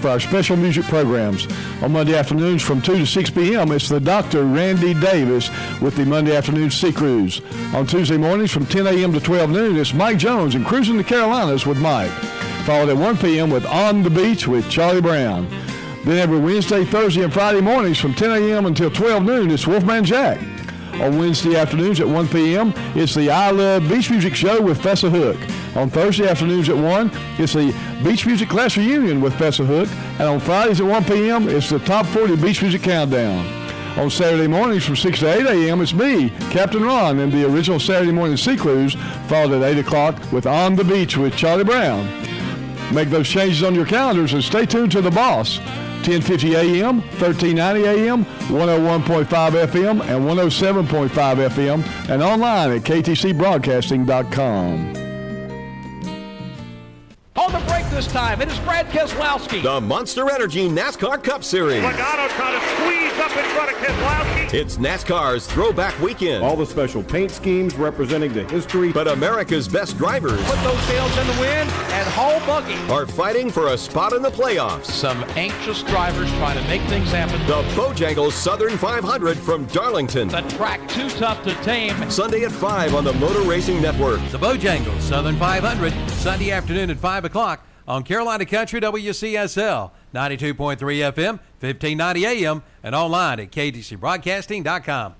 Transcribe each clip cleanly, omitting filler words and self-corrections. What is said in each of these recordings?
for our special music programs. On Monday afternoons from 2 to 6 p.m., it's the Dr. Randy Davis with the Monday Afternoon Sea Cruise. On Tuesday mornings from 10 a.m. to 12 noon, it's Mike Jones and Cruising the Carolinas with Mike. Followed at 1 p.m. with On the Beach with Charlie Brown. Then every Wednesday, Thursday, and Friday mornings from 10 a.m. until 12 noon, it's Wolfman Jack. On Wednesday afternoons at 1 p.m., it's the I Love Beach Music Show with Fessa Hook. On Thursday afternoons at 1, it's the Beach Music Class Reunion with Fessa Hook. And on Fridays at 1 p.m., it's the Top 40 Beach Music Countdown. On Saturday mornings from 6 to 8 a.m., it's me, Captain Ron, and the original Saturday Morning Sea Cruise, followed at 8 o'clock with On the Beach with Charlie Brown. Make those changes on your calendars and stay tuned to The Boss. 1050 AM, 1390 AM, 101.5 FM, and 107.5 FM, and online at ktcbroadcasting.com. On the break this time, it is Brad Keselowski. The Monster Energy NASCAR Cup Series. Logano trying to squeeze up in front of Keselowski. It's NASCAR's Throwback Weekend. All the special paint schemes representing the history. But America's best drivers Put those sails in the wind and haul buggy. are fighting for a spot in the playoffs. Some anxious drivers trying to make things happen. The Bojangles Southern 500 from Darlington. The track too tough to tame. Sunday at 5 on the Motor Racing Network. The Bojangles Southern 500, Sunday afternoon at 5 o'clock on Carolina Country WCSL, 92.3 FM, 1590 AM, and online at ktcbroadcasting.com.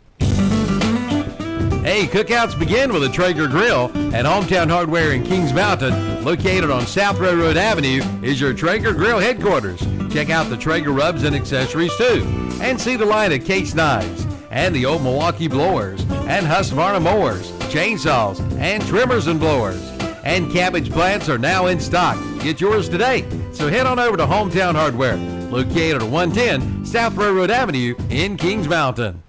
Hey, cookouts begin with a Traeger Grill, and Hometown Hardware in Kings Mountain, located on South Railroad Avenue, is your Traeger Grill headquarters. Check out the Traeger rubs and accessories too, and see the line of Case Knives, and the old Milwaukee blowers, and Husqvarna mowers, chainsaws, and trimmers and blowers. And cabbage plants are now in stock. Get yours today. So head on over to Hometown Hardware, located at 110 South Railroad Avenue in Kings Mountain.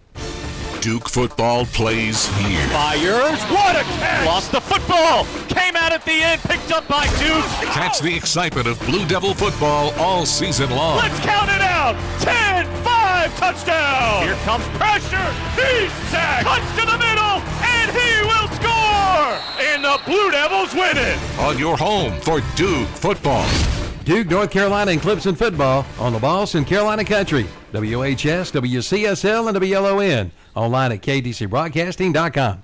Duke football plays here. Fires, what a catch! Lost the football, came out at the end, picked up by Duke. Catch the excitement of Blue Devil football all season long. Let's count it out. 10-5 touchdown. Here comes pressure. He's sacked. Cuts to the middle, and he will score. And the Blue Devils win it. On your home for Duke football. Duke, North Carolina, and Clemson football on the Boss in Carolina Country. WHS, WCSL, and WLON. Online at ktcbroadcasting.com.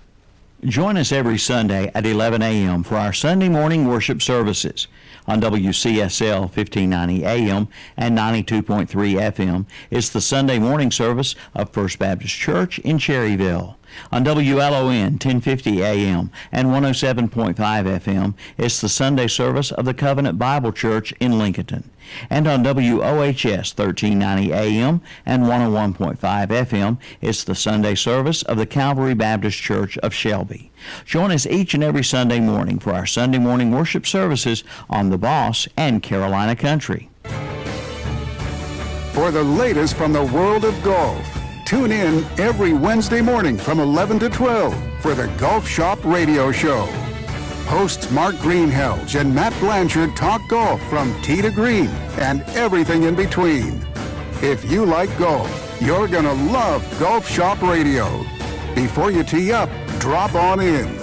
Join us every Sunday at 11 a.m. for our Sunday morning worship services. On WCSL 1590 AM and 92.3 FM, it's the Sunday morning service of First Baptist Church in Cherryville. On WLON 1050 AM and 107.5 FM, it's the Sunday service of the Covenant Bible Church in Lincoln. And on WOHS 1390 AM and 101.5 FM, it's the Sunday service of the Calvary Baptist Church of Shelby. Join us each and every Sunday morning for our Sunday morning worship services on The Boss and Carolina Country. For the latest from the world of golf, tune in every Wednesday morning from 11 to 12 for the Golf Shop Radio Show. Hosts Mark Greenhelge and Matt Blanchard talk golf from tee to green and everything in between. If you like golf, you're going to love Golf Shop Radio. Before you tee up, drop on in.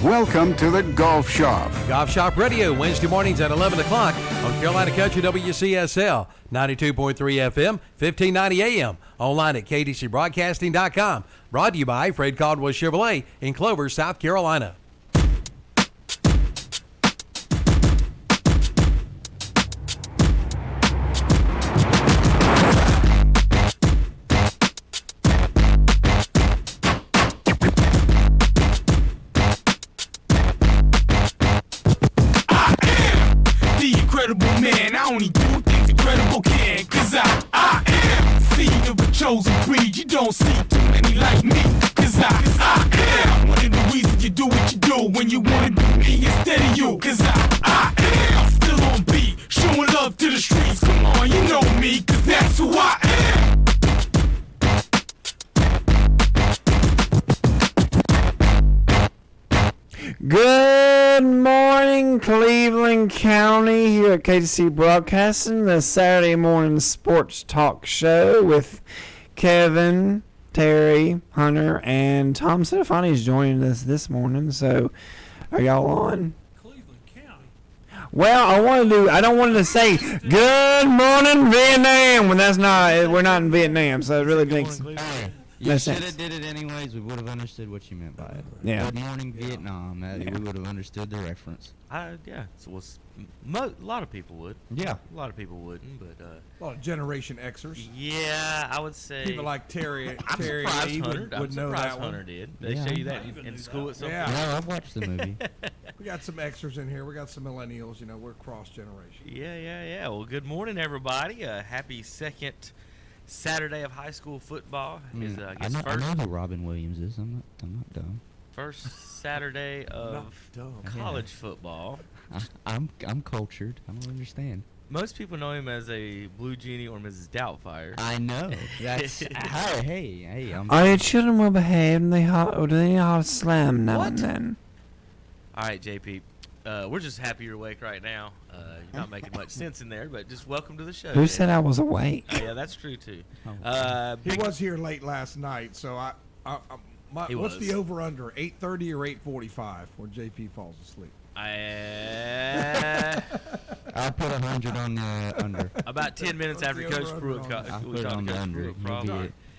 Welcome to the Golf Shop. Golf Shop Radio, Wednesday mornings at 11 o'clock on Carolina Country WCSL, 92.3 FM, 1590 AM, online at ktcbroadcasting.com. Brought to you by Fred Caldwell Chevrolet in Clover, South Carolina. Man, I only do things incredible can, cause I am seed of a chosen breed. You don't see too many like me, cause I am one of the reasons you do what you do when you wanna be me instead of you, cause I am still on beat, showing love to the streets. Come on, you know me, cause that's who I am. Good morning, Cleveland County, here at KTC Broadcasting, the Saturday morning sports talk show with Kevin, Terry, Hunter, and Tom Stefani's joining us this morning. So, are y'all on? Cleveland County. Well, I don't want to say "Good morning, Vietnam" when we're not in Vietnam, so it really makes no You should sense. have did it anyways. We would have understood what you meant by it. Yeah. Good morning, Vietnam. We would have understood the reference. Yeah. So a lot of people would. Yeah. A lot of people wouldn't, but a lot of Generation Xers. Yeah, I would say People like Terry. I'm Terry surprised Lee Hunter. would know that Hunter one. did. They show you that in school at some point. Yeah, I've watched the movie. We got some Xers in here. We got some millennials. You know, we're cross generation. Yeah. Well, good morning, everybody. Happy second Saturday of high school football. Is I know who Robin Williams is. I'm not dumb. First Saturday of college football. I'm cultured. I don't understand. Most people know him as a Blue Genie or Mrs. Doubtfire. I know. That's hey. Are your children well behaved? Or do they all slam now and then? All right, JP. We're just happy you're awake right now. You're not making much sense in there, but just welcome to the show. Who said I was awake? Yeah, that's true too. He was here late last night, so what's the over/under? 8:30 or 8:45 when JP falls asleep? I'll put 100 on the under. About 10 minutes after Coach Pruitt I'll put it on the under.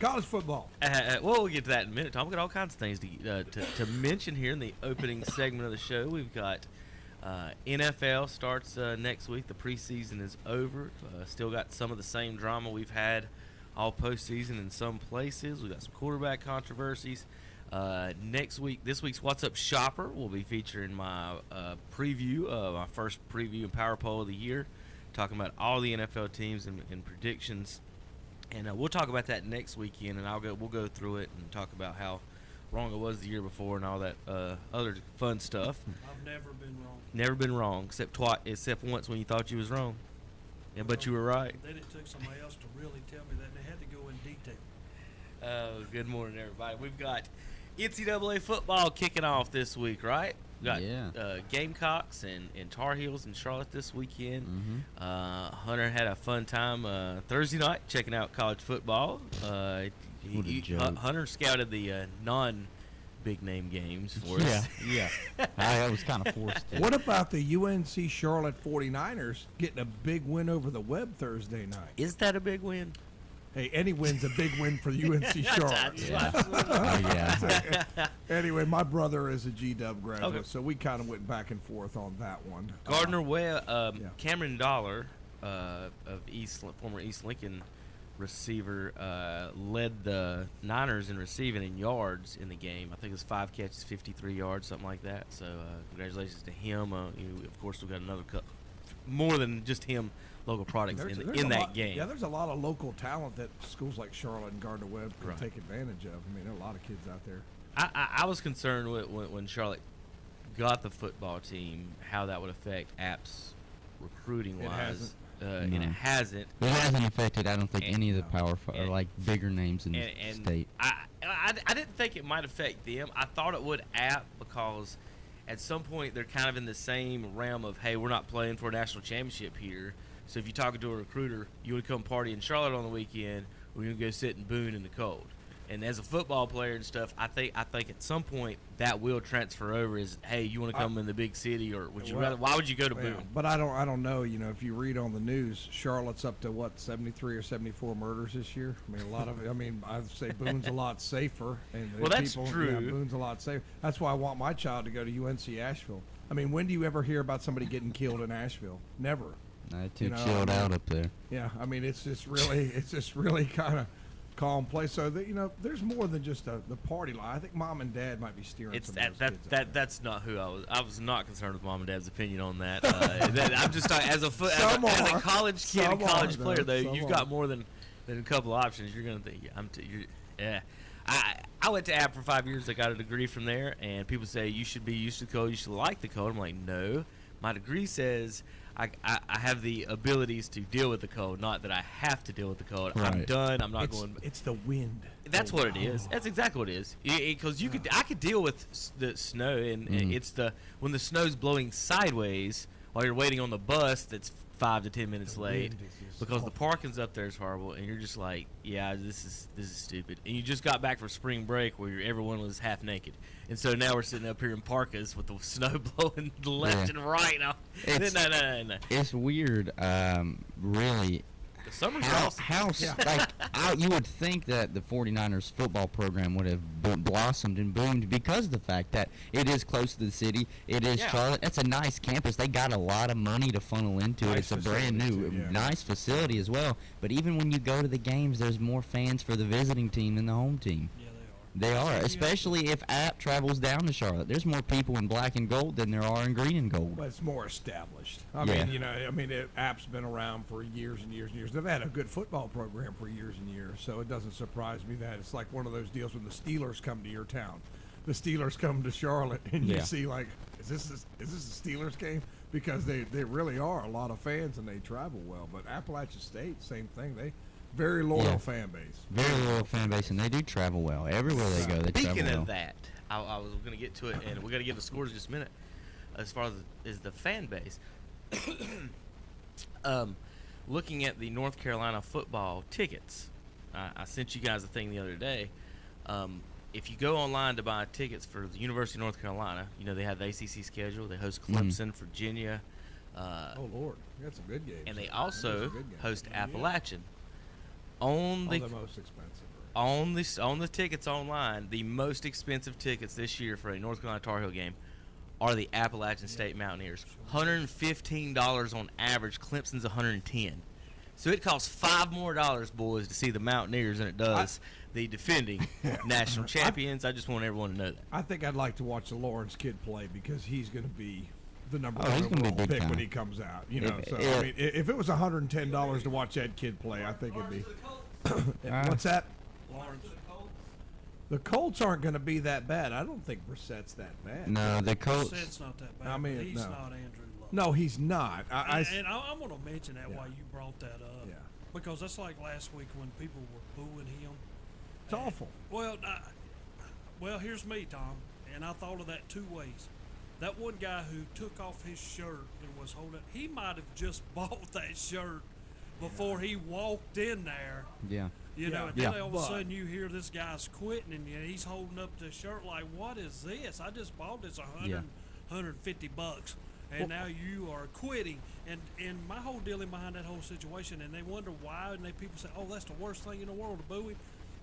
College football. Well, we'll get to that in a minute, Tom. We've got all kinds of things to mention here in the opening segment of the show. We've got NFL starts next week. The preseason is over. Still got some of the same drama we've had all postseason in some places. We've got some quarterback controversies. This week's What's Up Shopper will be featuring my preview, my first preview and power poll of the year, talking about all the NFL teams and predictions. And we'll talk about that next weekend, and we'll go through it and talk about how wrong it was the year before and all that other fun stuff. I've never been wrong. Never been wrong, except once when you thought you was wrong. Yeah, but you were right. Then it took somebody else to really tell me that, and they had to go in detail. Good morning, everybody. We've got NCAA football kicking off this week, right? We got Gamecocks and Tar Heels in Charlotte this weekend. Mm-hmm. Hunter had a fun time Thursday night checking out college football. Hunter scouted the non-big name games for us. Yeah. I was kind of forced to. What about the UNC Charlotte 49ers getting a big win over the Webb Thursday night? Is that a big win? Hey, any win's a big win for UNC Charlotte. Anyway, my brother is a GW graduate, so we kind of went back and forth on that one. Gardner Webb, Cameron Dollar, former East Lincoln receiver, led the Niners in receiving in yards in the game. I think it was 5 catches, 53 yards, something like that. So congratulations to him. Of course, we got another more than just him. Local products in that game. Yeah, there's a lot of local talent that schools like Charlotte and Gardner Webb can take advantage of. I mean, there are a lot of kids out there. I was concerned when Charlotte got the football team, how that would affect App's recruiting-wise. And it hasn't. It hasn't affected, I don't think, any of the power or like bigger names in the state. I didn't think it might affect them. I thought it would App because at some point they're kind of in the same realm of, hey, we're not playing for a national championship here. So if you're talking to a recruiter, you want to come party in Charlotte on the weekend, or you want to go sit in Boone in the cold. And as a football player and stuff, I think at some point that will transfer over. Is hey, you want to come in the big city, or would you rather? Why would you go to Boone? But I don't know. You know, if you read on the news, Charlotte's up to 73 or 74 murders this year. I mean, a lot of. I mean, I'd say Boone's a lot safer. And that's true. Yeah, Boone's a lot safer. That's why I want my child to go to UNC Asheville. I mean, when do you ever hear about somebody getting killed in Asheville? Never. Too chilled out up there. Yeah, I mean it's just really kind of calm place. So that, there's more than just the party line. I think mom and dad might be steering. That's not who I was. I was not concerned with mom and dad's opinion on that. I'm just talking as a college kid, and college player though. You've got more than a couple of options. You're gonna think I went to App for 5 years. I got a degree from there, and people say you should be used to the code. You should like the code. I'm like, no. My degree says I have the abilities to deal with the code, not that I have to deal with the code. Right. I'm done. I'm not going. It's the wind. That's what it is. That's exactly what it is. Because I could deal with the snow, and it's when the snow's blowing sideways while you're waiting on the bus that's 5 to 10 minutes late because the parking's up there is horrible, and you're just like, yeah, this is stupid. And you just got back from spring break where everyone was half naked, and so now we're sitting up here in parkas with the snow blowing left and right. No. It's weird, really. The summer's you would think that the 49ers football program would have blossomed and boomed because of the fact that it is close to the city. It is Charlotte. That's a nice campus. They got a lot of money to funnel into it. It's a brand new, nice facility as well. But even when you go to the games, there's more fans for the visiting team than the home team. Yeah, they are, especially if App travels down to Charlotte. There's more people in black and gold than there are in green and gold. But it's more established. I mean, App's been around for years and years and years. They've had a good football program for years and years, so it doesn't surprise me that it's like one of those deals when the Steelers come to your town. The Steelers come to Charlotte, and you see, like, is this a Steelers game? Because they really are a lot of fans, and they travel well. But Appalachian State, same thing. They very loyal fan base. Very loyal fan base, and they do travel well. Everywhere they go, they travel well. Speaking of that, I was going to get to it, and we're going to get the scores in just a minute. As far as the fan base, looking at the North Carolina football tickets, I sent you guys a thing the other day. If you go online to buy tickets for the University of North Carolina, they have the ACC schedule. They host Clemson, Virginia. Oh Lord, that's a good game. And they also host Appalachian. On the most expensive. On the tickets online, the most expensive tickets this year for a North Carolina Tar Heel game are the Appalachian State Mountaineers. $115 on average. Clemson's $110. So it costs $5 more, boys, to see the Mountaineers than it does the defending national champions. I just want everyone to know that. I think I'd like to watch the Lawrence kid play because he's going to be the number one overall pick when he comes out. I mean, if it was $110 to watch that kid play, I think it'd be. What's that? Lawrence. The Colts aren't going to be that bad. I don't think Brissett's that bad. No, the Colts. Brissett's not that bad. I mean, he's not Andrew Luck. No, he's not. And I'm going to mention that while you brought that up. Yeah. Because that's like last week when people were booing him. It's awful. Well, here's me, Tom, and I thought of that two ways. That one guy who took off his shirt and was holding, he might have just bought that shirt before he walked in there. Yeah. And then all of a sudden you hear this guy's quitting and he's holding up the shirt like, what is this? I just bought this $150 and now you are quitting. And my whole dealing behind that whole situation, and they wonder why, and people say, oh, that's the worst thing in the world to boo him.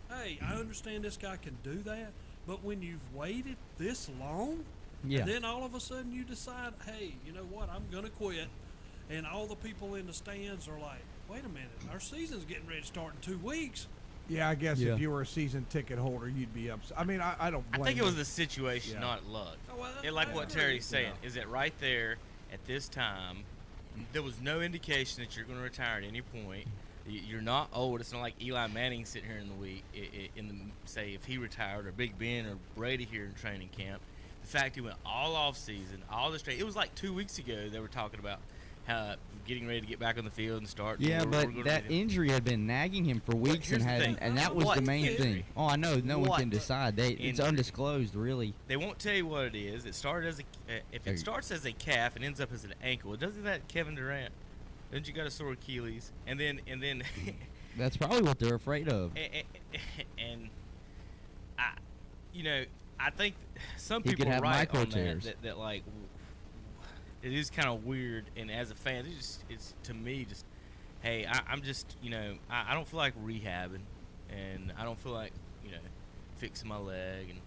Hey, I understand this guy can do that, but when you've waited this long, and then all of a sudden you decide, hey, you know what, I'm going to quit. And all the people in the stands are like, wait a minute, our season's getting ready to start in 2 weeks. Yeah, I guess if you were a season ticket holder, you'd be upset. I mean, I don't blame I think it was the situation, not luck. Like what Terry's saying, is that right there at this time, there was no indication that you're going to retire at any point. You're not old. It's not like Eli Manning sitting here in the week, say if he retired, or Big Ben or Brady here in training camp. The fact he went all off season, all the straight. It was like 2 weeks ago they were talking about how getting ready to get back on the field and start. Yeah, but that injury had been nagging him for weeks and that was the main thing. Oh, I know. No one can decide. It's undisclosed, really. They won't tell you what it is. It started as if it starts as a calf and ends up as an ankle. Doesn't that Kevin Durant? Don't you got a sore Achilles? And then that's probably what they're afraid of. And I think some people are right on that like it is kind of weird, and as a fan, it's to me just, hey, I'm just, I don't feel like rehabbing, and I don't feel like, fixing my leg, and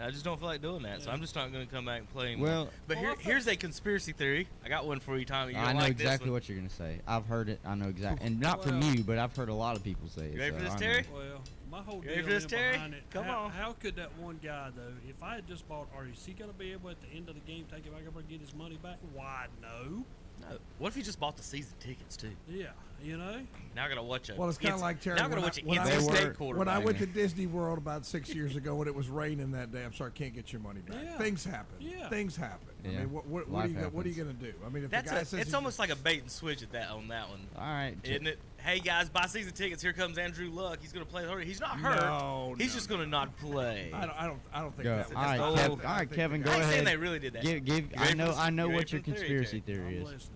I just don't feel like doing that, so I'm just not going to come back and play anymore. Well, but here's a conspiracy theory. I got one for you, Tommy. I know exactly what you're going to say. I've heard it. I know exactly, and not from you, but I've heard a lot of people say it. You ready for this, Terry? Well, my whole deal behind it. Come on. How could that one guy though? If I had just bought, is he going to be able at the end of the game take it back up and get his money back? Why no? No. What if he just bought the season tickets too? Yeah, Now I gotta watch it. Well, it's kind of like Terry. Now I gotta watch it. When I went to Disney World about 6 years ago, when it was raining that day, I'm sorry, can't get your money back. Yeah. Things happen. Yeah. Things happen. Yeah. I mean, what are you gonna do? I mean, if the guy says it's almost like a bait and switch on that one. All right, isn't it? Hey guys, buy season tickets. Here comes Andrew Luck. He's gonna play. He's not hurt. He's just gonna not play. I don't think that's all right, Kevin, go ahead. They really did that. I know what your conspiracy theory is.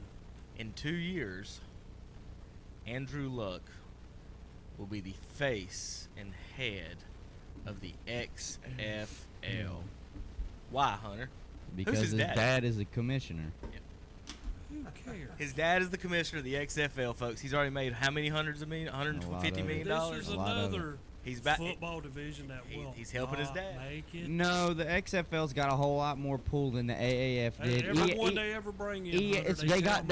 In 2 years, Andrew Luck will be the face and head of the XFL. Why, Hunter? Because Who's his his dad is a commissioner. Who cares? His dad is the commissioner of the XFL, folks. He's already made how many hundreds of millions? $150 million. This is another He's back. football division that will He's helping his dad. make it. No, the XFL's got a whole lot more pull than the AAF did. Everyone they ever bring in, they got.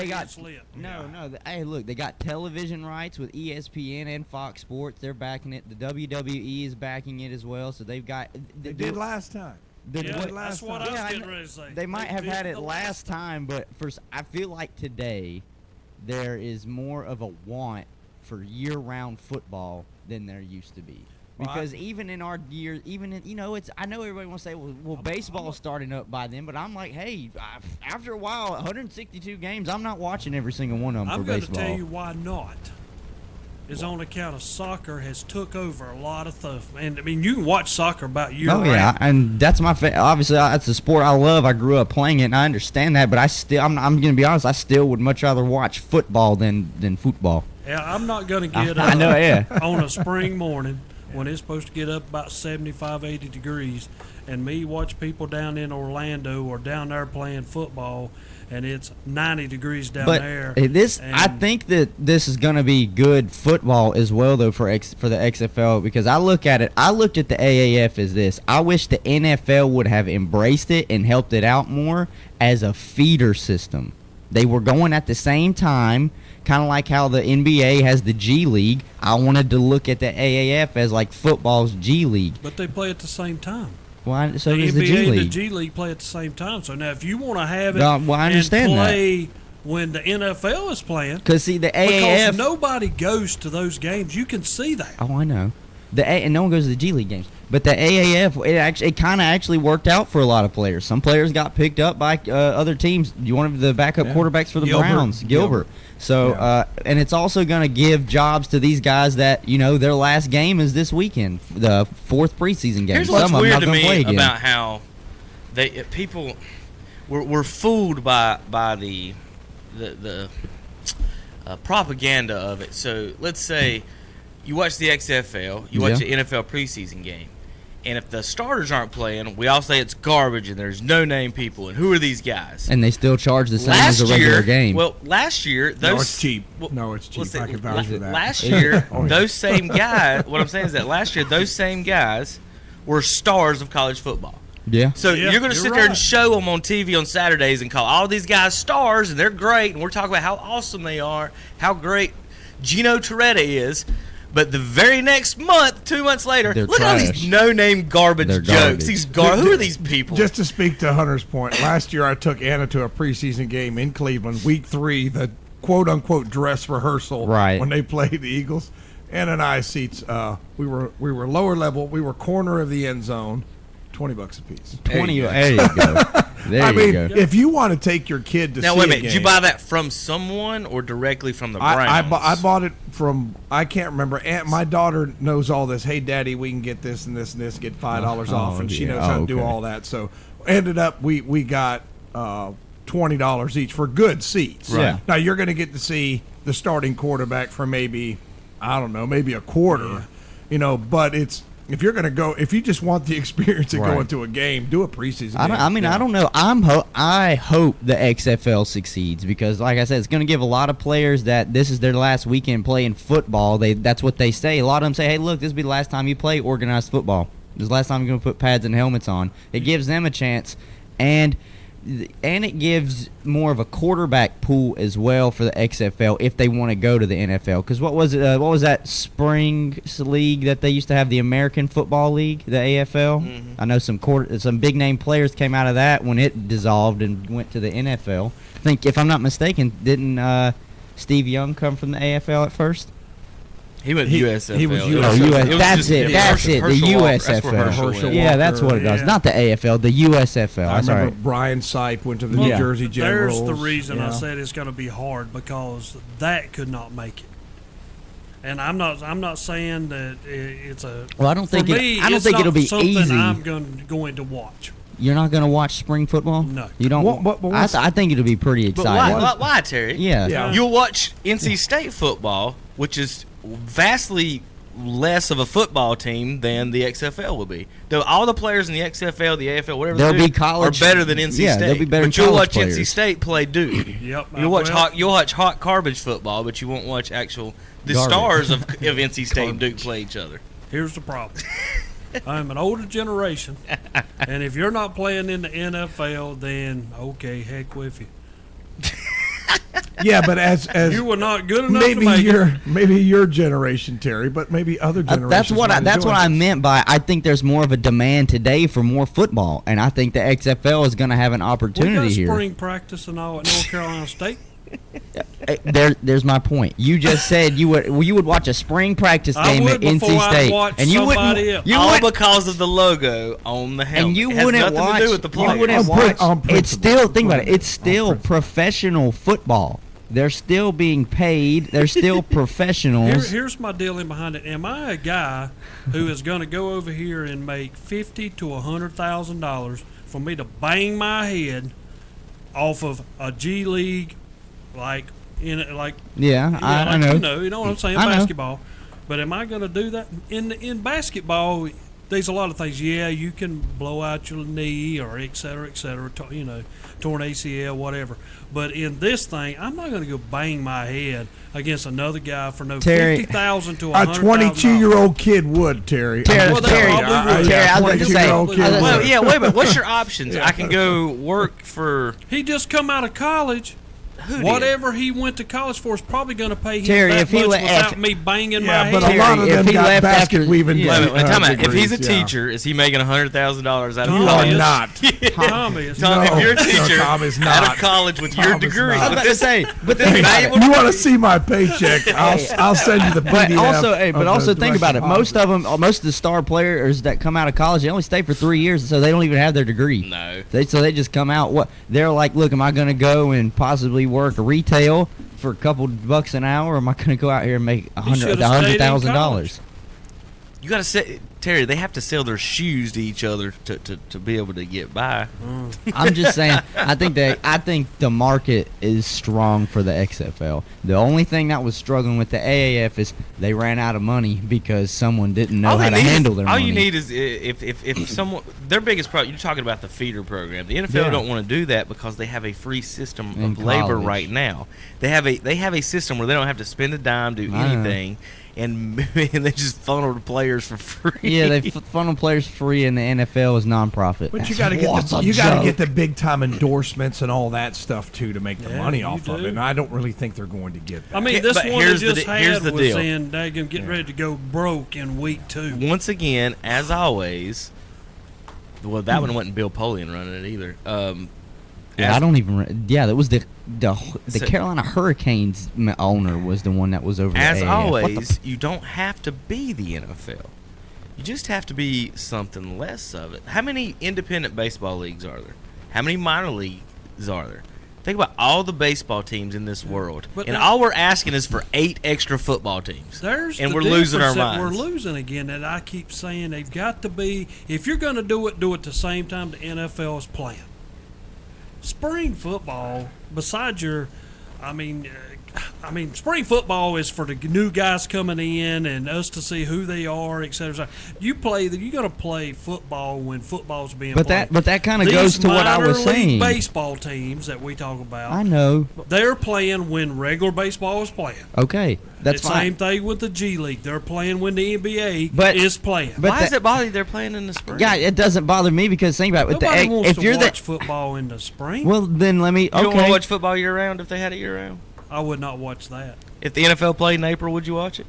Hey, look, they got television rights with ESPN and Fox Sports. They're backing it. The WWE is backing it as well. So they've got. They did last time. That's what I was getting ready to say. They might have had it last time, but I feel like today there is more of a want for year-round football than there used to be. Because even in our year, I know everybody wants to say, well, baseball's starting up by then, but I'm like, hey, after a while, 162 games, I'm not watching every single one of them for baseball. I'm going to tell you why not. Is on account of soccer has took over a lot of stuff. And, I mean, you can watch soccer about year-round. Oh, yeah, and that's my obviously, that's a sport I love. I grew up playing it, and I understand that, but I'm going to be honest, I still would much rather watch football than football. Yeah, I'm not going to get I know, yeah. on a spring morning when it's supposed to get up about 75, 80 degrees, and me watch people down in Orlando or down there playing football, and it's 90 degrees down there. I think that this is going to be good football as well, though, for the XFL, because I look at it. I looked at the AAF as this. I wish the NFL would have embraced it and helped it out more as a feeder system. They were going at the same time, kind of like how the NBA has the G League. I wanted to look at the AAF as like football's G League. But they play at the same time. Well, so the does NBA the G League. and the G League play at the same time. So now, if you want to have it I understand and play when the NFL is playing, because see the AAF, because nobody goes to those games, you can see that. Oh, I know. And no one goes to the G League games. But the AAF, it kind of actually worked out for a lot of players. Some players got picked up by other teams. One of the backup quarterbacks for the Browns, Gilbert. So, and it's also going to give jobs to these guys that, their last game is this weekend, the fourth preseason game. Here's what's weird to me about how people were fooled by the propaganda of it. So let's say you watch the XFL, you watch the NFL preseason game, and if the starters aren't playing, we all say it's garbage and there's no-name people. And who are these guys? And they still charge the same as a regular game. Well, last year, those... No, it's cheap. It's cheap. I can vouch for that. Last year, those same guys... What I'm saying is that last year, those same guys were stars of college football. Yeah. So you're going to sit there and show them on TV on Saturdays and call all these guys stars, and they're great, and we're talking about how awesome they are, how great Gino Torretta is. But the very next month, 2 months later, look at all these no-name garbage jokes. Who are these people? Just to speak to Hunter's point, last year I took Anna to a preseason game in Cleveland, week 3, the quote-unquote dress rehearsal when they played the Eagles. Anna and I seats, we were lower level. We were corner of the end zone. $20 a piece. There you go. I mean, if you want to take your kid to see a game. Now, wait a minute. Did you buy that from someone or directly from the Browns? I bought it from, I can't remember. My daughter knows all this. Hey, Daddy, we can get this and this and this, get $5 off, and she knows how to do all that. So ended up, we got $20 each for good seats. Right. Now, you're going to get to see the starting quarterback for maybe, I don't know, maybe a quarter. But it's, if you're going to go, if you just want the experience of going to a game, do a preseason game. I don't know. I hope the XFL succeeds because, like I said, it's going to give a lot of players that this is their last weekend playing football. That's what they say. A lot of them say, hey, look, this will be the last time you play organized football. This is the last time you're going to put pads and helmets on. It gives them a chance, and it gives more of a quarterback pool as well for the XFL if they want to go to the NFL. Because what was it? What was that spring league that they used to have, the American Football League, the AFL? Mm-hmm. I know some big name players came out of that when it dissolved and went to the NFL. I think, if I'm not mistaken, didn't Steve Young come from the AFL at first? He went USFL. He was USFL. That's it. The USFL. Yeah, that's what it does. Not the AFL, the USFL. I remember Brian Sipe went to the New Jersey Generals. There's the reason I said it's going to be hard, because that could not make it. And I'm not saying that it's a. Well, I don't think it'll be easy. Something I'm going to watch. You're not going to watch spring football? No. You don't? I think it'll be pretty exciting. But why, Terry? Yeah. You'll watch NC State football, which is vastly less of a football team than the XFL will be. Though all the players in the XFL, the AFL, whatever They'll they do, be college, are better than NC State. They'll be better but than you'll watch college NC players. State play Duke. Yep. You'll watch hot garbage football, but you won't watch the stars of NC State and Duke play each other. Here's the problem. I'm an older generation, and if you're not playing in the NFL, then okay, heck with you. Yeah, but as you were not good enough to make maybe your generation, Terry, but maybe other generations. That's what I meant by I think there's more of a demand today for more football, and I think the XFL is going to have an opportunity we here. got spring practice and all at North Carolina State. There's my point. You just said you would watch a spring practice game at NC State, and you wouldn't. Because of the logo on the helmet. And you it wouldn't has nothing watch. to do with the You players. wouldn't watch. It's still think about it. It's still professional football. They're still being paid. They're still professionals. Here's my dealing behind it. Am I a guy who is going to go over here and make $50,000 to $100,000 for me to bang my head off of a G League, I know. You know what I'm saying, basketball. But am I going to do that in basketball? There's a lot of things. Yeah, you can blow out your knee or et cetera, torn ACL, whatever. But in this thing, I'm not going to go bang my head against another guy for $50,000 to $100,000. A 22-year-old kid would, Terry. Terry, I was going to say. Well, yeah, wait a minute. What's your options? I can go work for. He just come out of college. Whatever he went to college for is probably going to pay him Terry, that much without me banging my head. But a lot of them got basket weaving. If he's a teacher, is he making $100,000 out of college? You are not. Tom is. Tom, if you're a teacher Tom is out not. of college with your degree, I was about to say, but you want to see my paycheck? I'll send you the PDF. But also think about it. Most of the star players that come out of college, they only stay for 3 years, so they don't even have their degree. No. So they just come out. They're like, look, am I going to go and possibly work retail for a couple bucks an hour, or am I going to go out here and make $100,000? You got to say, Terry, they have to sell their shoes to each other to be able to get by. I'm just saying, I think the market is strong for the XFL. The only thing that was struggling with the AAF is they ran out of money because someone didn't know how to handle their money. All you need is if someone, their biggest problem, you're talking about the feeder program. The NFL don't want to do that because they have a free system of labor right now. They have a system where they don't have to spend a dime, do anything. And they just funnel the players for free. Yeah, they funnel players for free, and the NFL is nonprofit. But you got to get the big time endorsements and all that stuff too to make the money off of it. And I don't really think they're going to get that. I mean, this one that just had was saying they're getting ready to go broke in week 2. Once again, as always, well, that one wasn't Bill Polian running it either. I don't even. Yeah, that was the Carolina Hurricanes owner was the one that was over. As always, you don't have to be the NFL. You just have to be something less of it. How many independent baseball leagues are there? How many minor leagues are there? Think about all the baseball teams in this world, and all we're asking is for 8 extra football teams. And we're losing our minds. We're losing again. That I keep saying they've got to be. If you're going to do it the same time the NFL is playing. Spring football, besides your, spring football is for the new guys coming in and us to see who they are, et cetera. You got to play football when football's being played. But that kind of goes to what I was saying. These baseball teams that we talk about, I know they're playing when regular baseball is playing. Okay, that's fine. Same thing with the G League. They're playing when the NBA is playing. But why does it bother you they're playing in the spring? Yeah, it doesn't bother me because think about it. Nobody wants to watch football in the spring. Well, then let me. You don't want to watch football year round if they had it year round? I would not watch that. If the NFL played in April, would you watch it?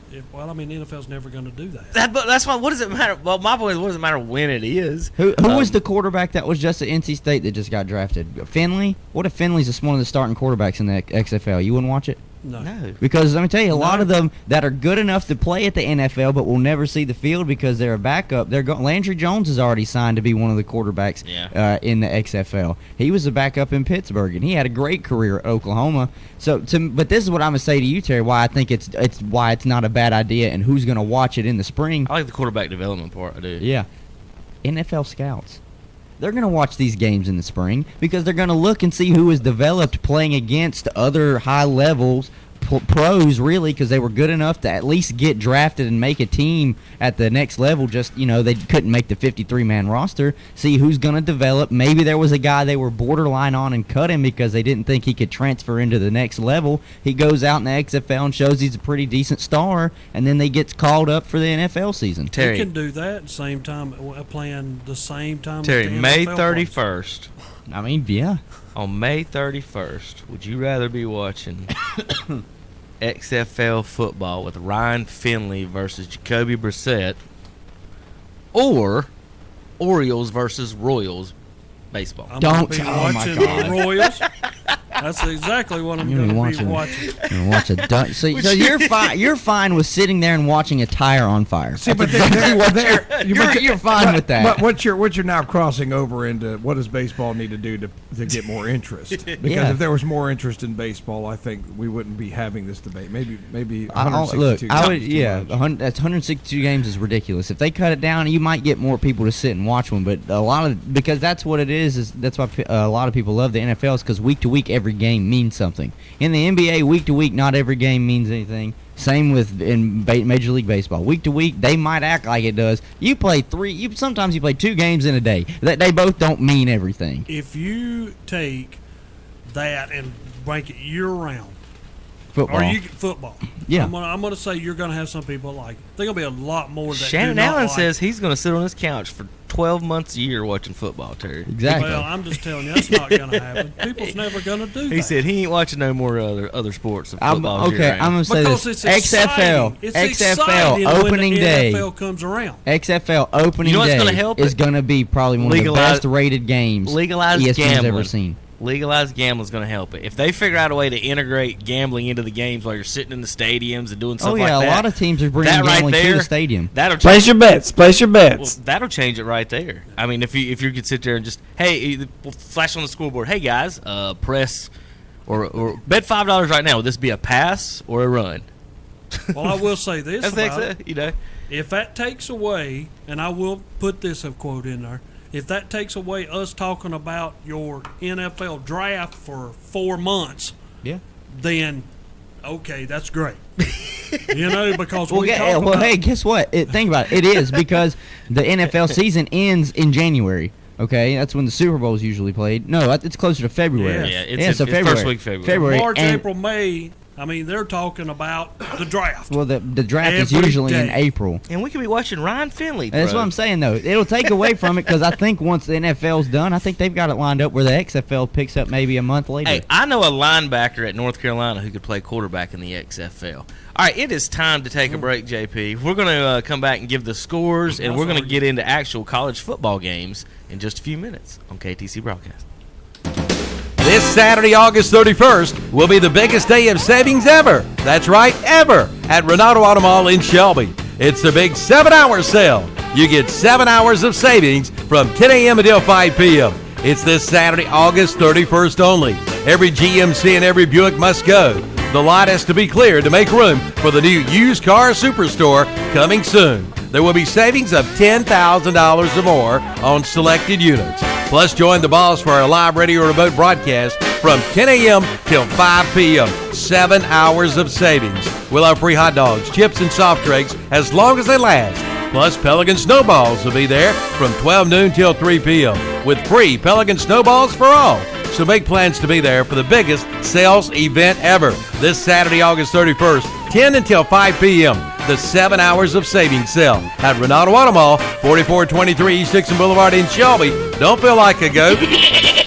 The NFL's never going to do that. That's why. What does it matter? Well, my point is, what does it matter when it is? Who was the quarterback that was just at NC State that just got drafted? Finley? What if Finley's just one of the starting quarterbacks in the XFL? You wouldn't watch it? No. Because let me tell you, a lot of them that are good enough to play at the NFL but will never see the field because they're a backup. Landry Jones is already signed to be one of the quarterbacks in the XFL. He was a backup in Pittsburgh, and he had a great career at Oklahoma. But this is what I'm going to say to you, Terry, why I think it's why it's not a bad idea and who's going to watch it in the spring. I like the quarterback development part. I do. Yeah. NFL scouts. they're going to watch these games in the spring because they're going to look and see who is developed playing against other high levels pros, really, because they were good enough to at least get drafted and make a team at the next level. Just, they couldn't make the 53-man roster. See who's going to develop. Maybe there was a guy they were borderline on and cut him because they didn't think he could transfer into the next level. He goes out in the XFL and shows he's a pretty decent star, and then they gets called up for the NFL season. Terry, you can do that at the same time, playing the same time. Terry, with the May NFL 31st. I mean, yeah. On May 31st, would you rather be watching XFL football with Ryan Finley versus Jacoby Brissett, or Orioles versus Royals baseball? I'm going to be watching the Royals. That's exactly what I'm going to be watching. You're watch a so you're fine with sitting there and watching a tire on fire. See, but you're fine with that. But what you're now crossing over into, what does baseball need to do to get more interest? Because if there was more interest in baseball, I think we wouldn't be having this debate. Maybe 162 games. That's 162 games is ridiculous. If they cut it down, you might get more people to sit and watch one. But because that's what it is that's why a lot of people love the NFL, is because week to week every game means something. In the NBA, week to week, not every game means anything. Same with in Major League Baseball. Week to week, they might act like it does. You play sometimes you play 2 games in a day. They both don't mean everything. If you take that and break it year round, football. Yeah. I'm gonna say you're gonna have some people like it. There's gonna be a lot more that Shannon do not Allen like says it. he's gonna sit on his couch for 12 months a year watching football, Terry. Exactly. Well, I'm just telling you, that's not gonna happen. People's never gonna do that. He said he ain't watching no more other sports. I'm gonna say because this. It's XFL exciting opening when day. the NFL comes around. XFL opening day is going to be probably one of the best rated games ESPN's ever seen. Legalized gambling is going to help it. If they figure out a way to integrate gambling into the games while you're sitting in the stadiums and doing stuff like that. A lot of teams are bringing gambling to the stadium. Place your bets. Well, that'll change it right there. I mean, if you could sit there and just, hey, flash on the scoreboard, hey guys, press or bet $5 right now. Would this be a pass or a run? Well, I will say this about it. You know, if that takes away, and I will put this quote in there, if that takes away us talking about your NFL draft for 4 months, then okay, that's great. Because hey, guess what? Think about it. It is because the NFL season ends in January. Okay, that's when the Super Bowl is usually played. No, it's closer to February. It's February. First week February. March, April, May. I mean, they're talking about the draft. Well, the draft is usually in April. And we could be watching Ryan Finley. That's what I'm saying, though. It'll take away from it because I think once the NFL's done, I think they've got it lined up where the XFL picks up maybe a month later. Hey, I know a linebacker at North Carolina who could play quarterback in the XFL. All right, it is time to take a break, JP. We're going to come back and give the scores, and we're going to get into actual college football games in just a few minutes on KTC Broadcast. This Saturday, August 31st, will be the biggest day of savings ever. That's right, ever, at Renato Auto Mall in Shelby. It's the big 7-hour sale. You get 7 hours of savings from 10 a.m. until 5 p.m. It's this Saturday, August 31st only. Every GMC and every Buick must go. The lot has to be cleared to make room for the new used car superstore coming soon. There will be savings of $10,000 or more on selected units. Plus, join the boss for our live radio remote broadcast from 10 a.m. till 5 p.m. 7 hours of savings. We'll have free hot dogs, chips, and soft drinks as long as they last. Plus, Pelican Snowballs will be there from 12 noon till 3 p.m. with free Pelican Snowballs for all. So make plans to be there for the biggest sales event ever. This Saturday, August 31st, 10 until 5 p.m. The 7 hours of savings sale at Renato Auto Mall, 4423 East Dixon Boulevard in Shelby. Don't feel like a goat.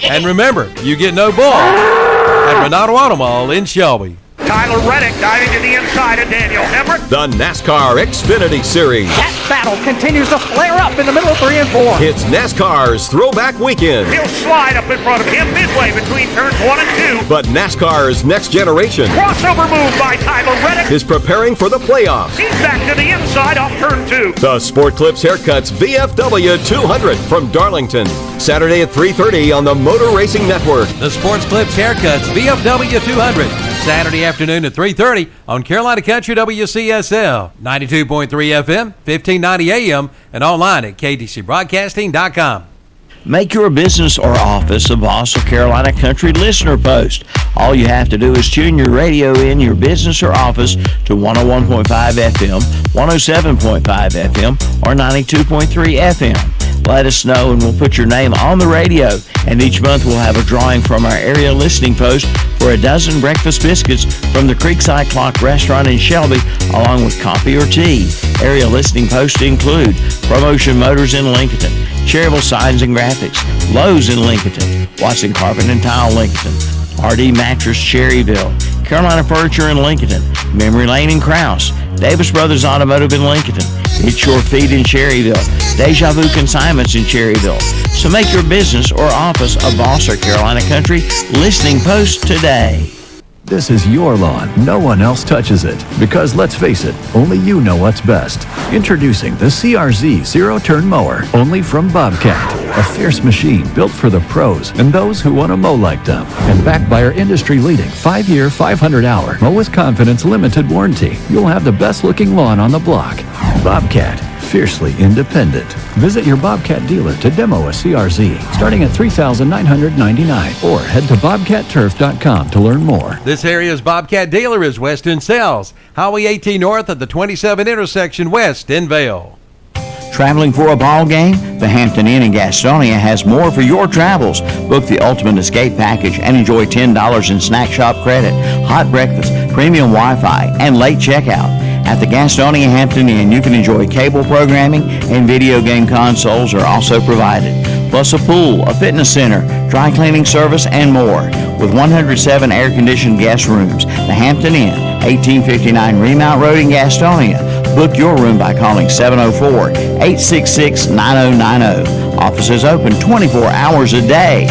And remember, you get no bull at Renato Auto Mall in Shelby. Tyler Reddick diving to the inside of Daniel Hemrick. The NASCAR Xfinity Series. That battle continues to flare up in the middle of 3 and 4. It's NASCAR's Throwback Weekend. He'll slide up in front of him midway between turns 1 and 2. But NASCAR's next generation Crossover move by Tyler Reddick. is preparing for the playoffs. He's back to the inside off turn 2. The Sport Clips Haircuts VFW 200 from Darlington. Saturday at 3:30 on the Motor Racing Network. The Sports Clips Haircuts VFW 200. Saturday afternoon at 3:30 on Carolina Country WCSL, 92.3 FM, 1590 AM, and online at ktcbroadcasting.com. Make your business or office a Voss or Carolina Country listener post. All you have to do is tune your radio in your business or office to 101.5 FM, 107.5 FM, or 92.3 FM. Let us know and we'll put your name on the radio. And each month we'll have a drawing from our area listening post for a dozen breakfast biscuits from the Creekside Clock Restaurant in Shelby, along with coffee or tea. Area listening posts include Promotion Motors in Lincoln, Cherryville Signs and Graphics, Lowe's in Lincoln, Watson Carpet and Tile Lincoln, RD Mattress Cherryville, Carolina Furniture in Lincoln, Memory Lane in Krause, Davis Brothers Automotive in Lincoln, It's Your Feed in Cherryville, Deja Vu Consignments in Cherryville. So make your business or office a Voss or Carolina Country listening post today. This is your lawn. No one else touches it. Because let's face it, only you know what's best. Introducing the CRZ Zero-Turn Mower, only from Bobcat. A fierce machine built for the pros and those who want to mow like them. And backed by our industry-leading 5-year, 500-hour Mow with Confidence limited warranty. You'll have the best-looking lawn on the block. Bobcat. Fiercely independent. Visit your Bobcat dealer to demo a CRZ, starting at $3,999, or head to bobcatturf.com to learn more. This area's Bobcat dealer is Weston Sells, Highway 18 north of the 27 intersection west in Vale. Traveling for a ball game? The Hampton Inn in Gastonia has more for your travels. Book the Ultimate Escape Package and enjoy $10 in snack shop credit, hot breakfast, premium Wi-Fi, and late checkout. At the Gastonia Hampton Inn, you can enjoy cable programming and video game consoles are also provided, plus a pool, a fitness center, dry cleaning service, and more. With 107 air-conditioned guest rooms, the Hampton Inn, 1859 Remount Road in Gastonia. Book your room by calling 704-866-9090. Offices open 24 hours a day.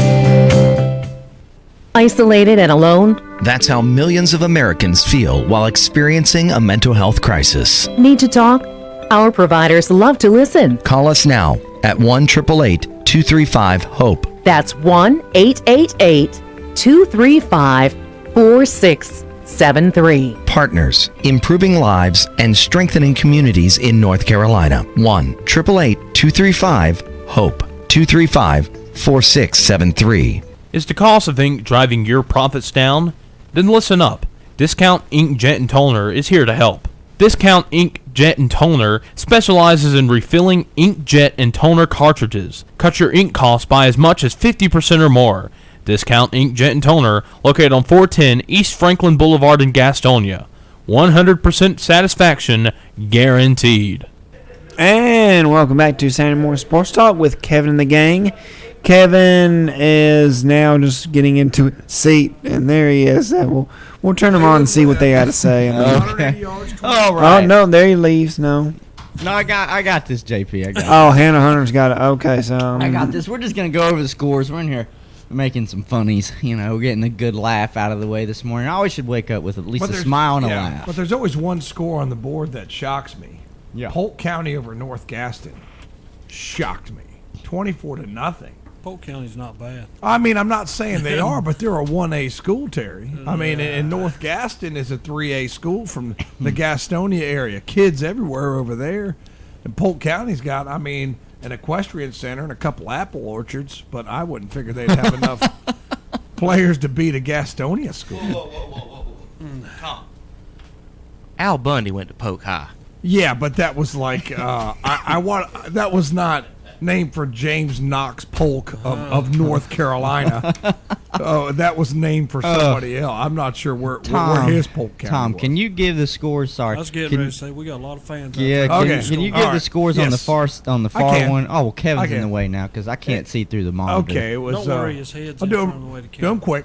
Isolated and alone? That's how millions of Americans feel while experiencing a mental health crisis. Need to talk? Our providers love to listen. Call us now at 1-888-235-HOPE. That's 1-888-235-4673. Partners, improving lives and strengthening communities in North Carolina. 1-888-235-HOPE. 235-4673. Is the cost of ink driving your profits down? Then listen up. Discount Ink Jet and Toner is here to help. Discount Ink Jet and Toner specializes in refilling ink jet and toner cartridges. Cut your ink costs by as much as 50% or more. Discount Ink Jet and Toner, located on 410 East Franklin Boulevard in Gastonia. 100% satisfaction guaranteed. And welcome back to Saturday Morning Sports Talk with Kevin and the gang. Kevin is now just getting into a seat, and there he is. We'll turn him on and see what they got to say. Okay. All right. Oh no, there he leaves. No, I got this, JP. I got. Oh, Hannah Hunter's got it. Okay, so I got this. We're just gonna go over the scores. We're in here making some funnies. We're getting a good laugh out of the way this morning. I always should wake up with at least a smile and a laugh. But there's always one score on the board that shocks me. Yeah. Polk County over North Gaston shocked me. 24-0. Polk County's not bad. I mean, I'm not saying they are, but they're a 1A school, Terry. I mean, and North Gaston is a 3A school from the Gastonia area. Kids everywhere over there. And Polk County's got, an equestrian center and a couple apple orchards, but I wouldn't figure they'd have enough players to beat a Gastonia school. Whoa. Tom. Al Bundy went to Polk High. Yeah, but that was like, that was not named for James Knox Polk of North Carolina. That was named for somebody else. I'm not sure where his Polk County Tom, was. can you give the scores? Sorry, I was getting ready to say we got a lot of fans. Yeah, out there. can you give the scores on the far one? Oh, well, Kevin's in the way now because I can't see through the monitor. Okay, it was. Don't worry, his head's I'll in do front of the way to them quick.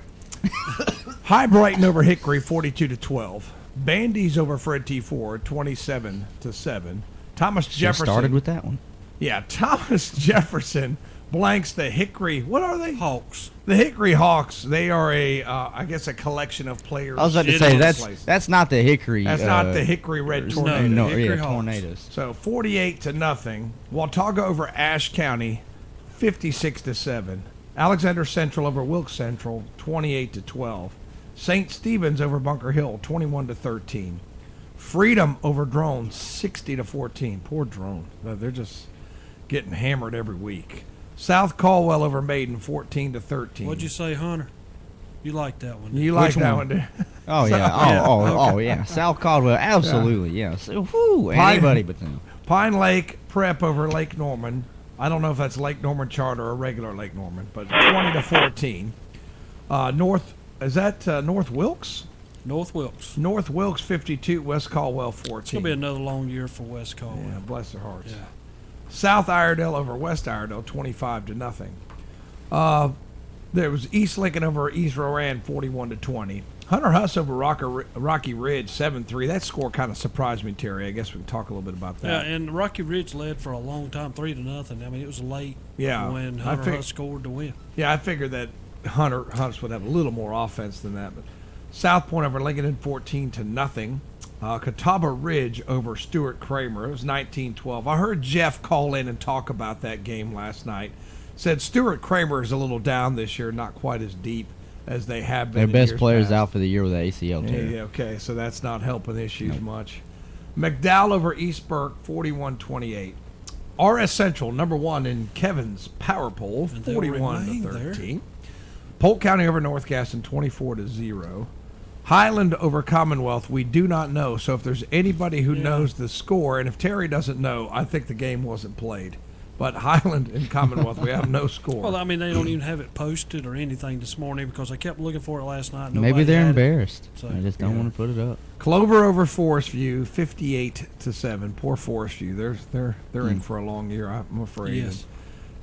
High Brighton over Hickory, 42-12. Bandy's over Fred T. Ford, 27-7. Thomas Jefferson started with that one. Yeah, Thomas Jefferson blanks the Hickory. What are they? Hawks. The Hickory Hawks. They are I guess a collection of players. I was about to say that's not the Hickory. That's not the Hickory Red Tornadoes. No, Hickory Tornadoes. So 48-0. Watauga over Ashe County, 56-7. Alexander Central over Wilkes Central, 28-12. St. Stephen's over Bunker Hill, 21-13. Freedom over Drone, 60-14. Poor Drone. They're just getting hammered every week. South Caldwell over Maiden 14-13. What'd you say, Hunter? You like that one? You like that one, dude? Oh yeah. Oh yeah. South Caldwell, absolutely. Yeah. So, anybody but them. Pine Lake Prep over Lake Norman. I don't know if that's Lake Norman Charter or regular Lake Norman, but 20-14. North Wilkes? North Wilkes. North Wilkes 52, West Caldwell 14. It's gonna be another long year for West Caldwell. Yeah, bless their hearts. Yeah. South Iredell over West Iredell 25-0. There was East Lincoln over East Roran 41-20. Hunter Huss over Rocky Ridge 7-3. That score kind of surprised me, Terry. I guess we can talk a little bit about that. Yeah, and Rocky Ridge led for a long time, 3-0. I mean, it was late. When Hunter Huss scored to win. Yeah, I figured that Hunter Huss would have a little more offense than that. But South Point over Lincoln 14-0. Catawba Ridge over Stuart Kramer. It was 19-12. I heard Jeff call in and talk about that game last night. Said Stuart Kramer is a little down this year, not quite as deep as they have been. Their best players out for the year with the ACL tear. Yeah, okay, so that's not helping issues much. McDowell over East Burke 41-28. RS Central number 1 in Kevin's power poll 41-13. Polk County over North Gaston 24-0. Highland over Commonwealth, we do not know. So if there's anybody who knows the score, and if Terry doesn't know, I think the game wasn't played. But Highland and Commonwealth, we have no score. Well, I mean, they don't even have it posted or anything this morning because I kept looking for it last night. Maybe they're embarrassed. So, I just don't want to put it up. Clover over Forest View, 58-7. Poor Forest View. They're in for a long year, I'm afraid. Yes.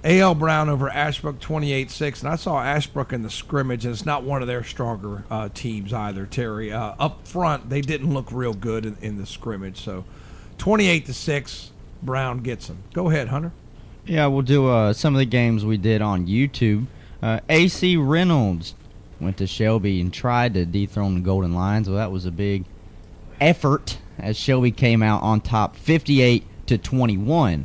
A.L. Brown over Ashbrook, 28-6. And I saw Ashbrook in the scrimmage, and it's not one of their stronger teams either, Terry. Up front, they didn't look real good in the scrimmage. So 28-6, Brown gets them. Go ahead, Hunter. Yeah, we'll do some of the games we did on YouTube. AC Reynolds went to Shelby and tried to dethrone the Golden Lions. Well, that was a big effort as Shelby came out on top 58-21.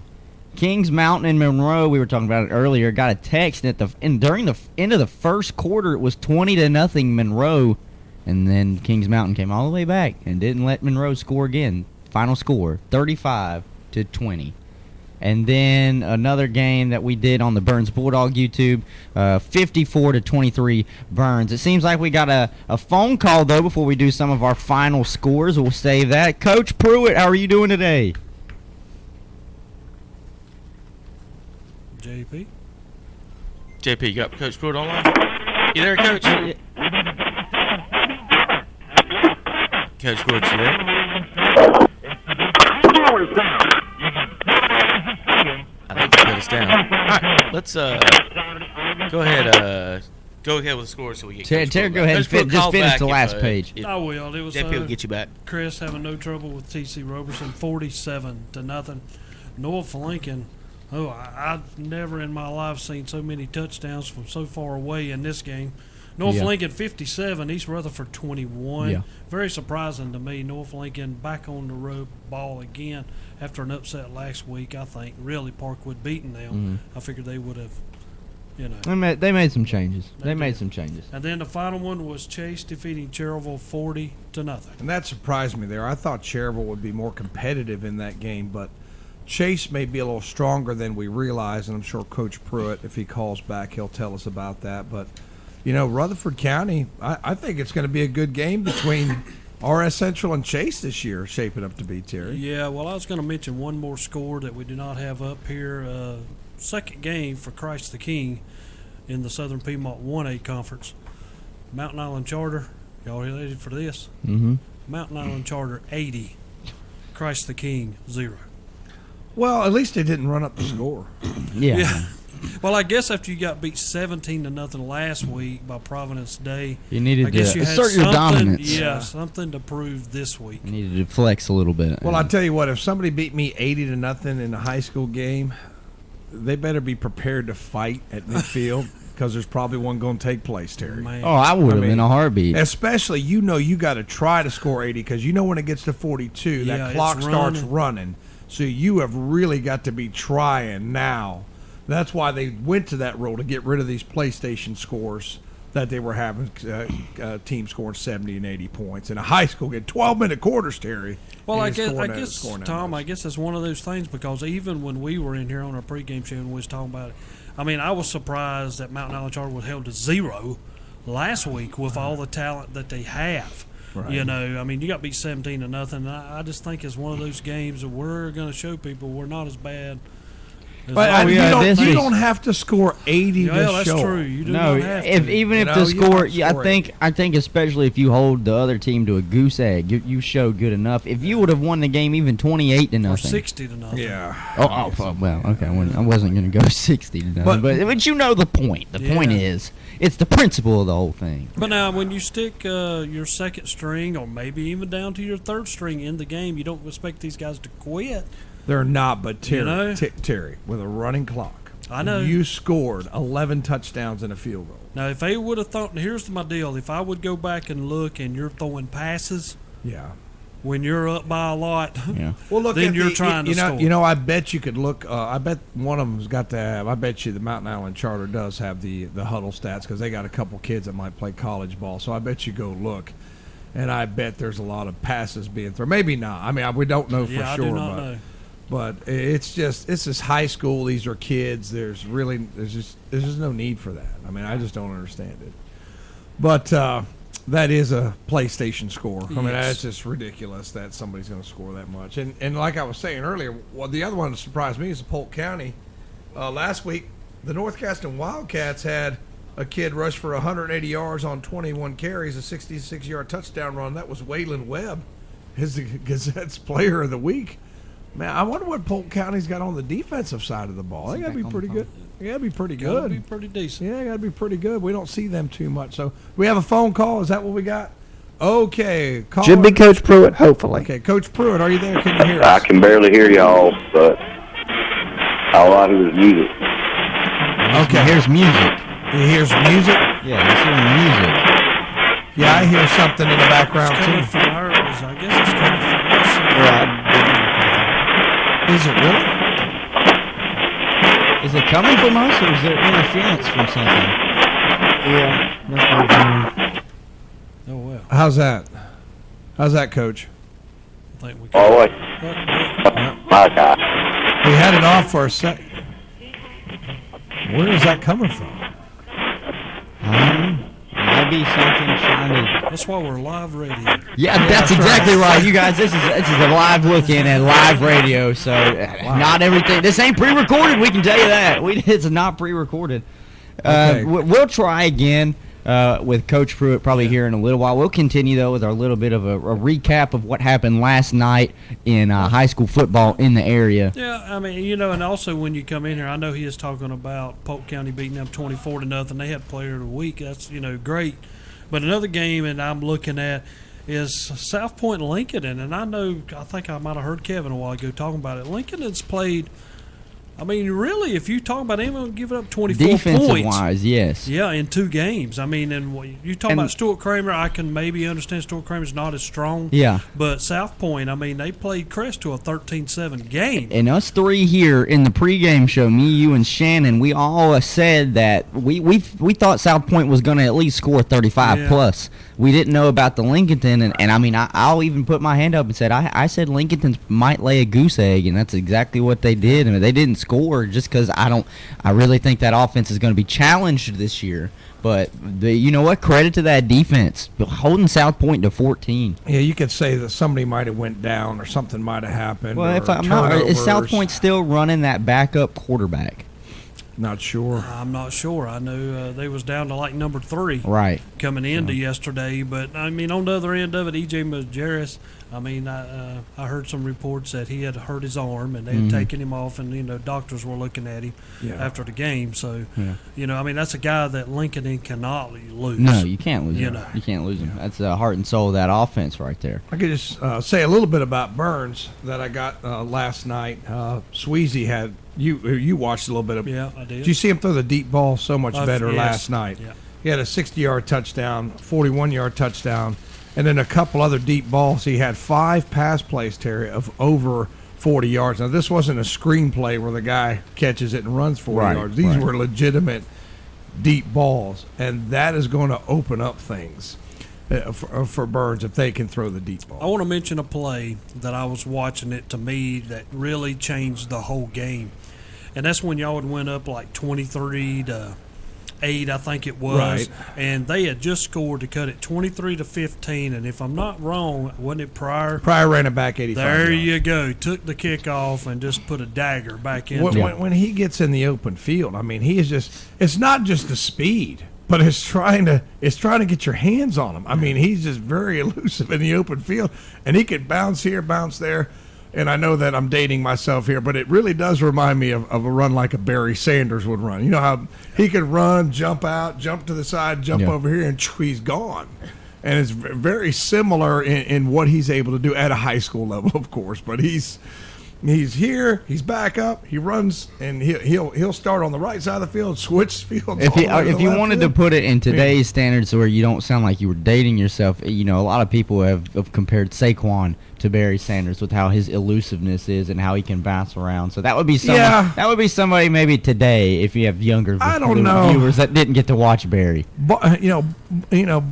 Kings Mountain and Monroe, we were talking about it earlier, got a text during the end of the first quarter. It was 20-0 Monroe, and then Kings Mountain came all the way back and didn't let Monroe score again. Final score 35-20. And then another game that we did on the Burns Bulldog YouTube, 54-23 Burns. It seems like we got a phone call, though, before we do some of our final scores. We'll save that. Coach Pruitt, how are you doing today? JP, you got Coach Pruitt online? You there, Coach? Coach Pruitt, you there? I think he put us down. All right, let's go ahead. Go ahead with the score so we get. Terry, go ahead and just finish the last page. I will. It was JP will get you back. Chris having no trouble with TC Roberson, 47-0. North Lincoln. Oh, I've never in my life seen so many touchdowns from so far away in this game. North Lincoln 57, East Rutherford 21. Yeah. Very surprising to me. North Lincoln back on the road ball again after an upset last week. I think really Parkwood beating them. I figured they would have, They made some changes. They made some changes. And then the final one was Chase defeating Cherryville 40-0. And that surprised me there. I thought Cherryville would be more competitive in that game, but Chase may be a little stronger than we realize, and I'm sure Coach Pruitt, if he calls back, he'll tell us about that. But, Rutherford County, I think it's going to be a good game between RS Central and Chase this year, shaping up to be, Terry. Yeah, well, I was going to mention one more score that we do not have up here. Second game for Christ the King in the Southern Piedmont 1A Conference. Mountain Island Charter, y'all ready for this? Mm-hmm. Mountain Island Charter 80, Christ the King 0. Well, at least they didn't run up the score. Yeah. Well, I guess after you got beat 17-0 last week by Providence Day, you needed to assert your dominance. Yeah, something to prove this week. You needed to flex a little bit. Well, I tell you what, if somebody beat me 80-0 in a high school game, they better be prepared to fight at midfield because there's probably one going to take place, Terry. Man. Oh, I would have in a heartbeat. Especially, you got to try to score 80 because when it gets to 42, that clock starts running. So you have really got to be trying now. That's why they went to that rule to get rid of these PlayStation scores that they were having teams scoring 70 and 80 points in a high school game. 12-minute quarters, Terry. Well, I guess, Tom, I guess it's one of those things because even when we were in here on our pregame show and we was talking about it, I mean, I was surprised that Mountain Island Charter was held to 0 last week with all the talent that they have. Right. You know, I mean, you got beat 17-0. I just think it's one of those games that we're going to show people we're not as bad. But you don't have to score 80 to that's show. true. You do not have to. Even if the score, I think especially if you hold the other team to a goose egg, you show good enough. If you would have won the game even 28-0 or 60-0, yeah. Well, okay. I wasn't going to go 60-0, but you know the point. The point is, it's the principle of the whole thing. But now, when you stick your second string, or maybe even down to your third string in the game, you don't expect these guys to quit. They're not, but Terry, You know? Terry, with a running clock, I know. you scored 11 touchdowns and a field goal. Now, if they would have thought, here's my deal: if I would go back and look, and you're throwing passes, when you're up by a lot, well, look, then you're trying to score. You know, I bet you could look. I bet one of them's got to have. I bet you the Mountain Island Charter does have the huddle stats because they got a couple kids that might play college ball. So I bet you go look, and I bet there's a lot of passes being thrown. Maybe not. I mean, we don't know for sure. I do not know. But it's just high school. These are kids. There's just no need for that. I mean, I just don't understand it. But that is a PlayStation score. I mean, that's just ridiculous that somebody's going to score that much. And like I was saying earlier, the other one that surprised me is the Polk County. Last week, the North Caston Wildcats had a kid rush for 180 yards on 21 carries, a 66-yard touchdown run. That was Waylon Webb, his Gazette's Player of the Week. Man, I wonder what Polk County's got on the defensive side of the ball. They got to be pretty good. They got to be pretty good. Got to be pretty decent. Yeah, got to be pretty good. We don't see them too much. So we have a phone call. Is that what we got? Okay. Should be Coach Pruitt, hopefully. Okay, Coach Pruitt, are you there? Can you hear us? I can barely hear y'all, but all I hear is music. Okay. Here's music. He hears music? Yeah, he's hearing music. Yeah, I hear something in the background, It's coming too. from ours. I guess it's coming from us. Is it really? Is it coming from us, or is there interference from something? Yeah. Oh, well. How's that? How's that, Coach? I think we Oh, wait. My God. We had it off for a sec. Where is that coming from? Maybe something trying to. That's why we're live radio. Yeah, that's exactly right. You guys, this is a live look in at live radio, so not everything. This ain't pre-recorded. We can tell you that. It's not pre-recorded. Okay. We'll try again with Coach Pruitt probably here in a little while. We'll continue though with our little bit of a recap of what happened last night in high school football in the area. Yeah, I mean, you know, and also when you come in here, I know he is talking about Polk County beating them 24-0. They had Player of the Week. That's, you know, great. But another game, and I'm looking at, is South Point Lincoln. And I think I might have heard Kevin a while ago talking about it. Lincoln has played, I mean, really, if you talk about him giving up 24 points. Defensive-wise, yes. Yeah, in 2 games. I mean, and you talk about Stuart Kramer, I can maybe understand Stuart Kramer's not as strong. Yeah. But South Point, I mean, they played Crest to a 13-7 game. And us three here in the pregame show, me, you, and Shannon, we all said that we thought South Point was going to at least score 35 plus. We didn't know about the Lincolnton, and I mean, I'll even put my hand up and said I said Lincolnton might lay a goose egg, and that's exactly what they did. I mean, they didn't score just because I really think that offense is going to be challenged this year. But you know what? Credit to that defense, holding South Point to 14. Yeah, you could say that somebody might have went down or something might have happened. Well, if I'm not, is South Point still running that backup quarterback? Not sure. I'm not sure. I know they was down to like number 3 right coming into yesterday. But, I mean, on the other end of it, E.J. Majerus, I mean, I heard some reports that he had hurt his arm and they had taken him off, and, you know, doctors were looking at him after the game. So, you know, I mean, that's a guy that Lincoln cannot lose. No, you can't lose him. know. You can't lose him. That's the heart and soul of that offense right there. I could just say a little bit about Burns that I got last night. Sweezy had you watched a little bit of. Yeah, I did. Did you see him throw the deep ball so much better yes. last night? Yeah. He had a 60-yard touchdown, 41-yard touchdown, and then a couple other deep balls. He had 5 pass plays, Terry, of over 40 yards. Now, this wasn't a screen play where the guy catches it and runs 40 yards. These were legitimate deep balls, and that is going to open up things for Burns if they can throw the deep ball. I want to mention a play that I was watching it to me that really changed the whole game, and that's when y'all had went up like 23-8, I think it was, Right. and they had just scored to cut it 23-15, and if I'm not wrong, wasn't it Pryor? Pryor ran it back 85 There yards. you go. Took the kickoff and just put a dagger back in. When he gets in the open field, I mean, he is just—it's not just the speed, but it's trying to get your hands on him. I mean, he's just very elusive in the open field, and he can bounce here, bounce there. And I know that I'm dating myself here, but it really does remind me of a run like a Barry Sanders would run. You know how he could run, jump out, jump to the side, jump over here, and he's gone. And it's very similar in what he's able to do at a high school level, of course. But he's here, he's back up, he runs, and he'll start on the right side of the field, switch fields. If you wanted to put it in today's standards where you don't sound like you were dating yourself, you know, a lot of people have compared Saquon to Barry Sanders with how his elusiveness is and how he can bounce around. So that would be that would be somebody maybe today if you have younger viewers that didn't get to watch Barry. But you know,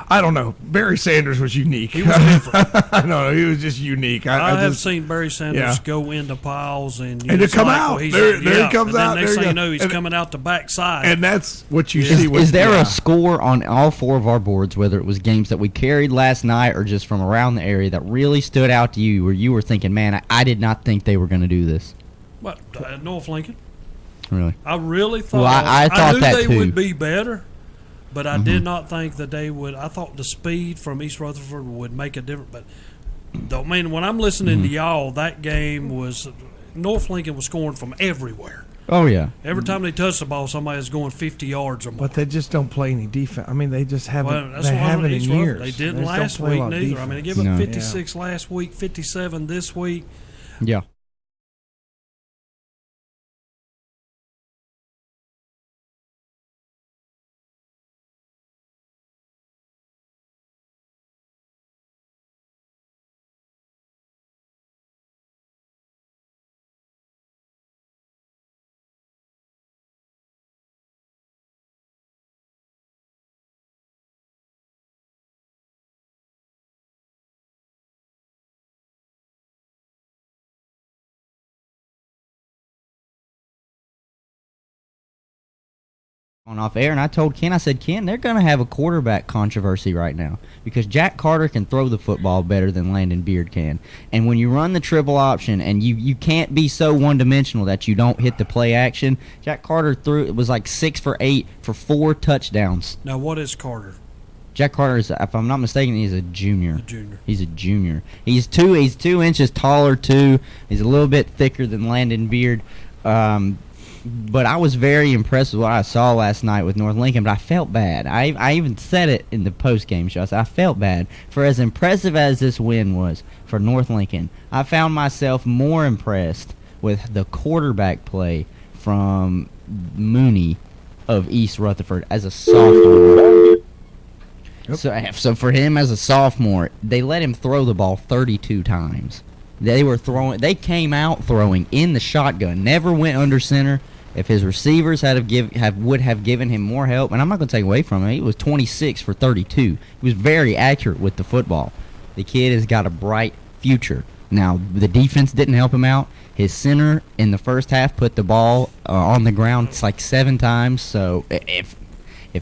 I don't know. Barry Sanders was unique. He was different. I don't know. He was just unique. I have seen Barry Sanders go into piles and to come out. There he comes out. Next thing you know, he's coming out the backside. And that's what you see. Is there a score on all four of our boards, whether it was games that we carried last night or just from around the area, that really stood out to you where you were thinking, man, I did not think they were going to do this? What, North Lincoln? Really? I really thought. Well, I thought knew that they too. would be better. But I did not think that they would. I thought the speed from East Rutherford would make a difference. But when I'm listening to y'all, that game was North Lincoln was scoring from everywhere. Oh yeah. Every time they touch the ball, somebody is going 50 yards or more. But they just don't play any defense. I mean, they just haven't. That's they haven't in East years. Rutherford. They didn't just last don't play a week lot of neither. I mean, they gave up 56 last week, 57 this week. Yeah. On off air, and I told Ken, I said, Ken, they're going to have a quarterback controversy right now because Jack Carter can throw the football better than Landon Beard can. And when you run the triple option and you can't be so one-dimensional that you don't hit the play action, Jack Carter it was like 6 for 8 for 4 touchdowns. Now, what is Carter? Jack Carter is, if I'm not mistaken, he's a junior. He's a junior. He's 2 inches taller too. He's a little bit thicker than Landon Beard. But I was very impressed with what I saw last night with North Lincoln, but I felt bad. I even said it in the post-game show. I said I felt bad. For as impressive as this win was for North Lincoln, I found myself more impressed with the quarterback play from Mooney of East Rutherford as a sophomore. Yep. So for him as a sophomore, they let him throw the ball 32 times. They came out throwing in the shotgun, never went under center. If his receivers would have given him more help, and I'm not going to take away from him, he was 26 for 32. He was very accurate with the football. The kid has got a bright future. Now, the defense didn't help him out. His center in the first half put the ball on the ground like 7 times. So if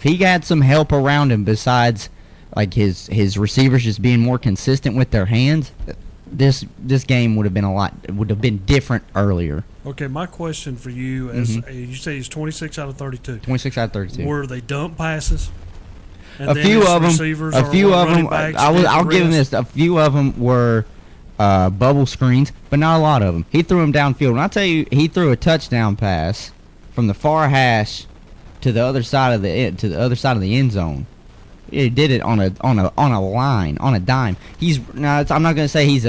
he got some help around him besides like his receivers just being more consistent with their hands, this game would have been different earlier. Okay, my question for you is: you say he's 26 out of 32. 26 out of 32. Were they dump passes? And A few of them. I'll give him this. A few of them were bubble screens, but not a lot of them. He threw them downfield. When I tell you, he threw a touchdown pass from the far hash to the other side of the end zone. He did it on a line, on a dime. I'm not going to say he's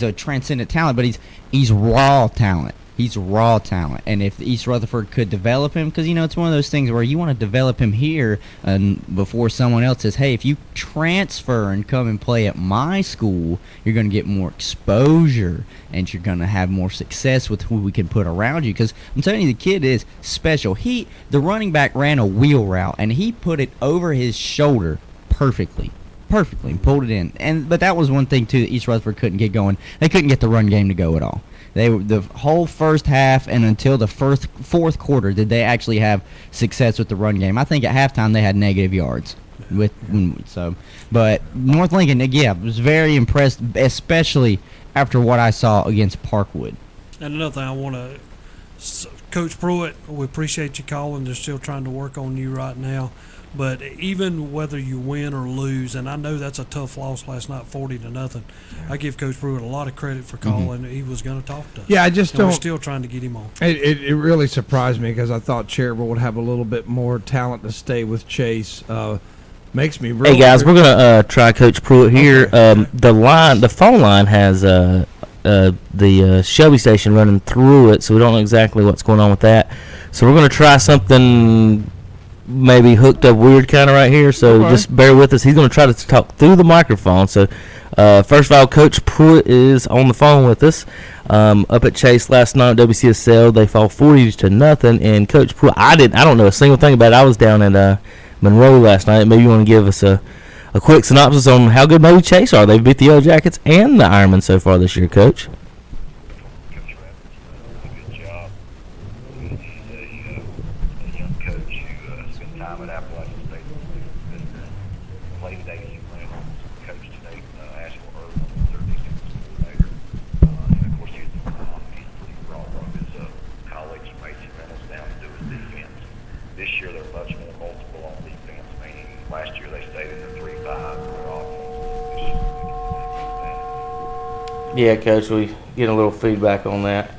a transcendent talent, but he's raw talent. He's raw talent, and if East Rutherford could develop him, because it's one of those things where you want to develop him here, and before someone else says, "Hey, if you transfer and come and play at my school, you're going to get more exposure, and you're going to have more success with who we can put around you." Because I'm telling you, the kid is special. The running back ran a wheel route, and he put it over his shoulder perfectly, and pulled it in. But that was one thing too that East Rutherford couldn't get going. They couldn't get the run game to go at all. They were the whole first half and until the fourth quarter did they actually have success with the run game. I think at halftime they had negative yards. But North Lincoln, was very impressed, especially after what I saw against Parkwood. And another thing I want to, Coach Pruitt, we appreciate you calling. They're still trying to work on you right now. But even whether you win or lose, and I know that's a tough loss last night, 40-0. I give Coach Pruitt a lot of credit for calling. He was going to talk to us. Yeah, I just don't. We're still trying to get him on. It really surprised me because I thought Cherryville would have a little bit more talent to stay with Chase. Makes me really. Hey guys, we're gonna try Coach Pruitt here. Okay. The phone line has the Shelby station running through it, so we don't know exactly what's going on with that. So we're gonna try something. Maybe hooked up weird kind of right here, so just bear with us. He's going to try to talk through the microphone. So first of all, Coach Pruitt is on the phone with us. Up at Chase last night at WCSL, they fall 40-0, and Coach Pruitt, I don't know a single thing about it. I was down at Monroe last night. Maybe you want to give us a quick synopsis on how good maybe Chase are. They've beat the Yellow Jackets and the Ironmen so far this year, Coach. Yeah, Coach, we get a little feedback on that.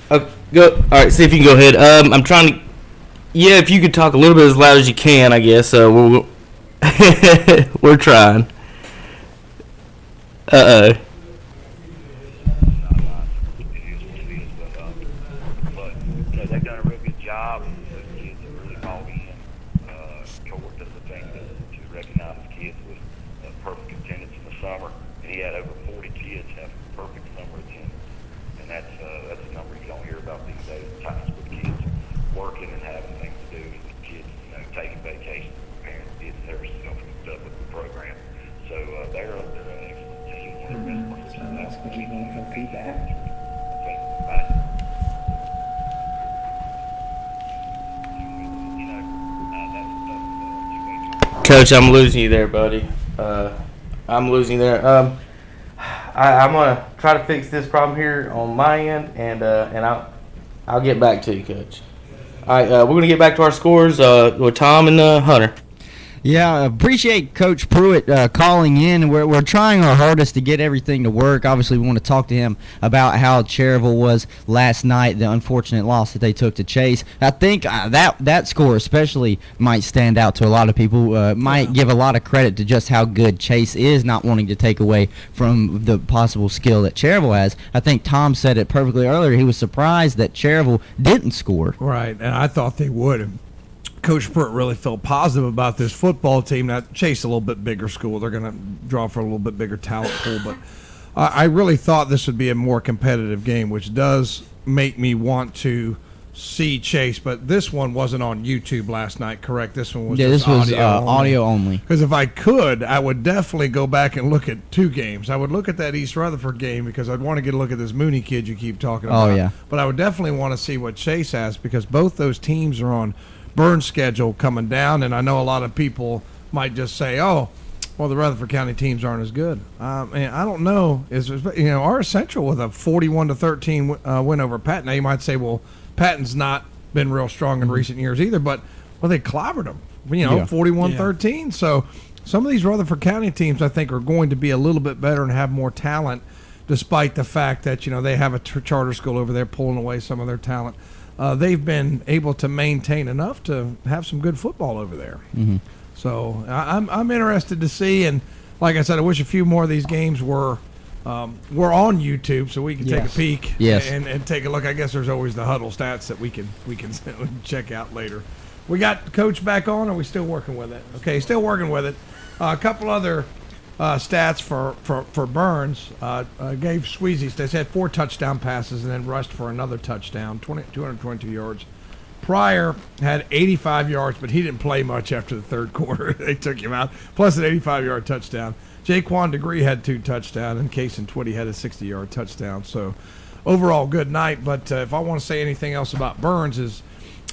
Go. All right, see if you can go ahead. I'm trying to. Yeah, if you could talk a little bit as loud as you can, I guess. We're trying. They've done a real good job. Those kids have really bought in. Court does the thing to recognize kids with perfect attendance in the summer. He had over 40 kids have perfect summer attendance, and that's a number you don't hear about these days. Times with kids working and having things to do, and kids, taking vacations. Parents did their stuff with the program. So they're an excellent team. One of the best players in that. Keep on some feedback. Coach, I'm losing you there, buddy. I'm losing you there. I'm gonna try to fix this problem here on my end, and I'll get back to you, Coach. All right, we're gonna get back to our scores with Tom and Hunter. Yeah, I appreciate Coach Pruitt calling in. We're trying our hardest to get everything to work. Obviously, we want to talk to him about how Cherryville was last night, the unfortunate loss that they took to Chase. I think that score especially might stand out to a lot of people, might give a lot of credit to just how good Chase is, not wanting to take away from the possible skill that Cherryville has. I think Tom said it perfectly earlier. He was surprised that Cherryville didn't score. Right, and I thought they would. Coach Pruitt really felt positive about this football team. Now, Chase a little bit bigger school. They're going to draw for a little bit bigger talent pool. But I really thought this would be a more competitive game, which does make me want to see Chase. But this one wasn't on YouTube last night, correct? This one was just audio only. Because if I could, I would definitely go back and look at two games. I would look at that East Rutherford game because I'd want to get a look at this Mooney kid you keep talking about. Oh, yeah. But I would definitely want to see what Chase has because both those teams are on burn schedule coming down, and I know a lot of people might just say, "Oh, well, the Rutherford County teams aren't as good." And I don't know. Our Central with a 41-13 win over Patton. Now you might say, "Well, Patton's not been real strong in recent years either," but they clobbered them. 41-13. So some of these Rutherford County teams, I think, are going to be a little bit better and have more talent, despite the fact that they have a charter school over there pulling away some of their talent. They've been able to maintain enough to have some good football over there. Mm-hmm. So I'm interested to see, and like I said, I wish a few more of these games were We're on YouTube, so we can take a peek Yes. and take a look. I guess there's always the huddle stats that we can check out later. We got Coach back on, or are we still working with it? Okay, still working with it. A couple other stats for Burns. Gave Sweezy. They had 4 touchdown passes and then rushed for another touchdown, 222 yards. Pryor had 85 yards, but he didn't play much after the third quarter. They took him out, plus an 85-yard touchdown. Jaquan Degree had 2 touchdowns, and Kason Twitty had a 60-yard touchdown. So, overall, good night. But if I want to say anything else about Burns is,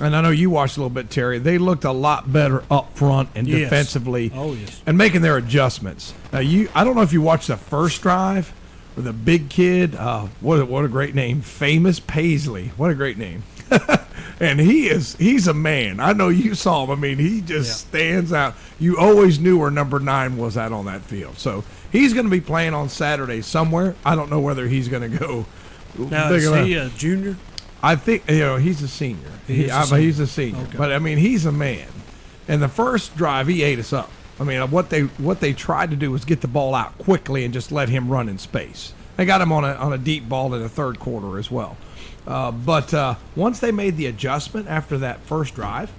and I know you watched a little bit, Terry, they looked a lot better up front and defensively. Oh, yes. And making their adjustments. I don't know if you watched the first drive with a big kid. What a great name. Famous Paisley. What a great name. And he's a man. I know you saw him. I mean, he just stands out. You always knew where number 9 was at on that field. So he's going to be playing on Saturday somewhere. I don't know whether he's going to go. Now, is he a junior? I think he's a senior. He's a senior. Okay. But I mean, he's a man. And the first drive, he ate us up. I mean, what they tried to do was get the ball out quickly and just let him run in space. They got him on a deep ball in the third quarter as well. But once they made the adjustment after that first drive,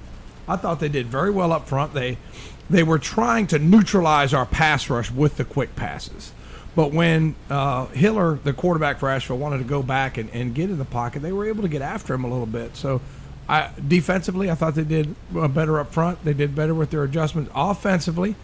I thought they did very well up front. They were trying to neutralize our pass rush with the quick passes. But when Hiller, the quarterback for Asheville, wanted to go back and get in the pocket, they were able to get after him a little bit. So defensively, I thought they did better up front. They did better with their adjustments. Offensively,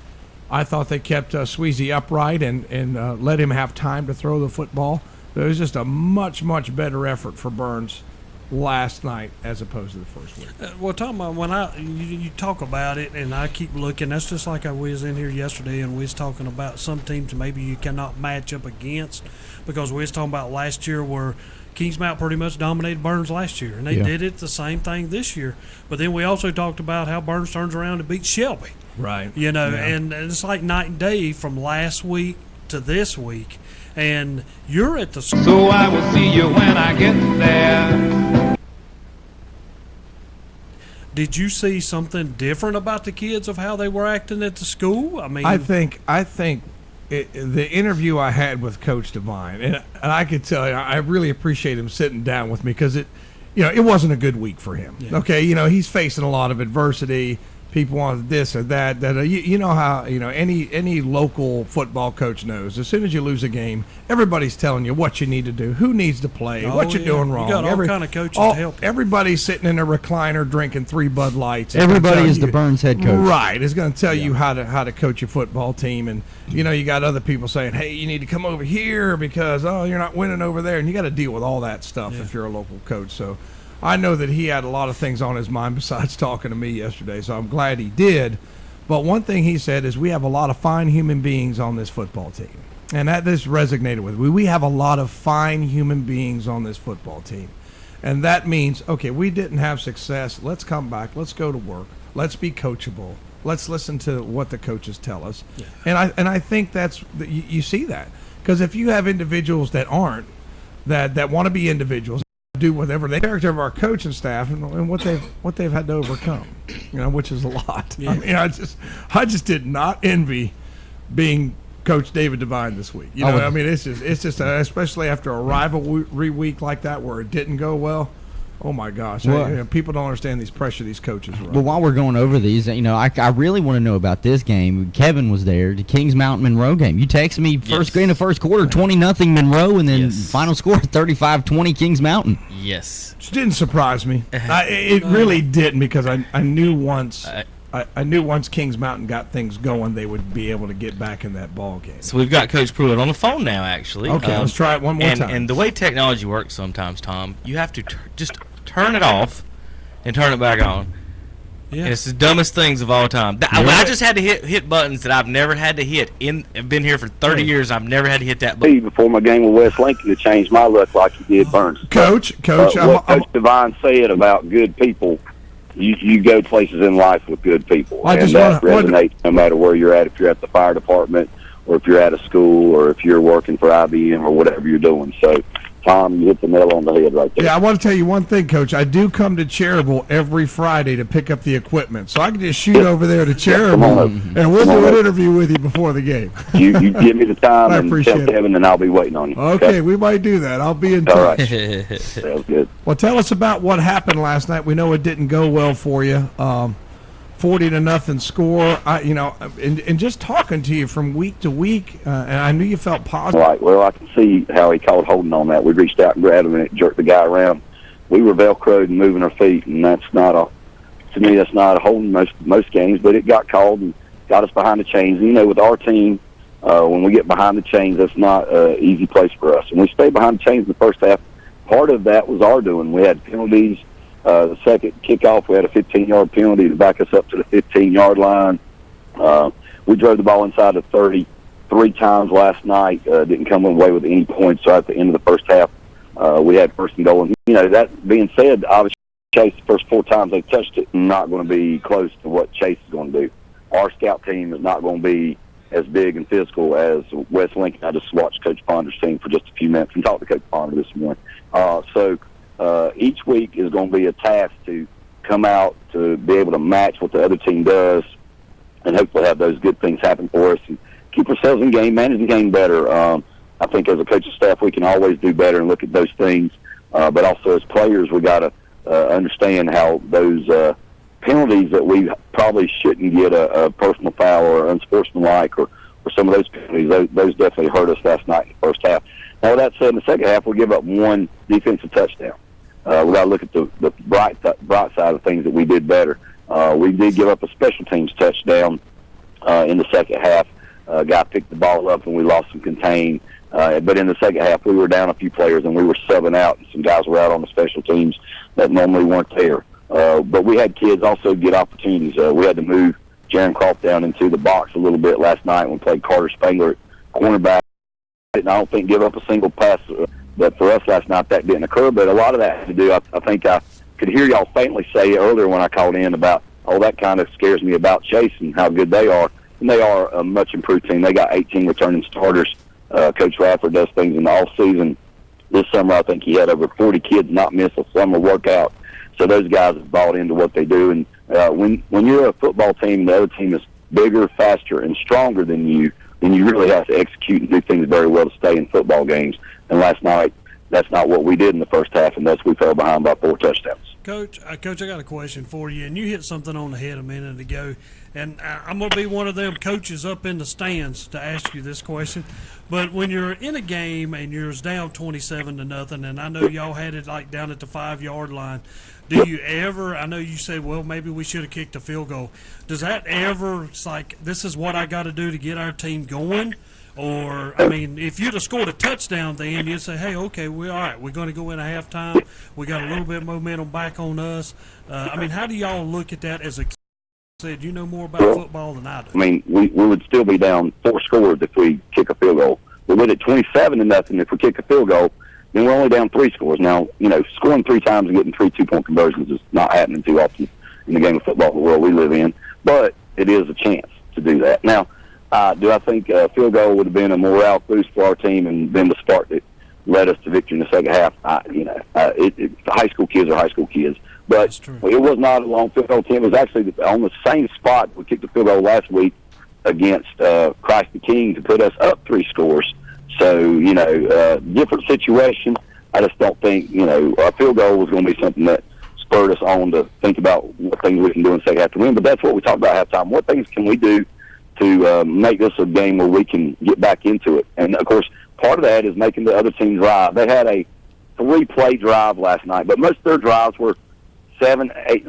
I thought they kept Sweezy upright and let him have time to throw the football. It was just a much, much better effort for Burns last night as opposed to the first week. Well, talking about when you talk about it, and I keep looking, that's just like I was in here yesterday, and we was talking about some teams maybe you cannot match up against, because we was talking about last year where Kings Mountain pretty much dominated Burns last year, and they did it the same thing this year. But then we also talked about how Burns turns around and beats Shelby. Right. And it's like night and day from last week to this week. And you're at the school. So I will see you when I get there. Did you see something different about the kids of how they were acting at the school? I mean, I think the interview I had with Coach Devine, and I could tell you, I really appreciate him sitting down with me because it wasn't a good week for him. Yeah. Okay, he's facing a lot of adversity. People want this or that. You know how any local football coach knows. As soon as you lose a game, everybody's telling you what you need to do, who needs to play, what you're doing wrong. You got all kind of coaches to help you. Everybody's sitting in a recliner drinking 3 Bud Lights. Everybody is the Burns head coach. Right. It's going to tell you how to coach your football team. And, you got other people saying, hey, you need to come over here because, you're not winning over there. And you got to deal with all that stuff if you're a local coach. So I know that he had a lot of things on his mind besides talking to me yesterday, so I'm glad he did. But one thing he said is we have a lot of fine human beings on this football team. And that just resonated with me. We have a lot of fine human beings on this football team. And that means, okay, we didn't have success. Let's come back. Let's go to work. Let's be coachable. Let's listen to what the coaches tell us. Yeah. And I think you see that. Because if you have individuals that aren't, that want to be individuals, do whatever the character of our coaching staff and what they've had to overcome, which is a lot. Yeah. I mean, I just did not envy being Coach David Devine this week. I mean, it's just especially after a rivalry week like that where it didn't go well. Oh my gosh! Well, people don't understand these pressure these coaches run. Well, while we're going over these, I really want to know about this game. Kevin was there, the Kings Mountain Monroe game. You texted me in the first quarter, 20-0 Monroe, and then final score 35-20 Kings Mountain. Yes, which didn't surprise me. It really didn't because I knew once. I knew once Kings Mountain got things going, they would be able to get back in that ball game. So we've got Coach Pruitt on the phone now, actually. Okay, let's try it one more time. And the way technology works sometimes, Tom, you have to just turn it off and turn it back on. Yeah. And it's the dumbest things of all time. I just had to hit buttons that I've never had to hit. I've been here for 30 years. I've never had to hit that button. Before my game with West Lincoln to change my luck like he did Burns. Coach, what Coach Devine said about good people, you go places in life with good people. And that resonates no matter where you're at, if you're at the fire department or if you're at a school or if you're working for IBM or whatever you're doing. So Tom, you hit the nail on the head right there. Yeah, I want to tell you one thing, Coach. I do come to Cherryville every Friday to pick up the equipment, so I can just shoot over there to Cherryville, and we'll do an interview with you before the game. You give me the time I and appreciate tell Kevin, and I'll be waiting on you. Okay, we might do that. I'll be in touch. All right. Sounds good. Well, tell us about what happened last night. We know it didn't go well for you. 40-0 score. And just talking to you from week to week, and I knew you felt positive. Right. Well, I can see how he called holding on that. We reached out and grabbed him, and it jerked the guy around. We were velcroed and moving our feet, and that's not a holding most games, but it got called and got us behind the chains. You know, with our team, when we get behind the chains, that's not an easy place for us. And we stayed behind the chains in the first half. Part of that was our doing. We had penalties. The second kickoff, we had a 15-yard penalty to back us up to the 15-yard line. We drove the ball inside the 30 3 times last night. Didn't come away with any points. So at the end of the first half, we had first and goal. And, that being said, obviously Chase, the first 4 times they touched it, not going to be close to what Chase is going to do. Our scout team is not going to be as big and physical as West Lincoln. I just watched Coach Ponder's team for just a few minutes and talked to Coach Ponder this morning. Each week is going to be a task to come out to be able to match what the other team does and hopefully have those good things happen for us and keep ourselves in game, manage the game better. I think as a coaching staff, we can always do better and look at those things. But also as players, we got to understand how those penalties that we probably shouldn't get a personal foul or unsportsmanlike or some of those penalties, those definitely hurt us last night in the first half. Now, with that said, in the second half, we give up 1 defensive touchdown. We got to look at the bright side of things that we did better. We did give up a special teams touchdown in the second half. Guy picked the ball up and we lost some contain. But in the second half, we were down a few players and we were subbing out, and some guys were out on the special teams that normally weren't there. But we had kids also get opportunities. We had to move Jaron Croft down into the box a little bit last night when we played Carter Spangler at cornerback. And I don't think give up a single pass. But for us last night, that didn't occur. But a lot of that had to do, I think I could hear y'all faintly say earlier when I called in about, that kind of scares me about Chase and how good they are. And they are a much improved team. They got 18 returning starters. Coach Radford does things in the off season. This summer, I think he had over 40 kids not miss a summer workout. So those guys have bought into what they do. And when you're a football team, the other team is bigger, faster, and stronger than you, then you really have to execute and do things very well to stay in football games. And last night, that's not what we did in the first half, and thus we fell behind by 4 touchdowns. Coach, I got a question for you, and you hit something on the head a minute ago, and I'm going to be one of them coaches up in the stands to ask you this question. But when you're in a game and you're down 27-0, and I know y'all had it like down at the 5-yard line, do you ever, I know you said, well, maybe we should have kicked a field goal. Does that ever, it's like, this is what I got to do to get our team going? Or, I mean, if you'd have scored a touchdown then, you'd say, hey, okay, we're all right. We're going to go in at halftime. We got a little bit of momentum back on us. I mean, how do y'all look at that as a said? You know more about football than I do. I mean, we would still be down 4 scores if we kick a field goal. We win at 27-0 if we kick a field goal. Then we're only down 3 scores. Now, scoring 3 times and getting 3 2-point conversions is not happening too often in the game of football in the world we live in. But it is a chance to do that. Now, do I think a field goal would have been a morale boost for our team and been the spark that led us to victory in the second half? High school kids are high school kids. But it was not a long field goal team. It was actually on the same spot we kicked the field goal last week against Christ the King to put us up 3 scores. So, different situation. I just don't think, a field goal was going to be something that spurred us on to think about what things we can do in the second half to win. But that's what we talked about at halftime. What things can we do to make this a game where we can get back into it? And, of course, part of that is making the other team drive. They had a 3-play drive last night, but most of their drives were 7, 8,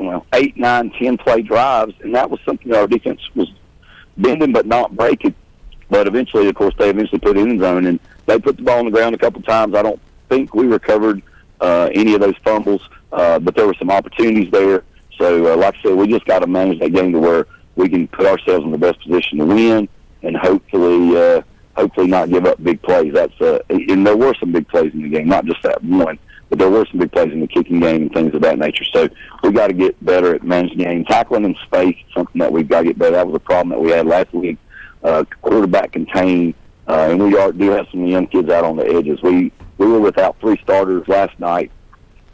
9, 10-play drives, and that was something that our defense was bending but not breaking. But eventually, of course, they put it in the zone, and they put the ball on the ground a couple times. I don't think we recovered any of those fumbles, but there were some opportunities there. So, like I said, we just got to manage that game to where we can put ourselves in the best position to win, and hopefully not give up big plays. And there were some big plays in the game, not just that one, but there were some big plays in the kicking game and things of that nature. So we got to get better at managing the game. Tackling in space is something that we've got to get better. That was a problem that we had last week. Quarterback contain, and we do have some young kids out on the edges. We we were without 3 starters last night,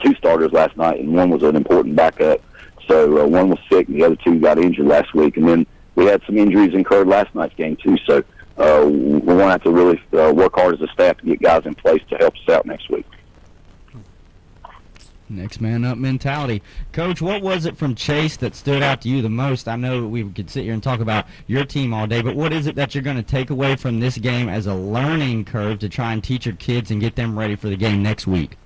2 starters last night, and one was an important backup. So one was sick, and the other 2 got injured last week. And then we had some injuries incurred last night's game, too. So we're going to have to really work hard as a staff to get guys in place to help us out next week. Next man up mentality. Coach, what was it from Chase that stood out to you the most? I know we could sit here and talk about your team all day, but what is it that you're going to take away from this game as a learning curve to try and teach your kids and get them ready for the game next week?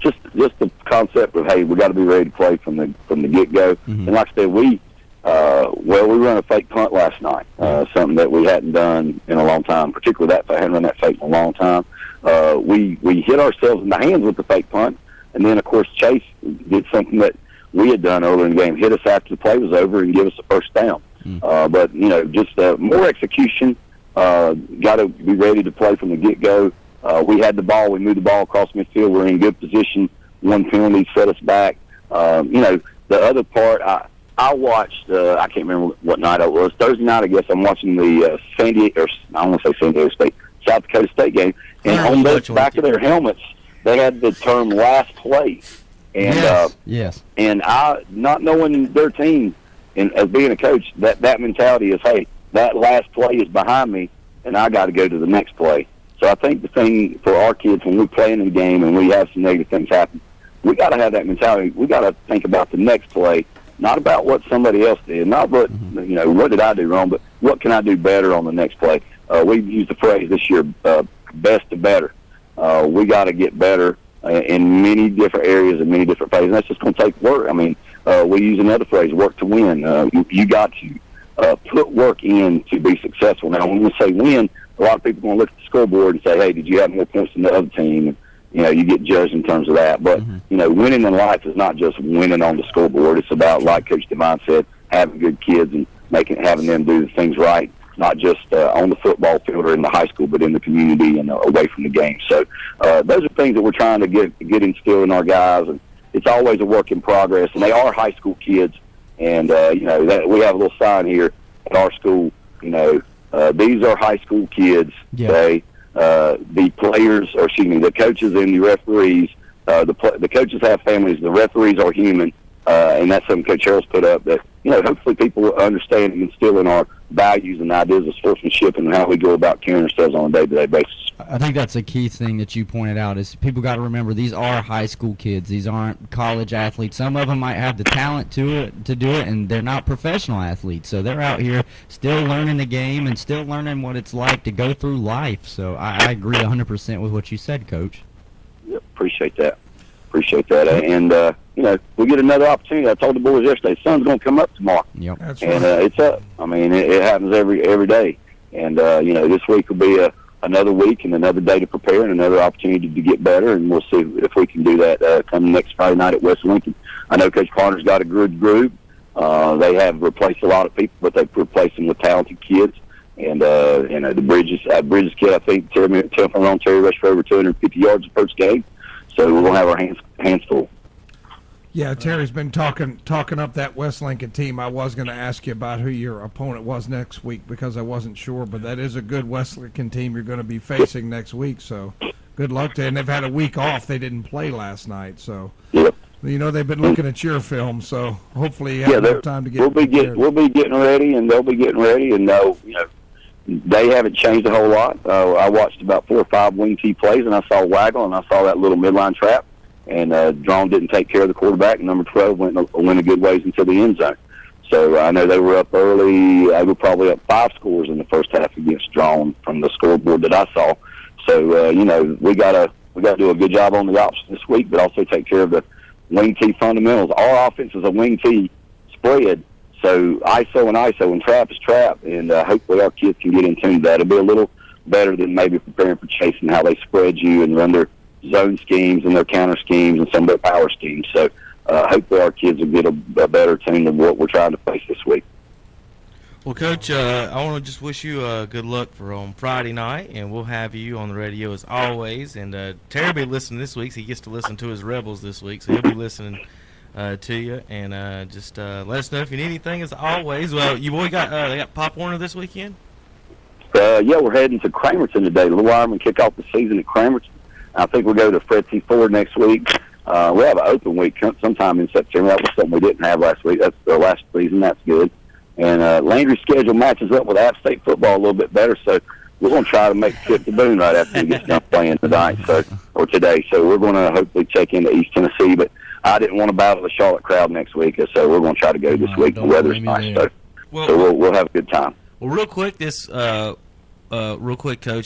Just the concept of, hey, we got to be ready to play from the get-go. And like I said, we run a fake punt last night, something that we hadn't done in a long time, particularly I hadn't run that fake in a long time. We hit ourselves in the hands with the fake punt. And then, of course, Chase did something that we had done earlier in the game, hit us after the play was over and give us a first down. But, just more execution, got to be ready to play from the get-go. We had the ball. We moved the ball across midfield. We're in good position. 1 penalty set us back. The other part, I watched, I can't remember what night it was, Thursday night, I guess. I'm watching the San Diego State, South Dakota State game. And on the back of their helmets, they had the term last play. And yes. And I, not knowing their team and as being a coach, that mentality is, hey, that last play is behind me and I got to go to the next play. So I think the thing for our kids when we're playing in the game and we have some negative things happen, we got to have that mentality. We got to think about the next play, not about what somebody else did, not what what did I do wrong, but what can I do better on the next play. We've used the phrase this year, best to better. We got to get better in many different areas and many different phases. And that's just going to take work. I mean, we use another phrase, work to win. You got to put work in to be successful. Now, when we say win, a lot of people are going to look at the scoreboard and say, hey, did you have more points than the other team? And, you get judged in terms of that. But, winning in life is not just winning on the scoreboard. It's about, like Coach Devine said, having good kids and having them do the things right, not just on the football field or in the high school, but in the community and away from the game. So those are things that we're trying to get instilled in our guys. And it's always a work in progress. And they are high school kids. And, we have a little sign here at our school, these are high school kids. Yeah. The players, the coaches and the referees, the coaches have families, the referees are human, and that's something Coach Harrell's put up that, hopefully people understand and instill in our values and ideas of sportsmanship and how we go about carrying ourselves on a day-to-day basis. I think that's a key thing that you pointed out is people got to remember these are high school kids. These aren't college athletes. Some of them might have the talent to do it, and they're not professional athletes. So they're out here still learning the game and still learning what it's like to go through life. So I agree 100% with what you said, Coach. Yep, appreciate that. And, we get another opportunity. I told the boys yesterday, the sun's going to come up tomorrow. Yep. That's and right. It's up. I mean, it happens every day. And, this week will be another week and another day to prepare and another opportunity to get better. And we'll see if we can do that coming next Friday night at West Lincoln. I know Coach Carter's got a good group. They have replaced a lot of people, but they've replaced them with talented kids. And, the Bridges kid, I think, Terry rushed for over 250 yards the first game. So we're going to have our hands full. Yeah, Terry's been talking up that West Lincoln team. I was going to ask you about who your opponent was next week because I wasn't sure, but that is a good West Lincoln team you're going to be facing next week. So good luck to you. And they've had a week off. They didn't play last night. So, they've been looking at your film. So hopefully you have enough time to get We'll be getting ready, and they'll be getting ready. And, they haven't changed a whole lot. I watched about 4 or 5 wing tee plays, and I saw Waggle, and I saw that little midline trap. And Drone didn't take care of the quarterback. Number 12 went a good ways into the end zone. So I know they were up early. They were probably up 5 scores in the first half against Drone from the scoreboard that I saw. So we gotta do a good job on the option this week, but also take care of the wing tee fundamentals. Our offense is a wing tee spread. So ISO and trap is trap, and hopefully our kids can get in tune to that. It'll be a little better than maybe preparing for chasing how they spread you and run their zone schemes and their counter schemes and some of their power schemes. So hopefully our kids will get a better tune than what we're trying to face this week. Well, Coach, I want to just wish you good luck for on Friday night, and we'll have you on the radio as always. And Terry will be listening this week, so he gets to listen to his Rebels this week, so he'll be listening to you. And just let us know if you need anything as always. Well, you boy got they got Pop Warner this weekend? We're heading to Cramerton today. The Little Ironman kick off the season at Cramerton. I think we'll go to Fretzy Ford next week. We have an open week sometime in September. That was something we didn't have last week. That's last season. That's good. And Landry's schedule matches up with App State football a little bit better, so we're going to try to make a trip to Boone right after we get done playing tonight, or today. So we're going to hopefully check into East Tennessee, but I didn't want to battle the Charlotte crowd next week, so we're going to try to go this week. The weather's nice, so we'll have a good time. Well, real quick, Coach,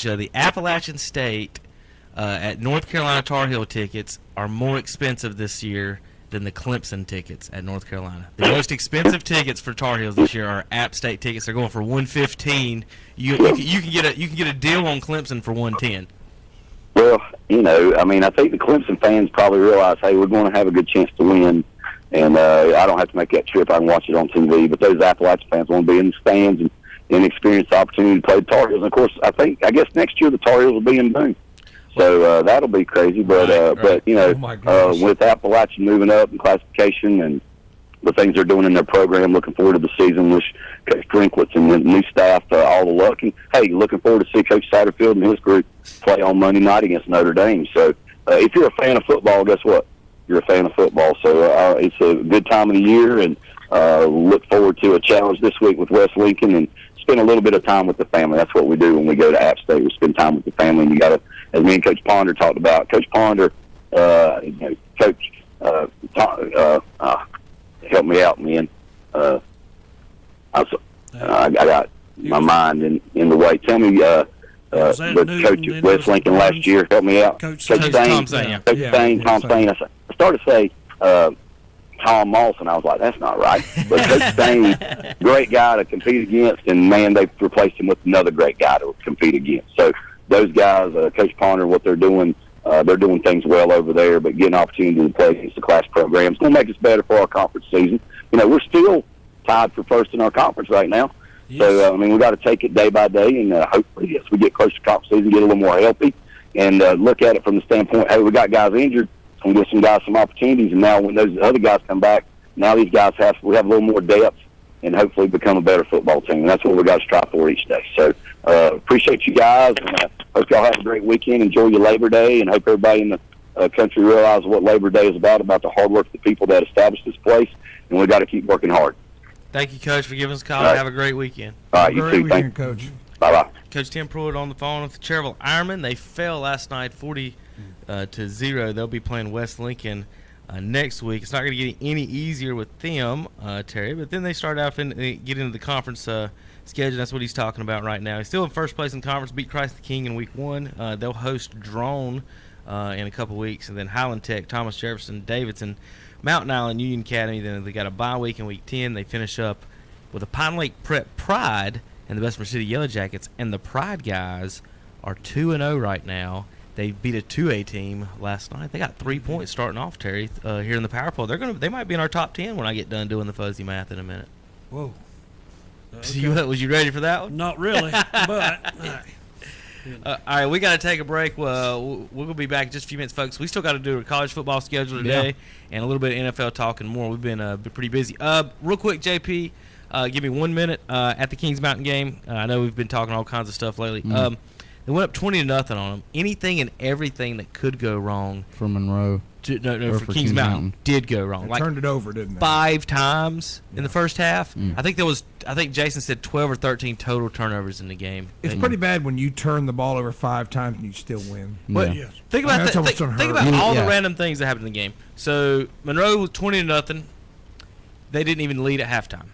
the Appalachian State at North Carolina Tar Heel tickets are more expensive this year than the Clemson tickets at North Carolina. The most expensive tickets for Tar Heels this year are App State tickets. They're going for $115. You can get a deal on Clemson for $110. Well, I think the Clemson fans probably realize, hey, we're going to have a good chance to win, and I don't have to make that trip. I can watch it on TV. But those Appalachian fans want to be in the stands and experience the opportunity to play the Tar Heels. And of course, I guess next year the Tar Heels will be in Boone. So that'll be crazy, but with Appalachian moving up in classification and the things they're doing in their program, looking forward to the season. Wish Coach Drinkwitz and the new staff all the luck. And hey, looking forward to see Coach Satterfield and his group play on Monday night against Notre Dame. So if you're a fan of football, guess what? You're a fan of football. So it's a good time of the year, and look forward to a challenge this week with West Lincoln and spend a little bit of time with the family. That's what we do when we go to App State. We spend time with the family, and you got to, as me and Coach Ponder talked about, Coach Ponder, Coach, help me out, man. I got my mind in the way. Tell me, the coach at West Lincoln last year, help me out. Coach Stain. Tom Stain. I started to say Tom Moss, and I was like, that's not right. But Coach Stain, great guy to compete against, and man, they've replaced him with another great guy to compete against. So those guys, Coach Ponder, what they're doing things well over there, but getting an opportunity to play against the class program is going to make us better for our conference season. We're still tied for first in our conference right now. Yes. So, we got to take it day by day, and hopefully as we get closer to conference season, get a little more healthy, and look at it from the standpoint, hey, we got guys injured, and give some guys some opportunities, and now when those other guys come back, now these guys we have a little more depth and hopefully become a better football team. And that's what we got to strive for each day. So appreciate you guys, and hope y'all have a great weekend. Enjoy your Labor Day, and hope everybody in the country realizes what Labor Day is about the hard work of the people that established this place, and we got to keep working hard. Thank you, Coach, for giving us a call. Right. Have a great weekend. All right, you too. Thank you, Coach. Bye-bye. Coach Tim Pruitt on the phone with the Cherryville Ironmen. They fell last night 40-0. They'll be playing West Lincoln next week. It's not going to get any easier with them, Terry, but then they start out and get into the conference schedule. That's what he's talking about right now. He's still in first place in conference, beat Christ the King in week 1. They'll host Drone in a couple weeks, and then Highland Tech, Thomas Jefferson, Davidson, Mountain Island, Union Academy. Then they got a bye week in week 10. They finish up with a Pine Lake Prep Pride and the Bessemer City Yellow Jackets, and the Pride guys are 2-0 right now. They beat a 2A team last night. They got 3 points starting off, Terry, here in the Power Poll. They might be in our top 10 when I get done doing the fuzzy math in a minute. Whoa. Okay. Was you ready for that one? Not really, but all right, we got to take a break. We'll be back in just a few minutes, folks. We still got to do a college football schedule today and a little bit of NFL talk and more. We've been pretty busy. Real quick, JP, give me 1 minute at the Kings Mountain game. I know we've been talking all kinds of stuff lately. They went up 20-0 on them. Anything and everything that could go wrong for Monroe. For Kings Mountain did go wrong. They turned it over, didn't they? 5 times in the first half. I think Jason said 12 or 13 total turnovers in the game. It's pretty bad when you turn the ball over 5 times and you still win. But think about that. Think about all the random things that happened in the game. So Monroe was 20-0. They didn't even lead at halftime.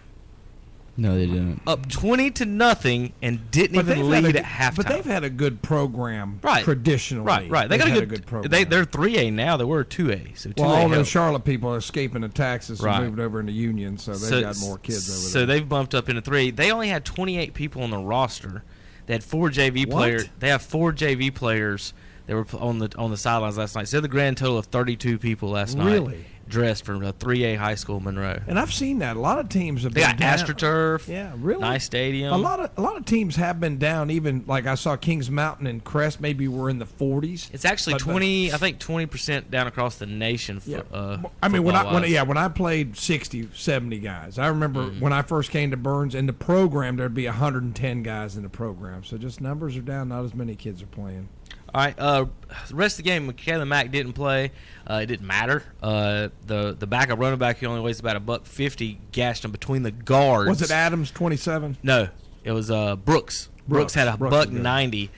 No, they didn't. Up 20-0 and didn't even lead at halftime. But they've had a good program traditionally. Right. They got a good program. They're 3A now. They were 2A. So 2A all those Charlotte people are escaping the taxes and moved over into Union, so they've got more kids over there. So they've bumped up into 3. They only had 28 people on the roster. They had 4 JV players. They have 4 JV players that were on the sidelines last night. So they had the grand total of 32 people last night. Really? Dressed for a 3A high school Monroe. And I've seen that. A lot of teams have been down. They got AstroTurf. Yeah, really. Nice stadium. A lot of teams have been down. Even like I saw Kings Mountain and Crest maybe were in the 40s. It's actually 20% down across the nation. When I played 60, 70 guys. I remember when I first came to Burns in the program, there'd be 110 guys in the program. So just numbers are down. Not as many kids are playing. All right. The rest of the game, Kevin Mack didn't play. It didn't matter. The backup running back, who only weighs about $150, gashed him between the guards. Was it Adams 27? No, it was Brooks. Brooks had a $190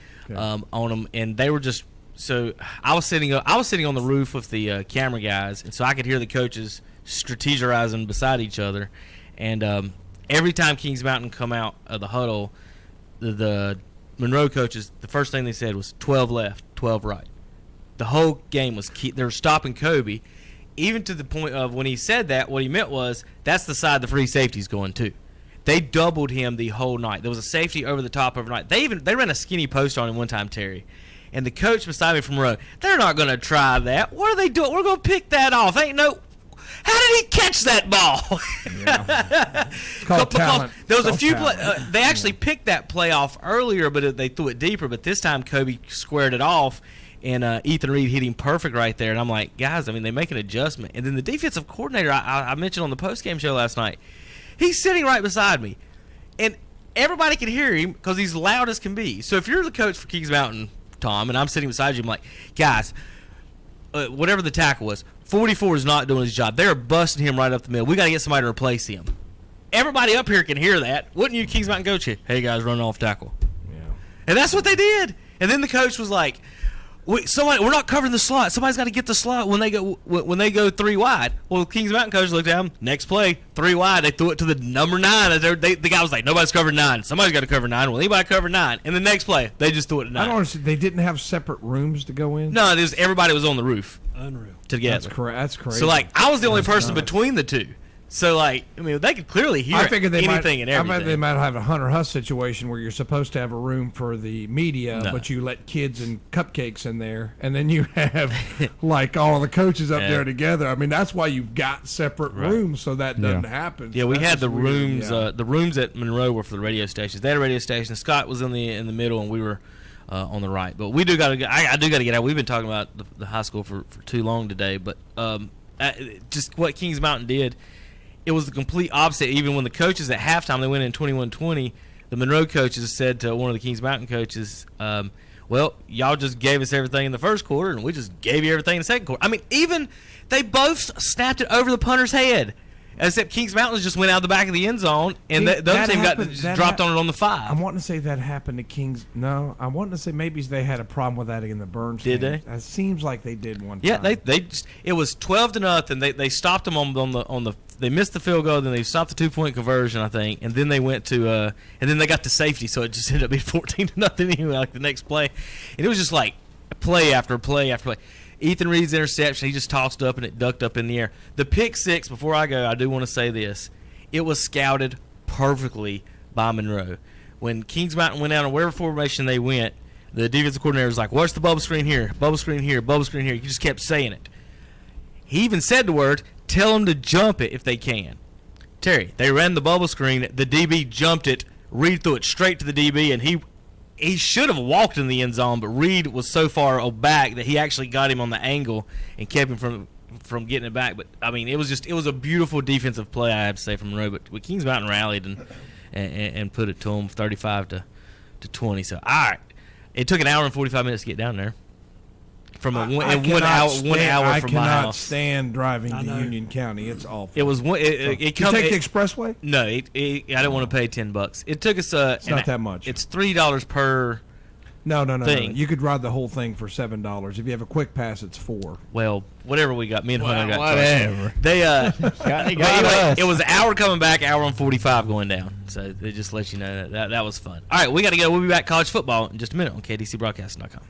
on him, and they were just. So I was sitting on the roof with the camera guys, and so I could hear the coaches strategizing beside each other. And every time Kings Mountain come out of the huddle, the Monroe coaches, the first thing they said was 12 left, 12 right. The whole game was they were stopping Kobe, even to the point of when he said that, what he meant was that's the side the free safety's going to. They doubled him the whole night. There was a safety over the top overnight. They ran a skinny post on him one time, Terry. And the coach beside me from Monroe, they're not going to try that. What are they doing? We're going to pick that off. Ain't no. How did he catch that ball? Yeah. It's called talent. There was a few they actually picked that play off earlier, but they threw it deeper. But this time Kobe squared it off, and Ethan Reed hit him perfect right there. And I'm like, guys, I mean, they make an adjustment. And then the defensive coordinator I mentioned on the postgame show last night, he's sitting right beside me, and everybody can hear him because he's loud as can be. So if you're the coach for Kings Mountain, Tom, and I'm sitting beside you, I'm like, guys, whatever the tackle was, 44 is not doing his job. They're busting him right up the middle. We got to get somebody to replace him. Everybody up here can hear that. Wouldn't you, Kings Mountain coach? Hey, guys, run off tackle. Yeah. And that's what they did. And then the coach was like, we're not covering the slot. Somebody's got to get the slot when they go 3 wide. Well, Kings Mountain coach looked at him. Next play, 3 wide. They threw it to the number 9. The guy was like, nobody's covering 9. Somebody's got to cover 9. Well, anybody cover 9. And the next play, they just threw it to 9. I don't understand. They didn't have separate rooms to go in? No, everybody was on the roof. Unreal. Together. That's correct. That's crazy. So, I was the only person between the two. So, I mean, they could clearly hear anything and everything. I bet they might have a Hunter Huss situation where you're supposed to have a room for the media, but you let kids and cupcakes in there, and then you have, all the coaches up there together. I mean, that's why you've got separate rooms so that doesn't happen. Yeah, so we had the rooms. Yeah. The rooms at Monroe were for the radio stations. They had a radio station. Scott was in the middle, and we were on the right. But we do got to. I do got to get out. We've been talking about the high school for too long today. But just what Kings Mountain did. It was the complete opposite. Even when the coaches at halftime, they went in 21-20, the Monroe coaches said to one of the Kings Mountain coaches, well, y'all just gave us everything in the first quarter, and we just gave you everything in the second quarter. I mean, even they both snapped it over the punter's head. Except Kings Mountain just went out the back of the end zone, and the other team dropped on it on the 5. I'm wanting to say that happened to Kings. No, I'm wanting to say maybe they had a problem with that in the Burns. Did they? It seems like they did one time. Yeah, they just, it was 12-0. They stopped them on the they missed the field goal, then they stopped the 2-point conversion, I think, and then they went to and then they got to safety, so it just ended up being 14-0 anyway, the next play, and it was just play after play after play. Ethan Reed's interception, he just tossed up and it ducked up in the air. The pick 6, before I go, I do want to say this. It was scouted perfectly by Monroe. When Kings Mountain went out on whatever formation they went, the defensive coordinator was like, watch the bubble screen here, bubble screen here, bubble screen here. He just kept saying it. He even said the word, tell them to jump it if they can. Terry, they ran the bubble screen. The DB jumped it. Reed threw it straight to the DB, and he should have walked in the end zone, but Reed was so far back that he actually got him on the angle and kept him from getting it back. But I mean, it was a beautiful defensive play, I have to say, from Monroe. But Kings Mountain rallied and put it to him 35-20. So all right, it took an hour and 45 minutes to get down there. From one hour from my house. I cannot stand driving to Union County. It's awful. It was you take the expressway? No, I didn't want to pay $10. It took us it's not that much. It's $3 per. No. thing. You could ride the whole thing for $7. If you have a quick pass, it's $4. Well, whatever we got, me and Hunter got. Whatever. They it was an hour coming back, hour and 45 going down. So they just let you know that was fun. All right, we got to go. We'll be back college football in just a minute on KTCBroadcasting.com.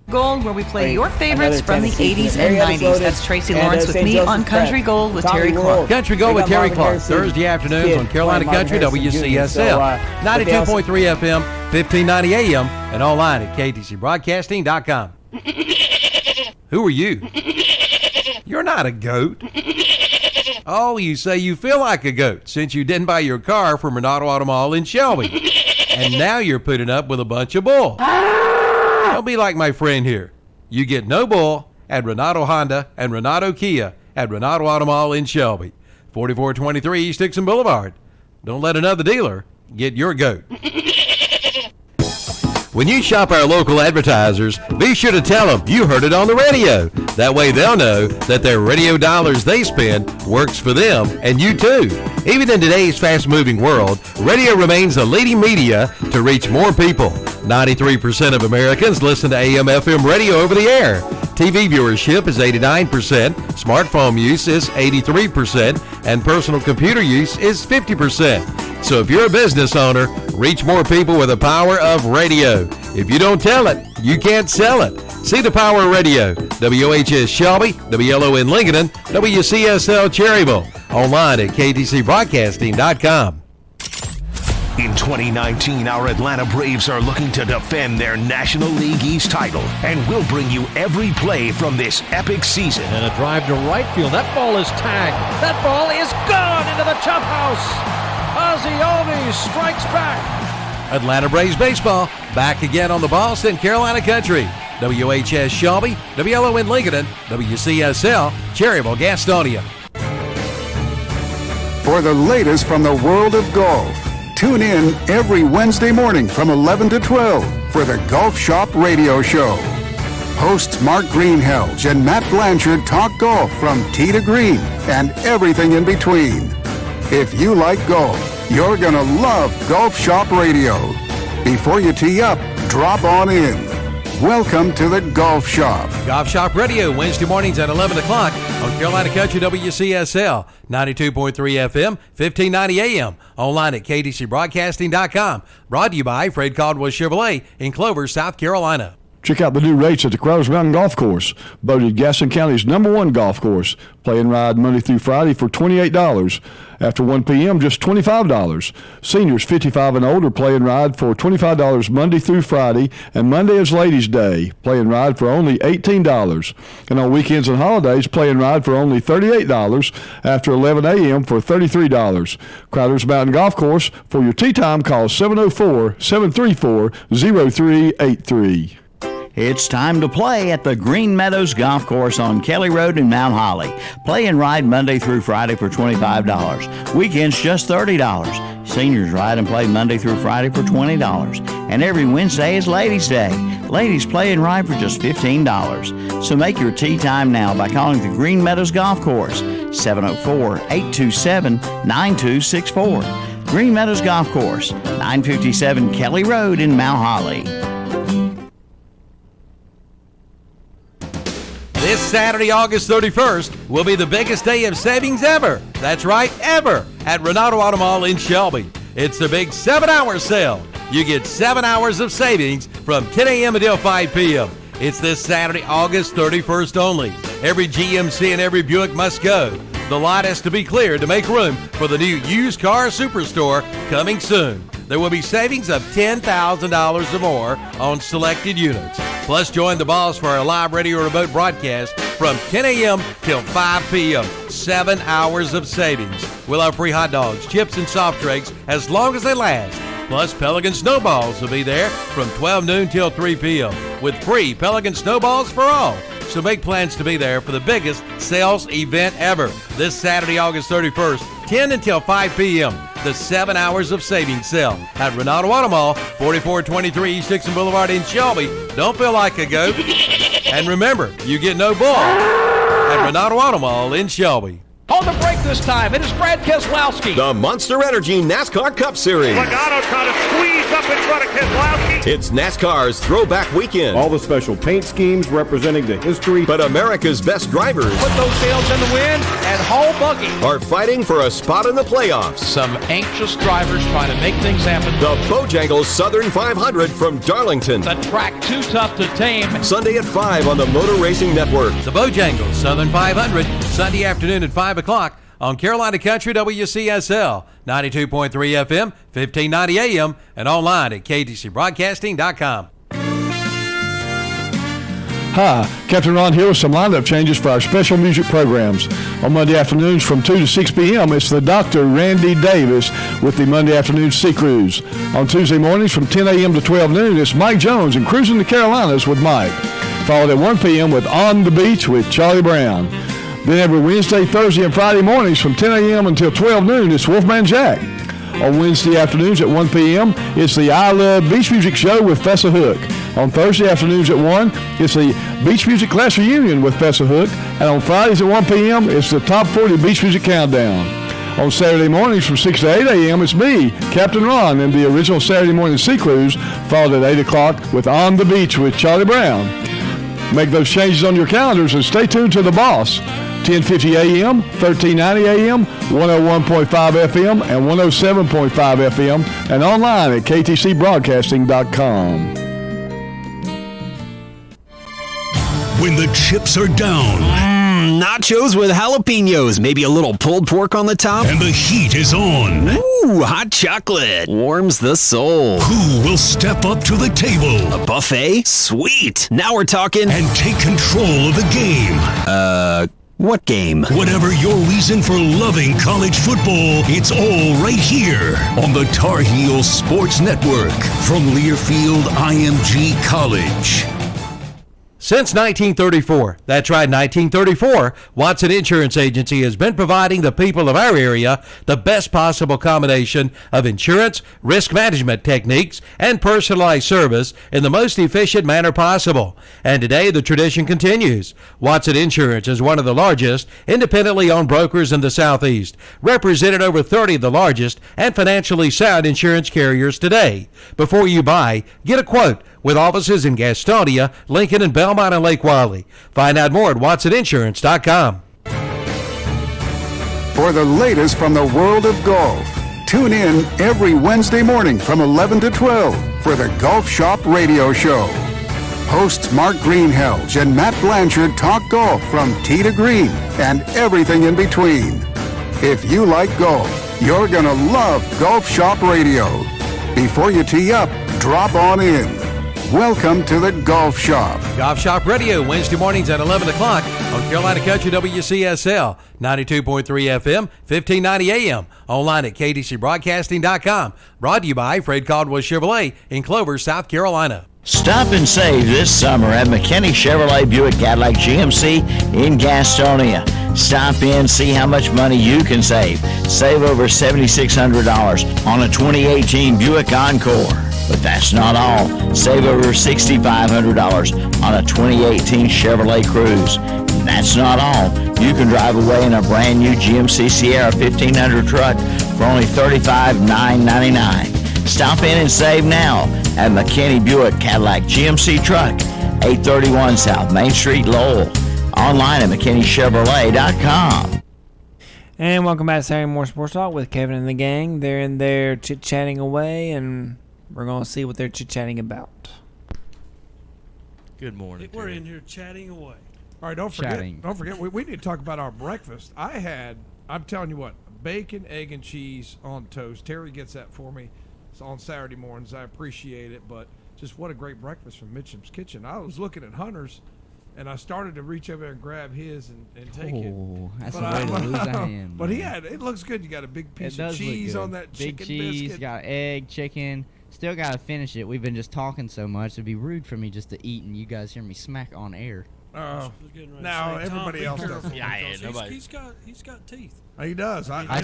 Gold, where we play your favorites from the 80s and 90s. That's Tracy Lawrence with me on Country Gold with Terry Clark. Country Gold with Terry Clark, Thursday afternoons on Carolina Country, WCSL, 92.3 FM, 1590 AM, and online at KTCBroadcasting.com. Who are you? You're not a goat. Oh, you say you feel like a goat since you didn't buy your car from Renato Auto Mall in Shelby. And now you're putting up with a bunch of bull. Don't be like my friend here. You get no bull at Renato Honda and Renato Kia at Renato Auto Mall in Shelby, 4423 East Dixon Boulevard. Don't let another dealer get your goat. When you shop our local advertisers, be sure to tell them you heard it on the radio. That way they'll know that their radio dollars they spend works for them and you too. Even in today's fast-moving world, radio remains the leading media to reach more people. 93% of Americans listen to AM/FM radio over the air. TV viewership is 89%, smartphone use is 83%, and personal computer use is 50%. So if you're a business owner, reach more people with the power of radio. If you don't tell it, you can't sell it. See the power of radio. WOHS Shelby, WLON Lincoln, WCSL Cherryville. Online at KTCBroadcasting.com. In 2019, our Atlanta Braves are looking to defend their National League East title, and we'll bring you every play from this epic season. And a drive to right field. That ball is tagged. That ball is gone into the chop house. Ozzie Albies strikes back. Atlanta Braves baseball back again on the Boston, Carolina country. WHS Shelby, WLON Lincoln, WCSL Cherryville, Gastonia. For the latest from the world of golf, tune in every Wednesday morning from 11 to 12 for the Golf Shop Radio Show. Hosts Mark Greenhelge and Matt Blanchard talk golf from tee to green and everything in between. If you like golf, you're going to love Golf Shop Radio. Before you tee up, drop on in. Welcome to the Golf Shop. Golf Shop Radio, Wednesday mornings at 11 o'clock on Carolina Country WCSL, 92.3 FM, 1590 AM. Online at KTCBroadcasting.com. Brought to you by Fred Caldwell Chevrolet in Clover, South Carolina. Check out the new rates at the Crowders Mountain Golf Course, voted Gaston County's #1 golf course. Play and ride Monday through Friday for $28. After 1 p.m., just $25. Seniors 55 and older play and ride for $25 Monday through Friday, and Monday is Ladies' Day. Play and ride for only $18. And on weekends and holidays, play and ride for only $38. After 11 a.m. for $33. Crowders Mountain Golf Course. For your tee time, call 704-734-0383. It's time to play at the Green Meadows Golf Course on Kelly Road in Mount Holly. Play and ride Monday through Friday for $25. Weekends just $30. Seniors ride and play Monday through Friday for $20. And every Wednesday is Ladies' Day. Ladies play and ride for just $15. So make your tee time now by calling the Green Meadows Golf Course, 704-827-9264. Green Meadows Golf Course, 957 Kelly Road in Mount Holly. This Saturday, August 31st, will be the biggest day of savings ever. That's right, ever, at Renato Auto Mall in Shelby. It's the big 7-hour sale. You get 7 hours of savings from 10 a.m. until 5 p.m. It's this Saturday, August 31st only. Every GMC and every Buick must go. The lot has to be cleared to make room for the new used car superstore coming soon. There will be savings of $10,000 or more on selected units. Plus, join the boss for our live radio remote broadcast from 10 a.m. till 5 p.m. 7 hours of savings. We'll have free hot dogs, chips, and soft drinks as long as they last. Plus, Pelican Snowballs will be there from 12 noon till 3 p.m. with free Pelican Snowballs for all. So make plans to be there for the biggest sales event ever. This Saturday, August 31st, 10 until 5 p.m. The 7 hours of savings sale at Renato Auto Mall, 4423 East Dixon Boulevard in Shelby. Don't feel like a goat. And remember, you get no bull at Renato Auto Mall in Shelby. On the break this time, it is Brad Keselowski. The Monster Energy NASCAR Cup Series. Logano trying to squeeze up in front of Keselowski. It's NASCAR's Throwback Weekend. All the special paint schemes representing the history. But America's best drivers put those sails in the wind and haul buggy. are fighting for a spot in the playoffs. Some anxious drivers trying to make things happen. The Bojangles Southern 500 from Darlington. The track too tough to tame. Sunday at 5 on the Motor Racing Network. The Bojangles Southern 500, Sunday afternoon at 5 o'clock on Carolina Country WCSL, 92.3 FM, 1590 AM, and online at KTCBroadcasting.com. Hi, Captain Ron here with some lineup changes for our special music programs. On Monday afternoons from 2 to 6 p.m., it's the Dr. Randy Davis with the Monday Afternoon Sea Cruise. On Tuesday mornings from 10 a.m. to 12 noon, it's Mike Jones and Cruising the Carolinas with Mike. Followed at 1 p.m. with On the Beach with Charlie Brown. Then every Wednesday, Thursday, and Friday mornings from 10 a.m. until 12 noon, it's Wolfman Jack. On Wednesday afternoons at 1 p.m., it's the I Love Beach Music Show with Fessa Hook. On Thursday afternoons at 1, it's the Beach Music Class Reunion with Fessa Hook. And on Fridays at 1 p.m., it's the Top 40 Beach Music Countdown. On Saturday mornings from 6 to 8 a.m., it's me, Captain Ron, and the original Saturday Morning Sea Cruise, followed at 8 o'clock with On the Beach with Charlie Brown. Make those changes on your calendars and stay tuned to The Boss. 1050 a.m., 1390 a.m., 101.5 FM, and 107.5 FM, and online at ktcbroadcasting.com. When the chips are down. Nachos with jalapenos, maybe a little pulled pork on the top. And the heat is on. Ooh, hot chocolate. Warms the soul. Who will step up to the table? A buffet? Sweet. Now we're talking. And take control of the game. What game? Whatever your reason for loving college football, it's all right here on the Tar Heels Sports Network from Learfield IMG College. Since 1934, that's right, 1934, Watson Insurance Agency has been providing the people of our area the best possible combination of insurance, risk management techniques, and personalized service in the most efficient manner possible. And today, the tradition continues. Watson Insurance is one of the largest independently owned brokers in the Southeast, represented over 30 of the largest and financially sound insurance carriers today. Before you buy, get a quote with offices in Gastonia, Lincoln, and Belmont and Lake Wiley. Find out more at watsoninsurance.com. For the latest from the world of golf, tune in every Wednesday morning from 11 to 12 for the Golf Shop Radio Show. Hosts Mark Greenhelge and Matt Blanchard talk golf from tee to green and everything in between. If you like golf, you're going to love Golf Shop Radio. Before you tee up, drop on in. Welcome to the Golf Shop. Golf Shop Radio, Wednesday mornings at 11 o'clock on Carolina Country WCSL, 92.3 FM, 1590 AM. Online at ktcbroadcasting.com. Brought to you by Fred Caldwell Chevrolet in Clover, South Carolina. Stop and save this summer at McKinney Chevrolet Buick Cadillac GMC in Gastonia. Stop in, see how much money you can save. Save over $7,600 on a 2018 Buick Encore. But that's not all. Save over $6,500 on a 2018 Chevrolet Cruze. And that's not all. You can drive away in a brand new GMC Sierra 1500 truck for only $35,999. Stop in and save now at McKinney Buick Cadillac GMC Truck, 831 South Main Street, Lowell. Online at McKinneyChevrolet.com. And welcome back to Saturday Morning Sports Talk with Kevin and the gang. They're in there chit-chatting away, and we're going to see what they're chit-chatting about. Good morning. We're in here chatting away. All right, don't forget, we need to talk about our breakfast. I'm telling you what, bacon, egg, and cheese on toast. Terry gets that for me. It's on Saturday mornings. I appreciate it, but just what a great breakfast from Mitchem's Kitchen. I was looking at Hunter's, and I started to reach over there and grab his and take it. Oh, that's a way to lose a hand. But it looks good. You got a big piece of cheese on that big chicken cheese, biscuit. got egg, chicken. Still got to finish it. We've been just talking so much. It'd be rude for me just to eat and you guys hear me smack on air. Oh, now everybody else does. He's got teeth. He does. I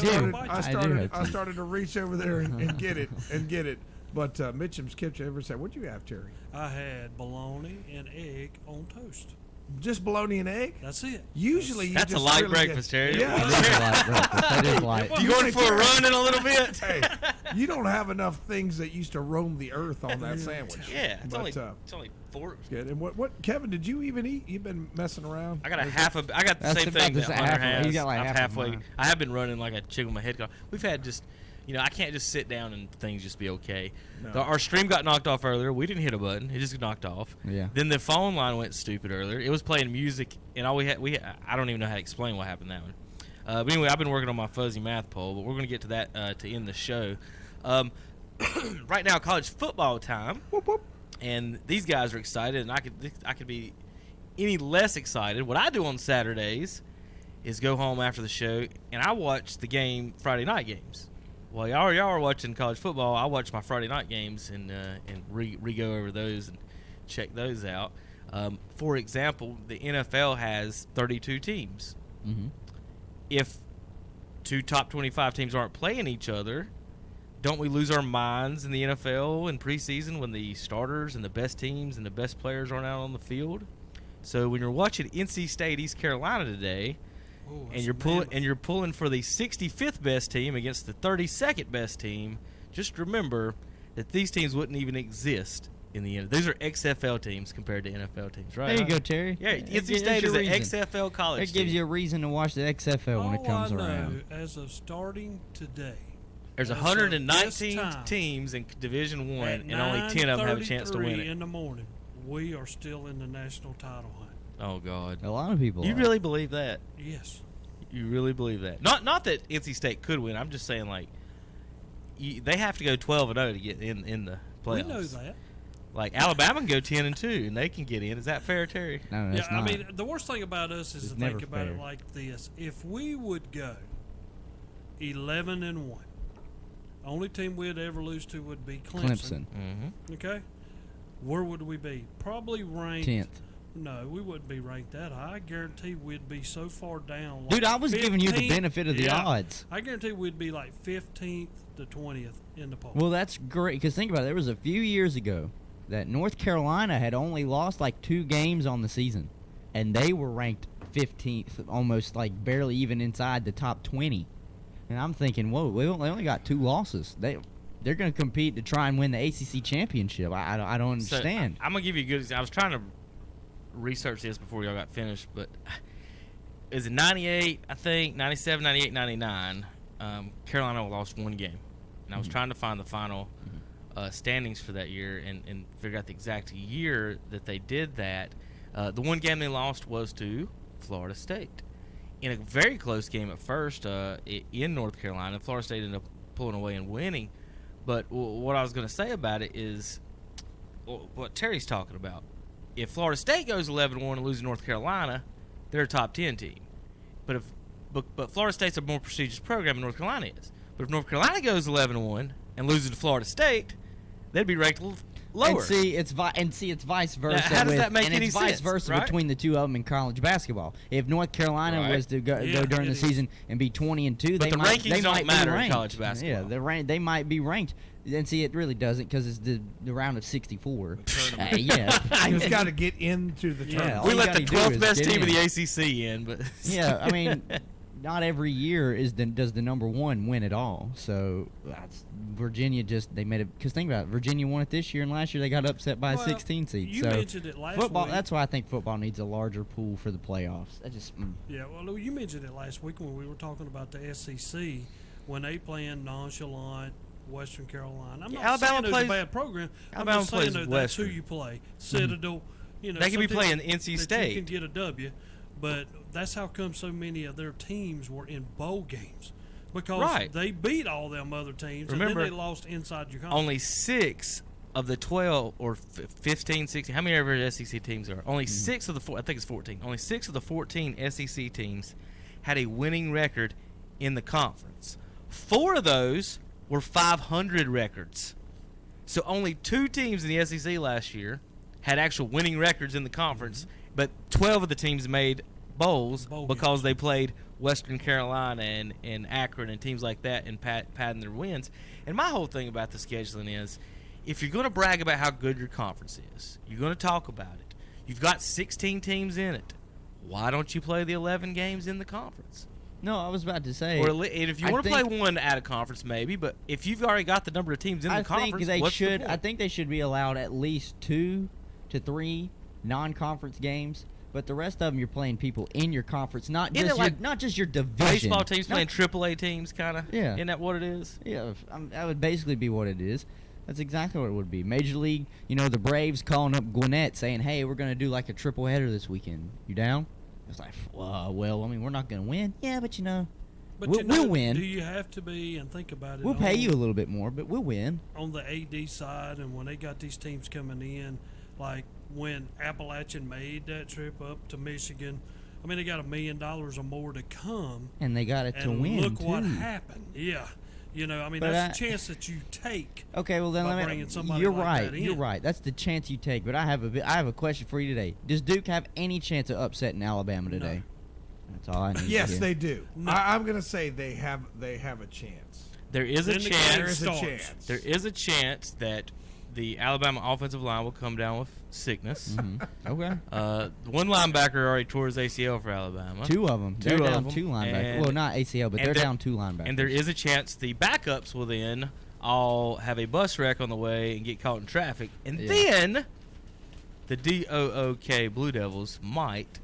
started to reach over there and get it. But Mitchem's Kitchen ever said, "What'd you have, Terry?" I had bologna and egg on toast. Just bologna and egg? That's it. Usually that's just a light really breakfast, Terry. Yeah. That is light. You going for a run in a little bit? Hey, you don't have enough things that used to roam the earth on that sandwich. Yeah, it's only 4. Good. And what Kevin, did you even eat? You've been messing around? I got I got the same thing that Hunter has. He's got like halfway. I have been running like a chicken with my head gone. We've had just, I can't just sit down and things just be okay. No. Our stream got knocked off earlier. We didn't hit a button. It just got knocked off. Yeah. Then the phone line went stupid earlier. It was playing music, and I don't even know how to explain what happened that one. But anyway, I've been working on my fuzzy math poll, but we're going to get to that to end the show. Right now, college football time. Whoop, whoop. And these guys are excited, and I could be any less excited. What I do on Saturdays is go home after the show, and I watch the game Friday night games. While y'all are watching college football, I watch my Friday night games and re-go over those and check those out. For example, the NFL has 32 teams. Mm-hmm. If two top 25 teams aren't playing each other, don't we lose our minds in the NFL in preseason when the starters and the best teams and the best players aren't out on the field? So when you're watching NC State East Carolina today, and you're pulling for the 65th best team against the 32nd best team, just remember that these teams wouldn't even exist in the end. These are XFL teams compared to NFL teams, right? There you go, Terry. Yeah, NC State is an XFL college It gives you a reason to watch the XFL when it comes around. As of starting today, there's 119 teams in Division 1, and only 10 of them have a chance to win it. In the morning, we are still in the national title hunt. Oh, God. A lot of people You really believe that? Yes. You really believe that? Not that NC State could win. I'm just saying, like, they have to go 12-0 to get in the playoffs. We know that. Like, Alabama can go 10-2, and they can get in. Is that fair, Terry? No, that's not. I mean, the worst thing about us is It's to never think about fair. it like this. If we would go 11-1, only team we'd ever lose to would be Clemson. Mm-hmm. Okay? Where would we be? Probably ranked 10th. No, we wouldn't be ranked that high. I guarantee we'd be so far down. Dude, I was giving you the 15th. benefit of the odds. I guarantee we'd be like 15th to 20th in the poll. Well, that's great, because think about it. There was a few years ago that North Carolina had only lost like 2 games on the season, and they were ranked 15th, almost like barely even inside the top 20. And I'm thinking, whoa, they only got 2 losses. They're going to compete to try and win the ACC championship. I don't understand. So, I'm going to give you a good. I was trying to research this before y'all got finished, but is it 98, I think, 97, 98, 99, Carolina lost 1 game. And I was trying to find the final standings for that year and figure out the exact year that they did that. The 1 game they lost was to Florida State. In a very close game at first in North Carolina, Florida State ended up pulling away and winning. But what I was going to say about it is what Terry's talking about. If Florida State goes 11-1 and loses North Carolina, they're a top 10 team. But Florida State's a more prestigious program than North Carolina is. But if North Carolina goes 11-1 and loses to Florida State, they'd be ranked a little lower. And see, it's vice versa. Now, how does that make any it's vice sense, versa right? between the two of them in college basketball. If North Carolina was to go during the season and be 20-2, But the rankings don't matter in college basketball. Yeah, they might be ranked. And see, it really doesn't, because it's the round of 64. Yeah, you just got to get into the tournament. We let the 12th best team in the ACC in, but yeah, I mean, not every year does the number 1 win it all. So Virginia they made it, because think about it, Virginia won it this year, and last year they got upset by a 16 seed. You so mentioned it last football. week. That's why I think football needs a larger pool for the playoffs. Yeah, well, you mentioned it last week when we were talking about the SEC when they playing nonchalant Western Carolina. I'm not Alabama saying plays it's a bad program. Alabama I'm just saying plays that's who Western. you play. Citadel. You know, They could be something playing NC that State. You can get a W, but that's how come so many of their teams were in bowl games, because they beat all them other teams. Remember, and then they lost inside your conference. only 6 of the 12 or 15, 16, how many ever SEC teams are? Only 6 of the I think it's 14. Only 6 of the 14 SEC teams had a winning record in the conference. 4 of those were 500 records. So only 2 teams in the SEC last year had actual winning records in the conference, but 12 of the teams made bowls because they played Western Carolina and Akron and teams like that and padding their wins. And my whole thing about the scheduling is, if you're going to brag about how good your conference is, you're going to talk about it, you've got 16 teams in it, why don't you play the 11 games in the conference? No, I was about to say. Or and if you want to play one out of conference, maybe. But if you've already got the number of teams in the conference, what's the point? I think they should be allowed at least 2 to 3 non-conference games. But the rest of them, you're playing people in your conference, not just your division. Baseball teams playing AAA teams, kind of. Yeah. Isn't that what it is? Yeah, that would basically be what it is. That's exactly what it would be. Major League, the Braves calling up Gwinnett saying, "Hey, we're going to do like a triple header this weekend. You down?" It's like, well, I mean, we're not going to win. Yeah, but we'll win. Do you have to be, and think about it? We'll pay you a little bit more, but we'll win. On the AD side, and when they got these teams coming in, like when Appalachian made that trip up to Michigan, I mean, they got $1 million or more to come. And they got it to win, look too. what happened. Yeah. I mean, that's a chance that you take. Okay, well then bringing somebody you're like right. that in. You're right. That's the chance you take. But I have a question for you today. Does Duke have any chance of upsetting Alabama today? That's all I need. Yes, to hear. they do. No. I'm going to say they have a chance. There is a Then the chance. game starts. There is a chance that the Alabama offensive line will come down with sickness. Okay. One linebacker already tore his ACL for Alabama. Two of them. They're down two linebackers. And- Well, not ACL, but and they're there- down two linebackers. And there is a chance the backups will then all have a bus wreck on the way and get caught in traffic. And then the DOOK Blue Devils might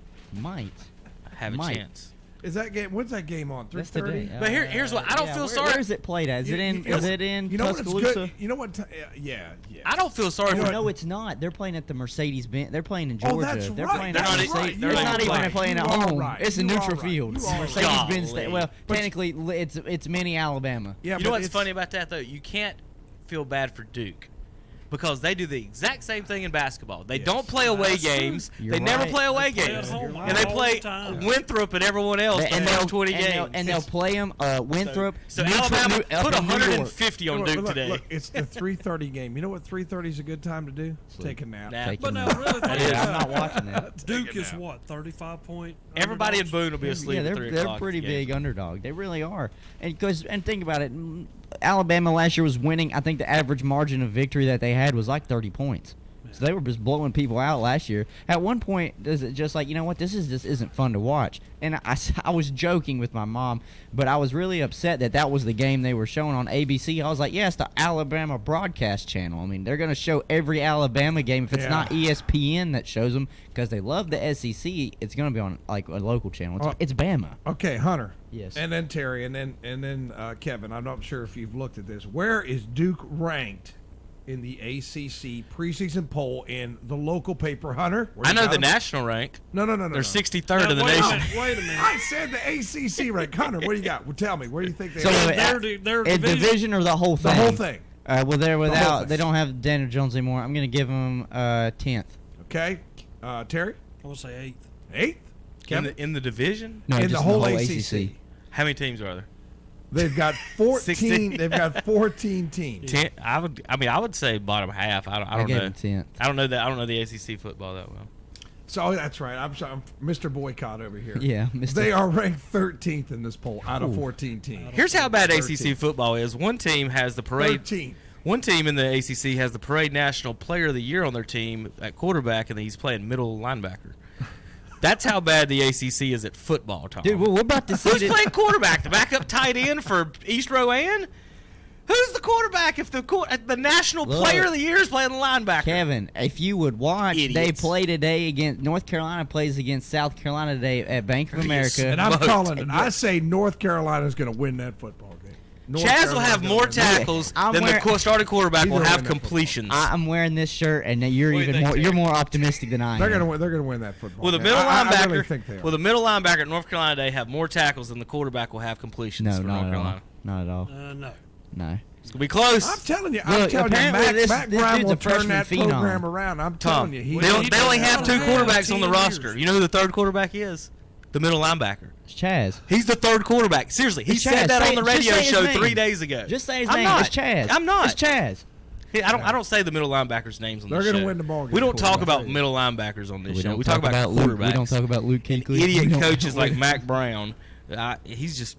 have a chance. Is that game? When's that game on? 3:30. But here's what I don't feel sorry. Where is it played at? Is it in? Is it in You know what? It's Tuscaloosa? good. You know what? Yeah. I don't feel sorry for. No, it's not. They're playing at the Mercedes-Benz. They're playing in Oh, Georgia. that's They're right. playing That's at right. Mercedes. You're They're not even right. playing at You are home. right. It's in You are neutral right. field. You are right. Mercedes-Benz. Golly. Well, But- technically, it's mini Alabama. Yeah, You know what's funny about that though? You can't feel bad for Duke. Because they do the exact same thing in basketball. They don't play away games. They never play away games. And they play Winthrop and everyone else for 20 games. And they'll play them Winthrop. So Winthrop, Alabama up put in New York. 150 on Duke today. Look, it's the 3:30 game. You know what 3:30 is a good time to do? Take a nap. But now, really, I'm not watching that. Duke is what, 35 point? Everybody in underdogs? Boone will be asleep Yeah, at 3 they're o'clock. pretty game. big underdog. They really are. And think about it. Alabama last year was winning. I think the average margin of victory that they had was like 30 points. So they were just blowing people out last year. At one point, is it just like, you know what, this isn't fun to watch. And I was joking with my mom, but I was really upset that was the game they were showing on ABC. I was like, yeah, it's the Alabama broadcast channel. I mean, they're going to show every Alabama game. If it's not ESPN that shows them, because they love the SEC, it's going to be on like a local channel. It's Bama. Okay, Hunter. Yes. And then Terry, and then Kevin. I'm not sure if you've looked at this. Where is Duke ranked in the ACC preseason poll in the local paper, Hunter? I know the national rank. No. They're 63rd in the nation. Wait a minute. I said the ACC rank. Hunter, what do you got? Well, tell me. Where do you think they So are? Their a division or the whole thing? The whole thing. Well, they're whole without. thing. They don't have Daniel Jones anymore. I'm going to give them 10th. Okay. Terry? I'm going to say 8th. 8th? Kevin? In the division? No, in just the whole ACC. How many teams are there? They've got 14. 16. They've got 14 teams. 10. I would say bottom half. I don't gave know. them 10th. I don't know that. I don't know the ACC football that well. So that's right. I'm Mr. Boycott over here. Yeah, Mr. They are ranked 13th in this poll out of 14 teams. Here's how bad 13th. ACC football is. One team has the parade. 13th. One team in the ACC has the parade National Player of the Year on their team at quarterback, and he's playing middle linebacker. That's how bad the ACC is at football, Tom. Dude, well, we're about to see Who's this. playing quarterback? The backup tight end for East Rowan? Who's the quarterback if the National Player of the Year is playing linebacker? Kevin, if you would watch, they Idiots. play today against North Carolina plays against South Carolina today at Bank of America. And I'm calling it. I say North Carolina's going to win that football game. Chaz will have more tackles than the starting quarterback will have completions. I'm wearing this shirt, and you're What do you even think, more. Terry? you're more optimistic than I am. They're going to win that football. Will the game. middle I linebacker? really think they are. Will the middle linebacker at North Carolina today have more tackles than the quarterback will have completions No, for not North at Carolina? all. Not at all. No. No. It's gonna be close. I'm telling you. Look, apparently this Mac dude's Brown a will turn freshman that phenom. program around. I'm Tom, telling you. they only have two quarterbacks on the 10 roster. years. You know who the third quarterback is? The middle linebacker. It's Chaz. He's the third quarterback. Seriously, he It's said Chaz. that Say on the it. Just radio say his show name. 3 days ago. Just say his I'm name. Not. It's Chaz. I'm not. It's Chaz. I don't say the middle linebackers' names on They're this show. going to win the ball game. We don't talk about middle linebackers on this show. We talk about Luke. quarterbacks. We don't talk about Luke Kuechly. Idiot coaches like Mac Brown. He's just.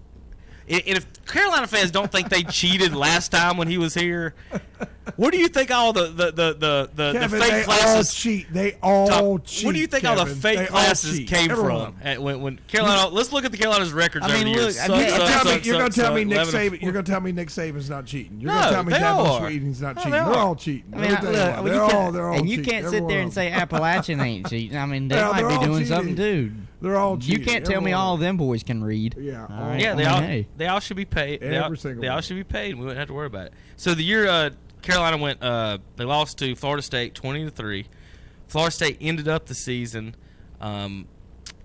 And if Carolina fans don't think they cheated last time when he was here, where do you think all the Kevin, fake they classes all cheat. They all cheat. Where do you think Kevin. all the fake They all classes cheat. came Everyone. from? When Carolina, let's look at the Carolina's records I over mean, the look, years. I mean, You're going to tell me Nick 11 Saban. You're going to tell me Nick Saban's not cheating. You're No, going to tell me they Devin are. Sweeting's not No, cheating. they They're are. all cheating. I mean, Let me tell you what, they're all and you cheating. can't Every sit one there of and them. say Appalachian ain't cheating. I mean, they Yeah, might they're be all doing cheating. something too. They're all You cheating. can't tell me all of them boys can read. Yeah. All right? Yeah, I mean, they all should be paid. Every single they all one. should be paid. We wouldn't have to worry about it. So the year Carolina went, they lost to Florida State 20-3. Florida State ended up the season.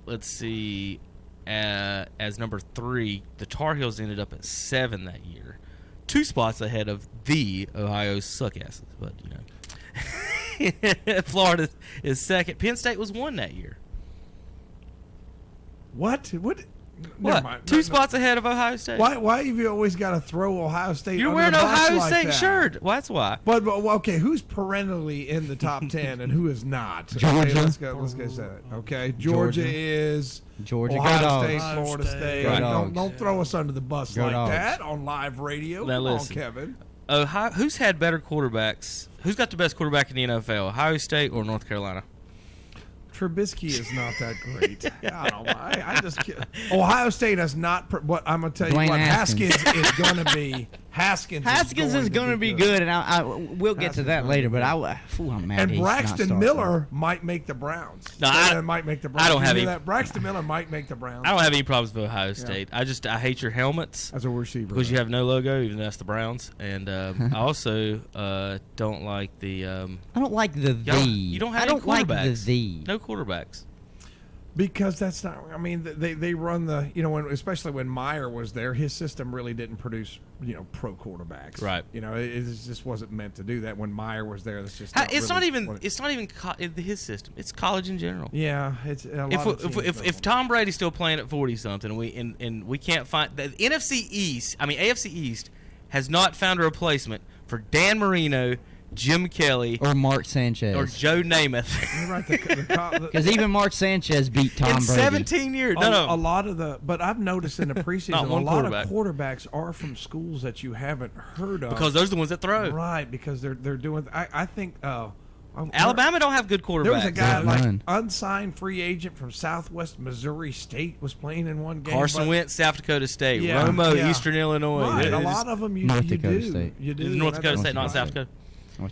Let's see, as number 3. The Tar Heels ended up at 7 that year, 2 spots ahead of the Ohio Suckasses. But you know, Florida is second. Penn State was 1 that year. What? What? Two spots ahead of Ohio State. Why have you always got to throw Ohio State? You're under wearing the an bus Ohio like State that? shirt. Well, that's why. But okay, who's perennially in the top 10 and who is not? Georgia. Okay, let's go that. Okay, Georgia is Georgia. Ohio State, Go Florida State. Go Don't throw us under the bus Go like Dogs. that on live radio. Now Come listen. on, Kevin. Ohio, who's had better quarterbacks? Who's got the best quarterback in the NFL? Ohio State or North Carolina? Trubisky is not that great. I don't know. I just Ohio State has not. What I'm gonna tell you, Dwayne what Haskins. Haskins is going to be. Haskins is going to be good, and we'll get to that later. But I'm mad. And he's not Braxton starting. Miller might make the Browns. No, I might make the Browns. I don't have You hear any- that? Braxton Miller might make the Browns. I don't have any problems with Ohio State. I hate your helmets as a receiver because you have no logo, even though that's the Browns. And I also don't like the. I don't like the You don't have I any don't like quarterbacks. the No quarterbacks. Because that's not. I mean, they run the. Especially when Meyer was there, his system really didn't produce pro quarterbacks. Right. It just wasn't meant to do that when Meyer was there. That's just. It's not really even. what it- It's not even his system. It's college in general. Yeah, it's a lot of teams If Tom Brady's still playing at 40 something, and we can't find the AFC East has not found a replacement for Dan Marino, Jim Kelly, or Mark Sanchez, or Joe Namath. You're right. Because even Mark Sanchez beat Tom in Brady. 17 years. A lot of but I've noticed in the preseason, Not one a lot quarterback. of quarterbacks are from schools that you haven't heard of. Because those are the ones that throw. Right, because they're doing. I think. Alabama don't have good quarterbacks. There was a guy unsigned free agent from Southwest Missouri State was playing in one game. Carson Wentz, South Dakota State. Yeah, Romo, yeah. Eastern Illinois. Right, They a just- lot of them you North do. Dakota State. You do. North Dakota That's State, not right. South Dakota.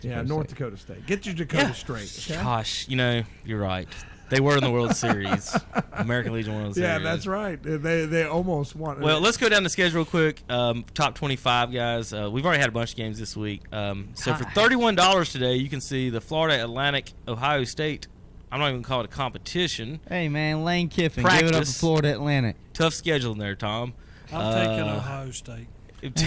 Yeah, North Dakota State. Get your Dakota straight. Okay? Gosh, you're right. They were in the World Series, American Legion World Series. Yeah, that's right. They almost won. Well, let's go down the schedule real quick. Top 25 guys. We've already had a bunch of games this week. So for $31 today, you can see the Florida Atlantic Ohio State. I'm not even going to call it a competition. Hey man, Lane Kiffin, give it up to Practice. Florida Atlantic. Tough schedule in there, Tom. I'm taking Ohio State.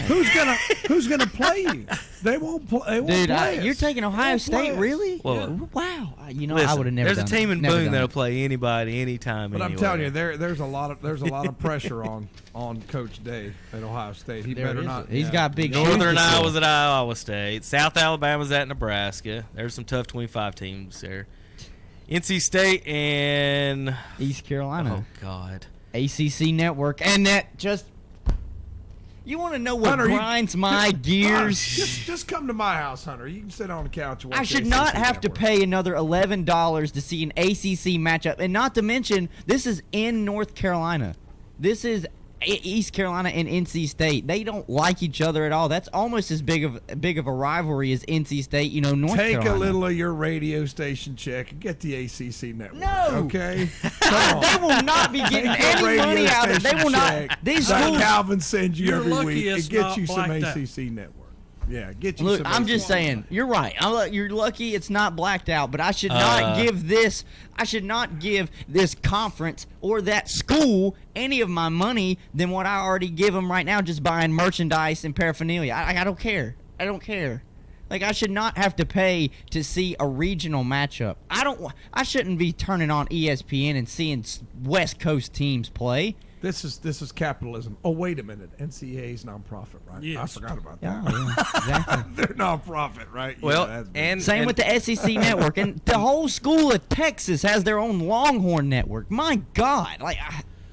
Who's gonna play you? They won't play. Dude, play us. you're taking Ohio State, really? Well, wow. I listen, would have never. There's a team in Boone that'll play anybody, anytime, But I'm anywhere. telling you, there's a lot of pressure on Coach Day at Ohio State. He There better is. not. He's got big Northern shoes to Iowa's fill. at Iowa State. South Alabama's at Nebraska. There's some tough 25 teams there. NC State and East Carolina. Oh God. ACC Network, and that just. You want to know what Hunter, grinds my gears? Just come to my house, Hunter. You can sit on the couch and watch I should ACC not have to Network. pay another $11 to see an ACC matchup, and not to mention this is in North Carolina. This is East Carolina and NC State. They don't like each other at all. That's almost as big of a rivalry as NC State. North Take Carolina. a little of your radio station check and get the ACC network. No. Okay. Come on. They will not be getting Take your any radio money out of it. They station will not. check These that schools. Calvin sends you You're every lucky week it's and get not you some blacked out. ACC network. Yeah, get you Look, some. I'm just ACC. saying, you're right. You're lucky it's not blacked out, but I should not give this. I should not give this conference or that school any of my money than what I already give them right now, just buying merchandise and paraphernalia. I don't care. I don't care. Like, I should not have to pay to see a regional matchup. I shouldn't be turning on ESPN and seeing West Coast teams play. This is capitalism. Oh, wait a minute. NCAA's nonprofit, right? Yes. I forgot about Yeah, that. yeah, exactly. They're nonprofit, right? Well, Yeah, that's big. and Same with the SEC network, and the whole school of Texas has their own Longhorn network. My God,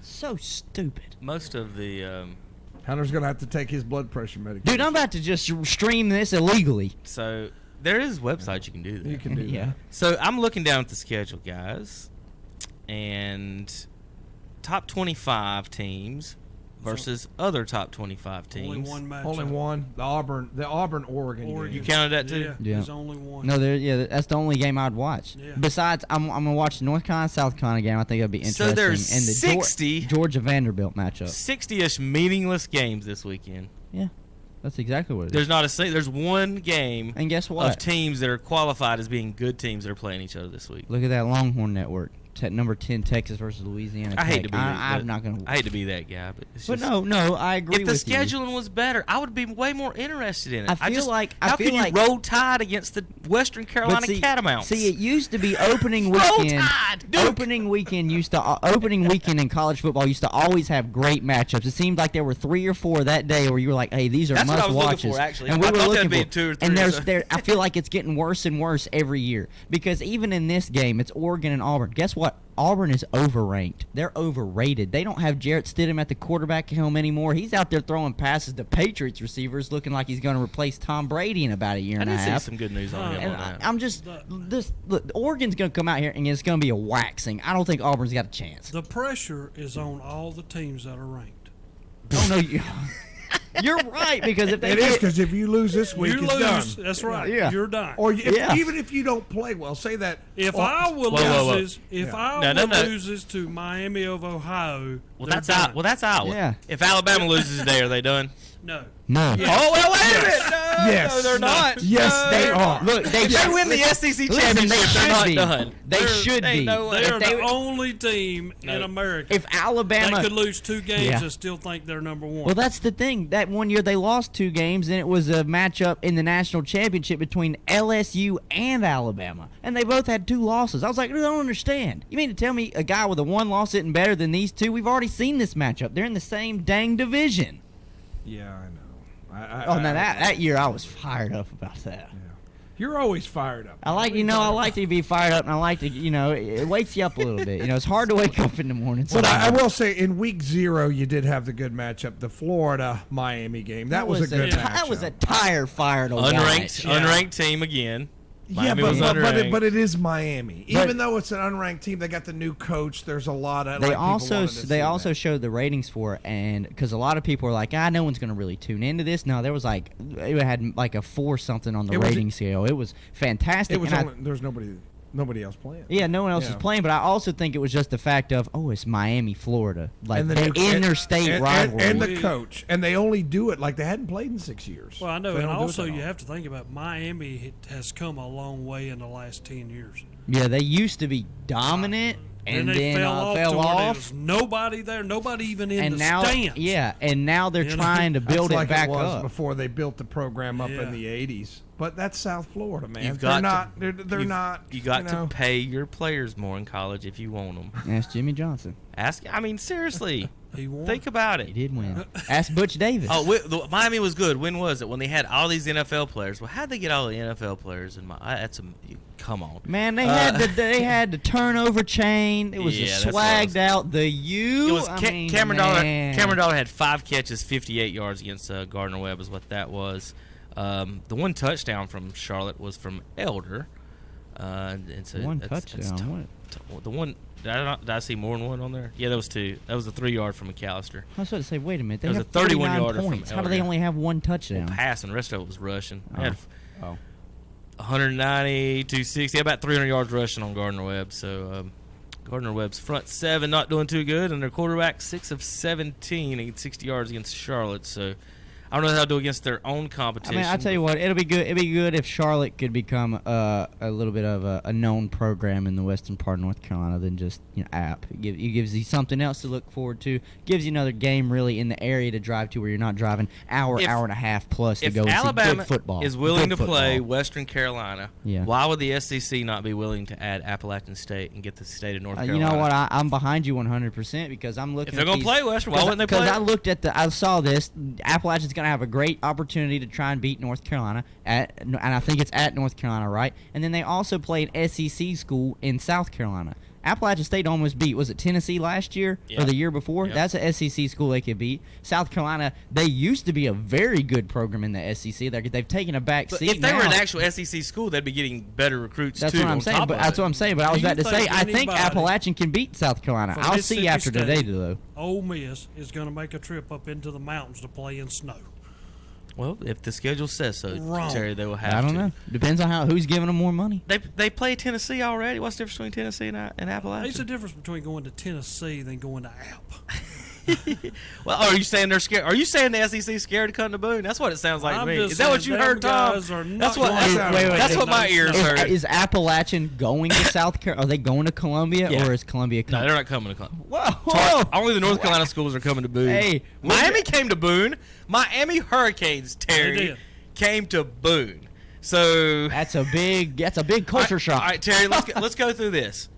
so stupid. most of the Hunter's gonna have to take his blood pressure medication. Dude, I'm about to just stream this illegally. so there is websites you can do that. You can do Yeah. that. So I'm looking down at the schedule, guys, and top 25 teams versus other top 25 teams. Only one matchup. Only one. The Auburn Oregon. Oregon. You counted that too? Yeah, Yeah. there's only one. No, that's the only game I'd watch. Yeah. Besides, I'm gonna watch the North Carolina South Carolina game. I think it'll be interesting. So there's and the 60 Georgia Vanderbilt matchup. 60-ish meaningless games this weekend. Yeah, that's exactly what it is. There's not a there's one game And guess of what? teams that are qualified as being good teams that are playing each other this week. Look at that Longhorn network. number 10 Texas versus Louisiana. I hate Tech. to be. I'm not gonna. I hate to be that guy, but it's But just, no, I agree if the with you. scheduling was better, I would be way more interested in it. I feel like how can you roll Tide against the Western Carolina Catamounts? See, it used to be opening weekend. Opening weekend in college football used to always have great matchups. It seemed like there were 3 or 4 that day where you were like, "Hey, these are That's what I must was watches." looking for, actually. And we I were thought looking that'd be for. 2 or 3 And or so. I feel like it's getting worse and worse every year because even in this game, it's Oregon and Auburn. Guess what? Auburn is overranked. They're overrated. They don't have Jarrett Stidham at the quarterback helm anymore. He's out there throwing passes to Patriots receivers, looking like he's going to replace Tom Brady in about a year and a half. I did see some good news on him And on that. I'm just look, Oregon's going to come out here and it's going to be a waxing. I don't think Auburn's got a chance. The pressure is on all the teams that are ranked. Oh no, you're right because if they because if you lose this week, you it's lose. done. That's right. Yeah. You're done. Or even if you don't play well, say that If Iowa loses to Miami of Ohio, Well, they're that's done. That's Iowa. Yeah. If Alabama loses today, are they done? No. No. Yes. Oh well, wait a minute. No, Yes. no, they're not. Yes, No. they are. Look, they If they win the SEC championship, they're not done. They should be. No way. They are If they- the only team in America If Alabama that could lose 2 games Yeah. and still think they're number 1. Well, that's the thing. That one year they lost 2 games, and it was a matchup in the national championship between LSU and Alabama, and they both had 2 losses. I was like, I don't understand. You mean to tell me a guy with a 1 loss isn't better than these 2? We've already seen this matchup. They're in the same dang division. Yeah, I know. Now that year I was fired up about that. You're always fired up. I like to be fired up, and I like to, it wakes you up a little bit. It's hard to wake up in the morning. But I will say, in week 0, you did have the good matchup, the Florida-Miami game. That was a good matchup. That was a tire fire to watch. Unranked team again. Miami was unranked. But it is Miami. Even though it's an unranked team, they got the new coach. There's a lot of they also showed the ratings for it, and because a lot of people were like, no one's going to really tune into this. No, there was it had like a 4 something on the rating scale. It was fantastic. It was there's nobody else playing. Yeah, no one else was playing, but I also think it was just the fact of, it's Miami, Florida. Like the interstate rivalry. And the coach. And they only do it like they hadn't played in 6 years. Well, I know, and also you have to think about Miami has come a long way in the last 10 years. Yeah, they used to be dominant. And they then fell off. There was nobody there, nobody even in the stands. Yeah, and now they're trying to build it back up. Before they built the program up in the 80s. But that's South Florida, man. You got to pay your players more in college if you want them. Ask Jimmy Johnson. Seriously. He won. Think about it. He did win. Ask Butch Davis. Miami was good. When was it? When they had all these NFL players. Well, how'd they get all the NFL players in come on. Man, they had the turnover chain. It was swagged out. The U. It was Cameron Dollar had 5 catches, 58 yards against Gardner Webb is what that was. The 1 touchdown from Charlotte was from Elder. One touchdown. The one. Did I see more than 1 on there? Yeah, that was 2. That was a 3-yard from McAllister. I was about to say, wait a minute. They was have a 31-yarder points. from How do they only have 1 touchdown? Well, passing. The rest of it was rushing. They had 190, 260, about 300 yards rushing on Gardner Webb. So Gardner Webb's front 7 not doing too good, and their quarterback 6 of 17, 60 yards against Charlotte. So I don't know how they'll do against their own competition. I tell you what, it'll be good. It'd be good if Charlotte could become a little bit of a known program in the western part of North Carolina than just App. It gives you something else to look forward to. Gives you another game really in the area to drive to where you're not driving hour and a half plus to go and see good football. If Alabama is willing to play Western Carolina, yeah. Why would the SEC not be willing to add Appalachian State and get the state of North Carolina? You know what? I'm behind you 100% because I'm looking. If they're going to play Western, why wouldn't they play? Because I saw this. Appalachian's going to have a great opportunity to try and beat North Carolina and I think it's at North Carolina, right? And then they also play an SEC school in South Carolina. Appalachian State almost beat, was it Tennessee last year or the year before? Yep. That's an SEC school they could beat. South Carolina, they used to be a very good program in the SEC. They've taken a back seat. If they were an actual SEC school, they'd be getting better recruits that's too. What I'm saying. But that's what I'm saying. But I was about to say, I think Appalachian can beat South Carolina. I'll see after today, though. Ole Miss is going to make a trip up into the mountains to play in snow. Well, if the schedule says so, Terry, they will have to. I don't know. Depends on who's giving them more money. They play Tennessee already. What's the difference between Tennessee and Appalachian? There's a difference between going to Tennessee than going to App. Well, are you saying they're scared? Are you saying the SEC scared to come to Boone? That's what it sounds like to me. Is that what you heard, Tom? That's what my ears heard. Is Appalachian going to South Carolina? Are they going to Columbia, or is Columbia coming? No, they're not coming to Columbia. Whoa. Only the North Carolina schools are coming to Boone. Hey, Miami came to Boone. Miami Hurricanes, Terry, came to Boone. So that's a big culture shock. All right, Terry, let's go through this.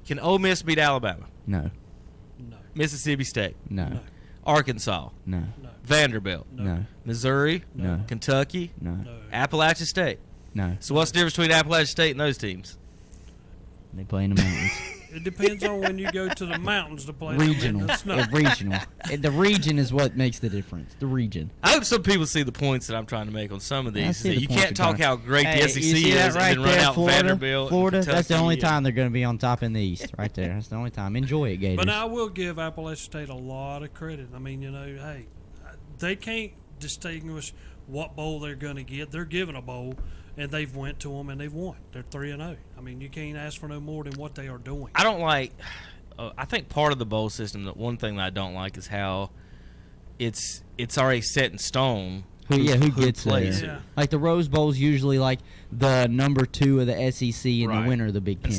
Can Ole Miss beat Alabama? No. Mississippi State? No. Arkansas? No. Vanderbilt? No. Missouri? No. Kentucky? No. Appalachian State? No. So what's the difference between Appalachian State and those teams? They play in the mountains. It depends on when you go to the mountains to play. Regional. Regional. The region is what makes the difference. The region. I hope some people see the points that I'm trying to make on some of these. You can't talk how great the SEC is right and then run there, out Vanderbilt. Florida, that's the only time they're going to be on top in the East. Right there. That's the only time. Enjoy it, Gators. But I will give Appalachian State a lot of credit. I mean, hey, they can't distinguish what bowl they're going to get. They're given a bowl, and they've went to them and they've won. They're 3-0. I mean, you can't ask for no more than what they are doing. I don't like. I think part of the bowl system. That one thing that I don't like is how it's already set in stone. Who gets plays there? Yeah. Like the Rose Bowl's usually like the number 2 of the SEC and the winner of the Big Ten.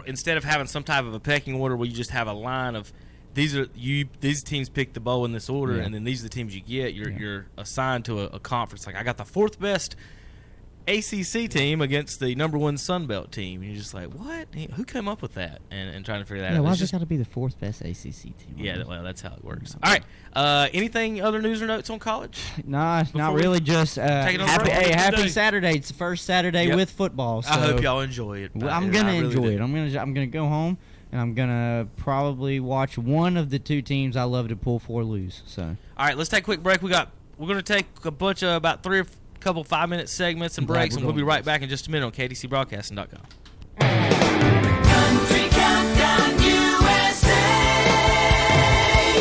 Instead of having some type of a pecking order where you just have a line of these teams pick the bowl in this order, and then these are the teams you get. You're assigned to a conference. Like I got the 4th best ACC team against the number 1 Sun Belt team. You're just like, what? Who came up with that? And trying to figure that out. Why's it got to be the 4th best ACC team? Yeah, well, that's how it works. All right. Anything other news or notes on college? Nah, not really. Just happy Saturday. It's the first Saturday with football. So I hope y'all enjoy it. I'm gonna enjoy it. I'm gonna go home and I'm gonna probably watch one of the 2 teams I love to pull for lose. So all right, let's take a quick break. We're gonna take a bunch of about 3 or couple 5-minute segments and breaks, and we'll be right back in just a minute on KTCBroadcasting.com. Country Countdown USA.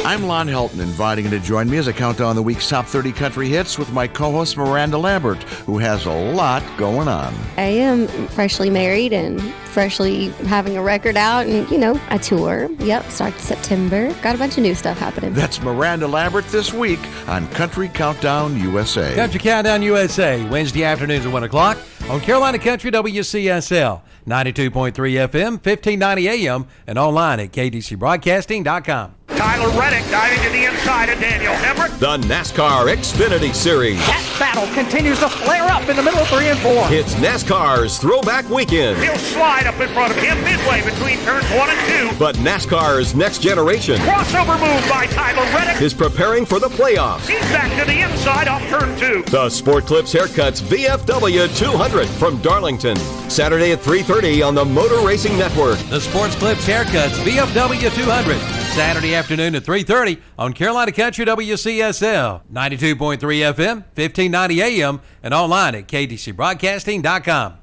I'm Lon Helton, inviting you to join me as I count down the week's top 30 country hits with my co-host Miranda Lambert, who has a lot going on. I am freshly married and freshly having a record out and, a tour. Yep, starts September. Got a bunch of new stuff happening. That's Miranda Lambert this week on Country Countdown USA. Country Countdown USA, Wednesday afternoons at 1 o'clock on Carolina Country WCSL, 92.3 FM, 1590 AM, and online at KTCBroadcasting.com. Tyler Reddick diving to the inside of Daniel Hemrick. The NASCAR Xfinity Series. That battle continues to flare up in the middle of 3 and 4. It's NASCAR's Throwback Weekend. He'll slide up in front of him midway between turns 1 and 2. But NASCAR's Next Generation. Crossover move by Tyler Reddick. Is preparing for the playoffs. He's back to the inside off turn 2. The Sport Clips Haircuts VFW 200 from Darlington. Saturday at 3:30 on the Motor Racing Network. The Sports Clips Haircuts VFW 200. Saturday afternoon at 3:30 on Carolina Country WCSL, 92.3 FM, 1590 AM, and online at KTCBroadcasting.com.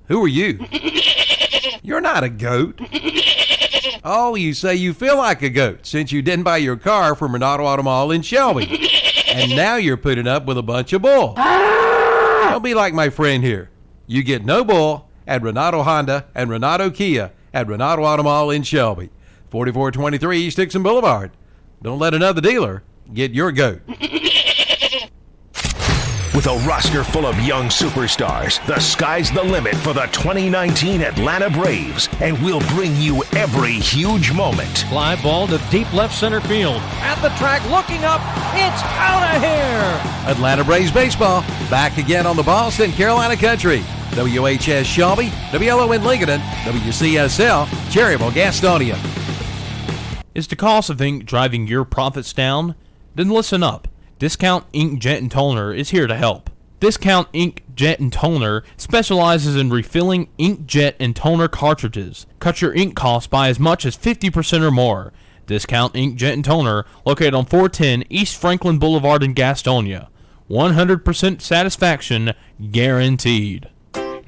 Who are you? You're not a goat. Oh, you say you feel like a goat since you didn't buy your car from Renato Auto Mall in Shelby. And now you're putting up with a bunch of bull. Don't be like my friend here. You get no bull at Renato Honda and Renato Kia at Renato Auto Mall in Shelby. 4423 East Dixon Boulevard. Don't let another dealer get your goat. With a roster full of young superstars, the sky's the limit for the 2019 Atlanta Braves, and we'll bring you every huge moment. Fly ball to deep left center field. At the track, looking up, it's out of here! Atlanta Braves baseball, back again on the Boston Carolina Country. WHS Shelby, WLON Lincoln, WCSL, Cherryville, Gastonia. Is the cost of ink driving your profits down? Then listen up. Discount Ink Jet and Toner is here to help. Discount Ink Jet and Toner specializes in refilling ink jet and toner cartridges. Cut your ink costs by as much as 50% or more. Discount Ink Jet and Toner, located on 410 East Franklin Boulevard in Gastonia. 100% satisfaction guaranteed.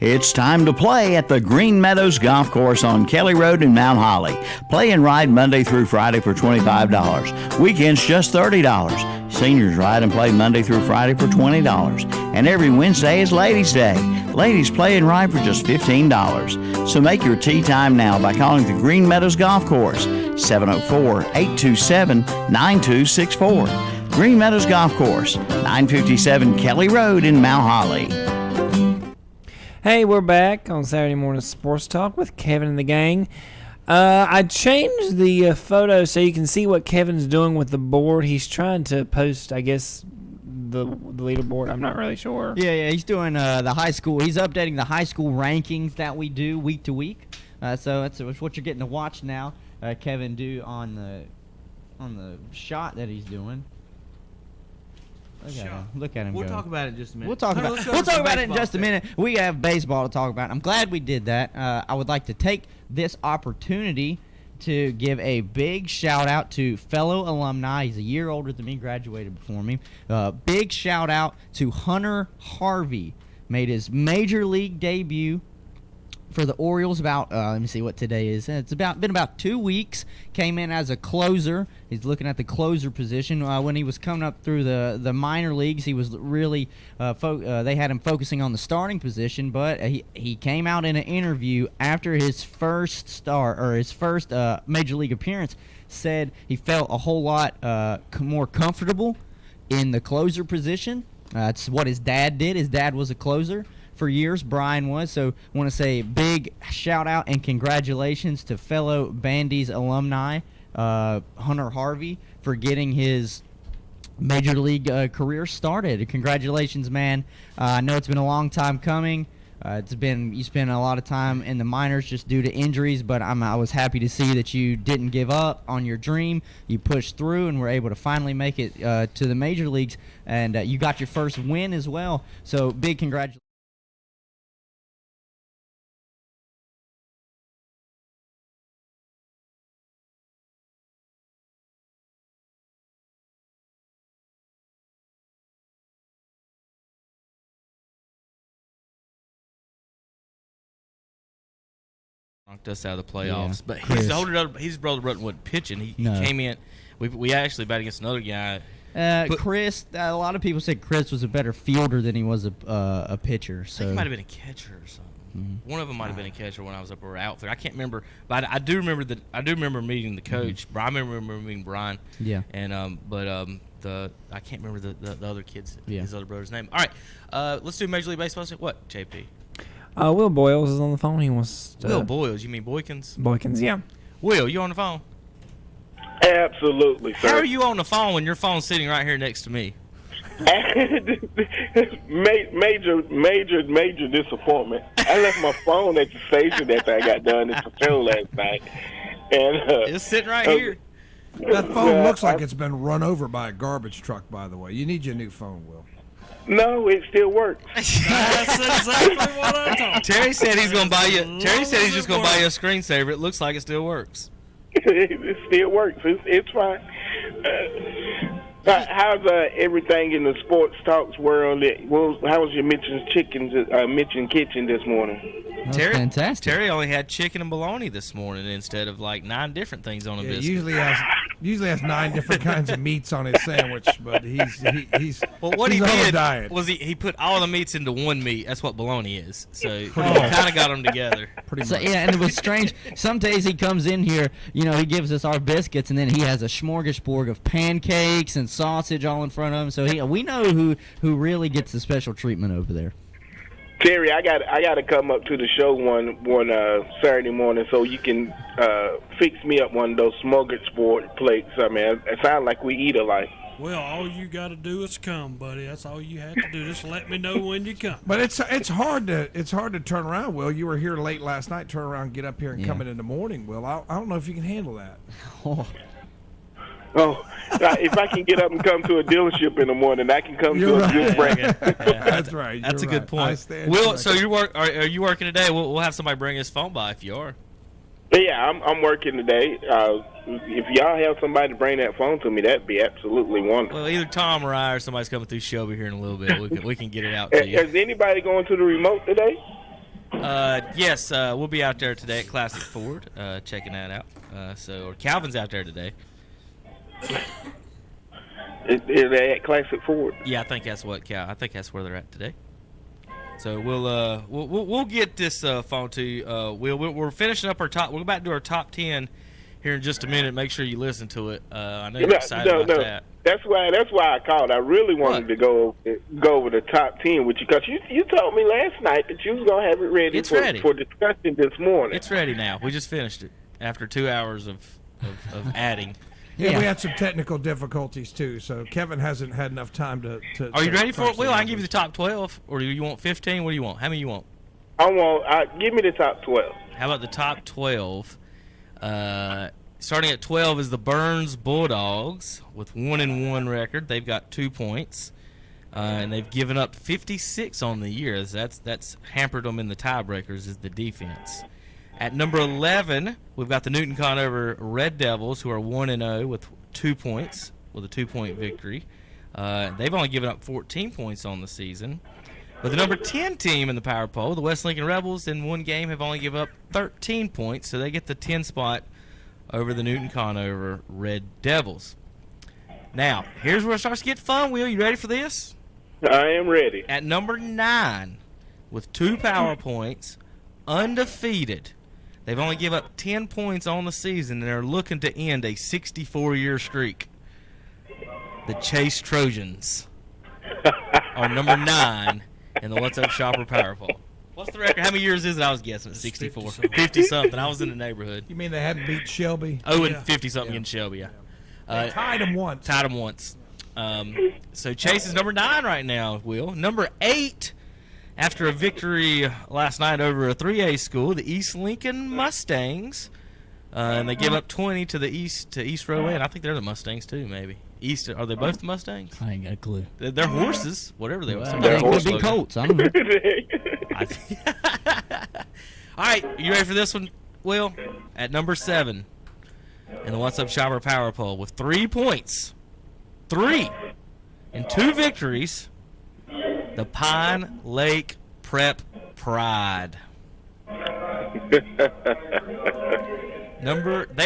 It's time to play at the Green Meadows Golf Course on Kelly Road in Mount Holly. Play and ride Monday through Friday for $25. Weekends just $30. Seniors ride and play Monday through Friday for $20. And every Wednesday is Ladies' Day. Ladies play and ride for just $15. So make your tee time now by calling the Green Meadows Golf Course. 704-827-9264. Green Meadows Golf Course, 957 Kelly Road in Mount Holly. Hey, we're back on Saturday Morning Sports Talk with Kevin and the gang. I changed the photo so you can see what Kevin's doing with the board. He's trying to post, I guess, the leaderboard. I'm not really sure. Yeah, he's doing the high school. He's updating the high school rankings that we do week to week. So that's what you're getting to watch now. Kevin do on the shot that he's doing. Look at him We'll go. talk about it in just a minute. We'll talk about it in just a minute. We have baseball to talk about. I'm glad we did that. I would like to take this opportunity to give a big shout out to fellow alumni. He's a year older than me, graduated before me. Big shout out to Hunter Harvey. Made his major league debut for the Orioles about, let me see what today is. It's been about 2 weeks. Came in as a closer. He's looking at the closer position. When he was coming up through the minor leagues, he was really, they had him focusing on the starting position, but he came out in an interview after his first start, or his first major league appearance, said he felt a whole lot more comfortable in the closer position. That's what his dad did. His dad was a closer for years. Brian was. So I want to say big shout out and congratulations to fellow Bandy's alumni, Hunter Harvey, for getting his major league career started. Congratulations, man. I know it's been a long time coming. You spent a lot of time in the minors just due to injuries, but I was happy to see that you didn't give up on your dream. You pushed through and were able to finally make it to the major leagues, and you got your first win as well. So big congratulations. Knocked us out of the playoffs, but Chris. His brother wasn't pitching. He No. came in. We actually bet against another guy. Chris, a lot of people said Chris was a better fielder than he was a pitcher. I think So he might have been a catcher or something. One of them might have been a catcher when I was up or outfield. I can't remember, but I do remember meeting the coach. I remember meeting Brian. Yeah. And I can't remember the other kids, Yeah. his other brother's name. All right, let's do Major League Baseball. What, JP? Will Boyles is on the phone. He wants to... Will Boyles? You mean Boykins? Boykins, yeah. Will, you on the phone? Absolutely, sir. How are you on the phone when your phone's sitting right here next to me? major disappointment. I left my phone at the station after I got done at the show last night, and it's sitting right here. That phone looks like it's been run over by a garbage truck. By the way, you need your new phone, Will. No, it still works. That's exactly what I thought. Terry said he's going to buy you. Terry said he's just going to buy you a screensaver. It looks like it still works. It still works. It's fine. How's everything in the sports talks world? How was your Mitchem kitchen this morning? Terry, fantastic. Terry only had chicken and bologna this morning instead of like 9 different things on a biscuit. Usually has 9 different kinds of meats on his sandwich, but he's well, what he's he on a did diet. was he put all the meats into one meat. That's what bologna is. So he kind of got them together. So, yeah, and it was strange. Some days he comes in here, he gives us our biscuits, and then he has a smorgasbord of pancakes and sausage all in front of him. So we know who really gets the special treatment over there. Terry, I got to come up to the show one Saturday morning so you can fix me up one of those smorgasbord plates. I mean, it sounds like we eat alike. Well, all you got to do is come, buddy. That's all you have to do. Just let me know when you come. But it's hard to turn around, Will. You were here late last night. Turn around, get up here, and come in the morning, Will. I don't know if you can handle that. Oh, if I can get up and come to a dealership in the morning, I can come to a good break. That's right. That's a You're good right. point. Will, so are you working today? We'll have somebody bring his phone by if you are. Yeah, I'm working today. If y'all have somebody to bring that phone to me, that'd be absolutely wonderful. Well, either Tom or I or somebody's coming through Shelby here in a little bit. We can get it out to you. Is anybody going to the remote today? Yes, we'll be out there today at Classic Ford, checking that out. So Calvin's out there today. Is they at Classic Ford? Yeah, I think that's where they're at today. So we'll get this phone to you. We're finishing up our top. We're about to do our top 10 here in just a minute. Make sure you listen to it. I know you're excited about that. That's why I called. I really wanted to go over the top 10 with you because you told me last night that you was gonna have it ready for discussion this morning. It's ready now. We just finished it after 2 hours of adding. Yeah, we had some technical difficulties too, so Kevin hasn't had enough time to Are you ready for it, Will? I can give you the top 12, or do you want 15? What do you want? How many you want? Give me the top 12. How about the top 12? Starting at 12 is the Burns Bulldogs with 1-1 record. They've got 2 points, and they've given up 56 on the year. That's hampered them in the tiebreakers is the defense. At number 11, we've got the Newton Conover Red Devils, who are 1-0 with 2 points, with a 2-point victory. They've only given up 14 points on the season. But the number 10 team in the power poll, the West Lincoln Rebels, in one game have only given up 13 points, so they get the 10 spot over the Newton Conover Red Devils. Now, here's where it starts to get fun, Will. You ready for this? I am ready. At number 9, with 2 power points, undefeated. They've only given up 10 points on the season, and they're looking to end a 64-year streak. The Chase Trojans are number 9 in the What's Up Shopper Power Poll. What's the record? How many years is it? I was guessing 64. 50-something. I was in the neighborhood. You mean they haven't beat Shelby? Oh, and 50-something in Shelby, yeah. They tied them once. So Chase is number 9 right now, Will. Number 8, after a victory last night over a 3A school, the East Lincoln Mustangs, and they give up 20 to the East Row A, and I think they're the Mustangs too, maybe. Are they both the Mustangs? I ain't got a clue. They're horses, whatever they are. They could be colts. I don't know. All right, you ready for this one, Will? At number 7 in the What's Up Shopper Power Poll with 3 points, 3 and 2 victories, the Pine Lake Prep Pride. They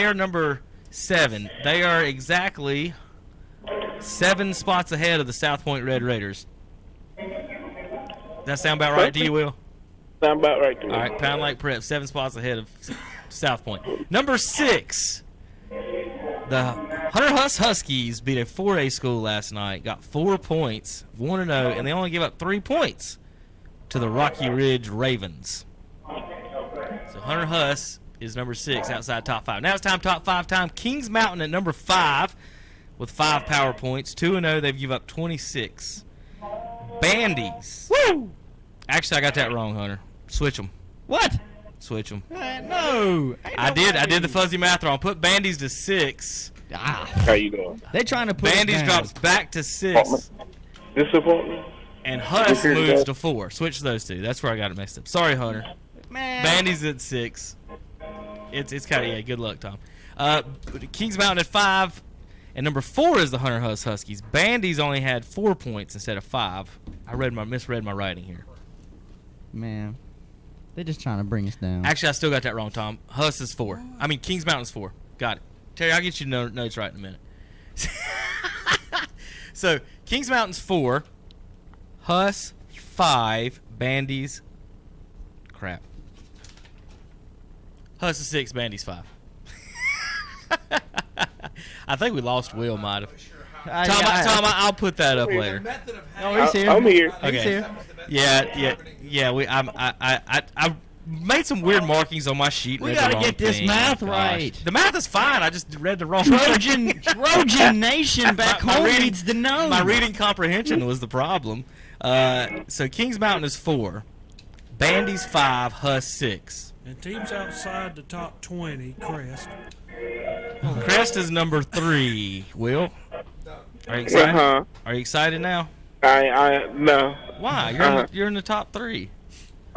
are number 7. They are exactly 7 spots ahead of the South Point Red Raiders. That sound about right to you, Will? Sound about right to me. All right, Pine Lake Prep, 7 spots ahead of South Point. Number 6, the Hunter Huss Huskies beat a 4A school last night, got 4 points, 1-0, and they only give up 3 points to the Rocky Ridge Ravens. So Hunter Huss is number 6 outside top 5. Now it's top 5 time. Kings Mountain at number 5 with 5 power points, 2-0. They've given up 26. Bandies. Woo! Actually, I got that wrong, Hunter. Switch them. What? Switch them. No. I did the fuzzy math wrong. Put Bandies to 6. How you doing? They're trying to put Bandies drops back to 6. Disappointment. And Huss moves to 4. Switch those two. That's where I got it messed up. Sorry, Hunter. Man. Bandies at 6. It's kind of, good luck, Tom. Kings Mountain at 5. And number 4 is the Hunter Huss Huskies. Bandies only had 4 points instead of 5. I misread my writing here. Man. They're just trying to bring us down. Actually, I still got that wrong, Tom. Huss is 4. I mean, Kings Mountain's 4. Got it. Terry, I'll get you notes right in a minute. So, Kings Mountain's 4. Huss 5. Bandies. Crap. Huss is 6. Bandies 5. I think we lost Will, might have. Tom, I'll put that up later. Oh, he's here. I'm here. Okay. He's here. Yeah. I made some weird markings on my sheet. We gotta get this math right. The math is fine. I just read the wrong. Trojan Nation back home needs to know. My reading comprehension was the problem. So Kings Mountain is 4, Bandies 5, Huss 6. And teams outside the top 20, Crest. Crest is number 3. Will, are you excited? Uh-huh. Are you excited now? No. Why? You're in the top 3.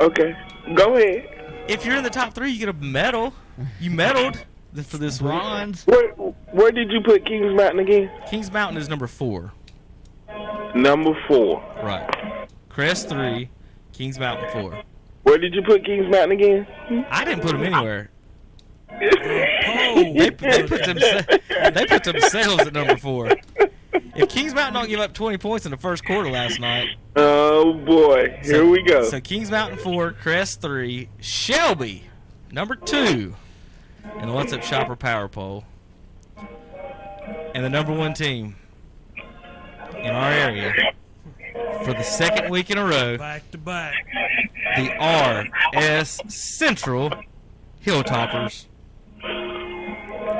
Okay, go ahead. If you're in the top 3, you get a medal. You medaled for this Bronze. Where did you put Kings Mountain again? Kings Mountain is number 4. Number 4. Right. Crest 3, Kings Mountain 4. Where did you put Kings Mountain again? I didn't put them anywhere. They put themselves at number 4. If Kings Mountain don't give up 20 points in the first quarter last night. Oh, boy. Here we go. So Kings Mountain 4, Crest 3, Shelby, number 2, in the What's Up Shopper Power Poll. And the number one team in our area for the second week in a row, back to back, the RS Central Hilltoppers.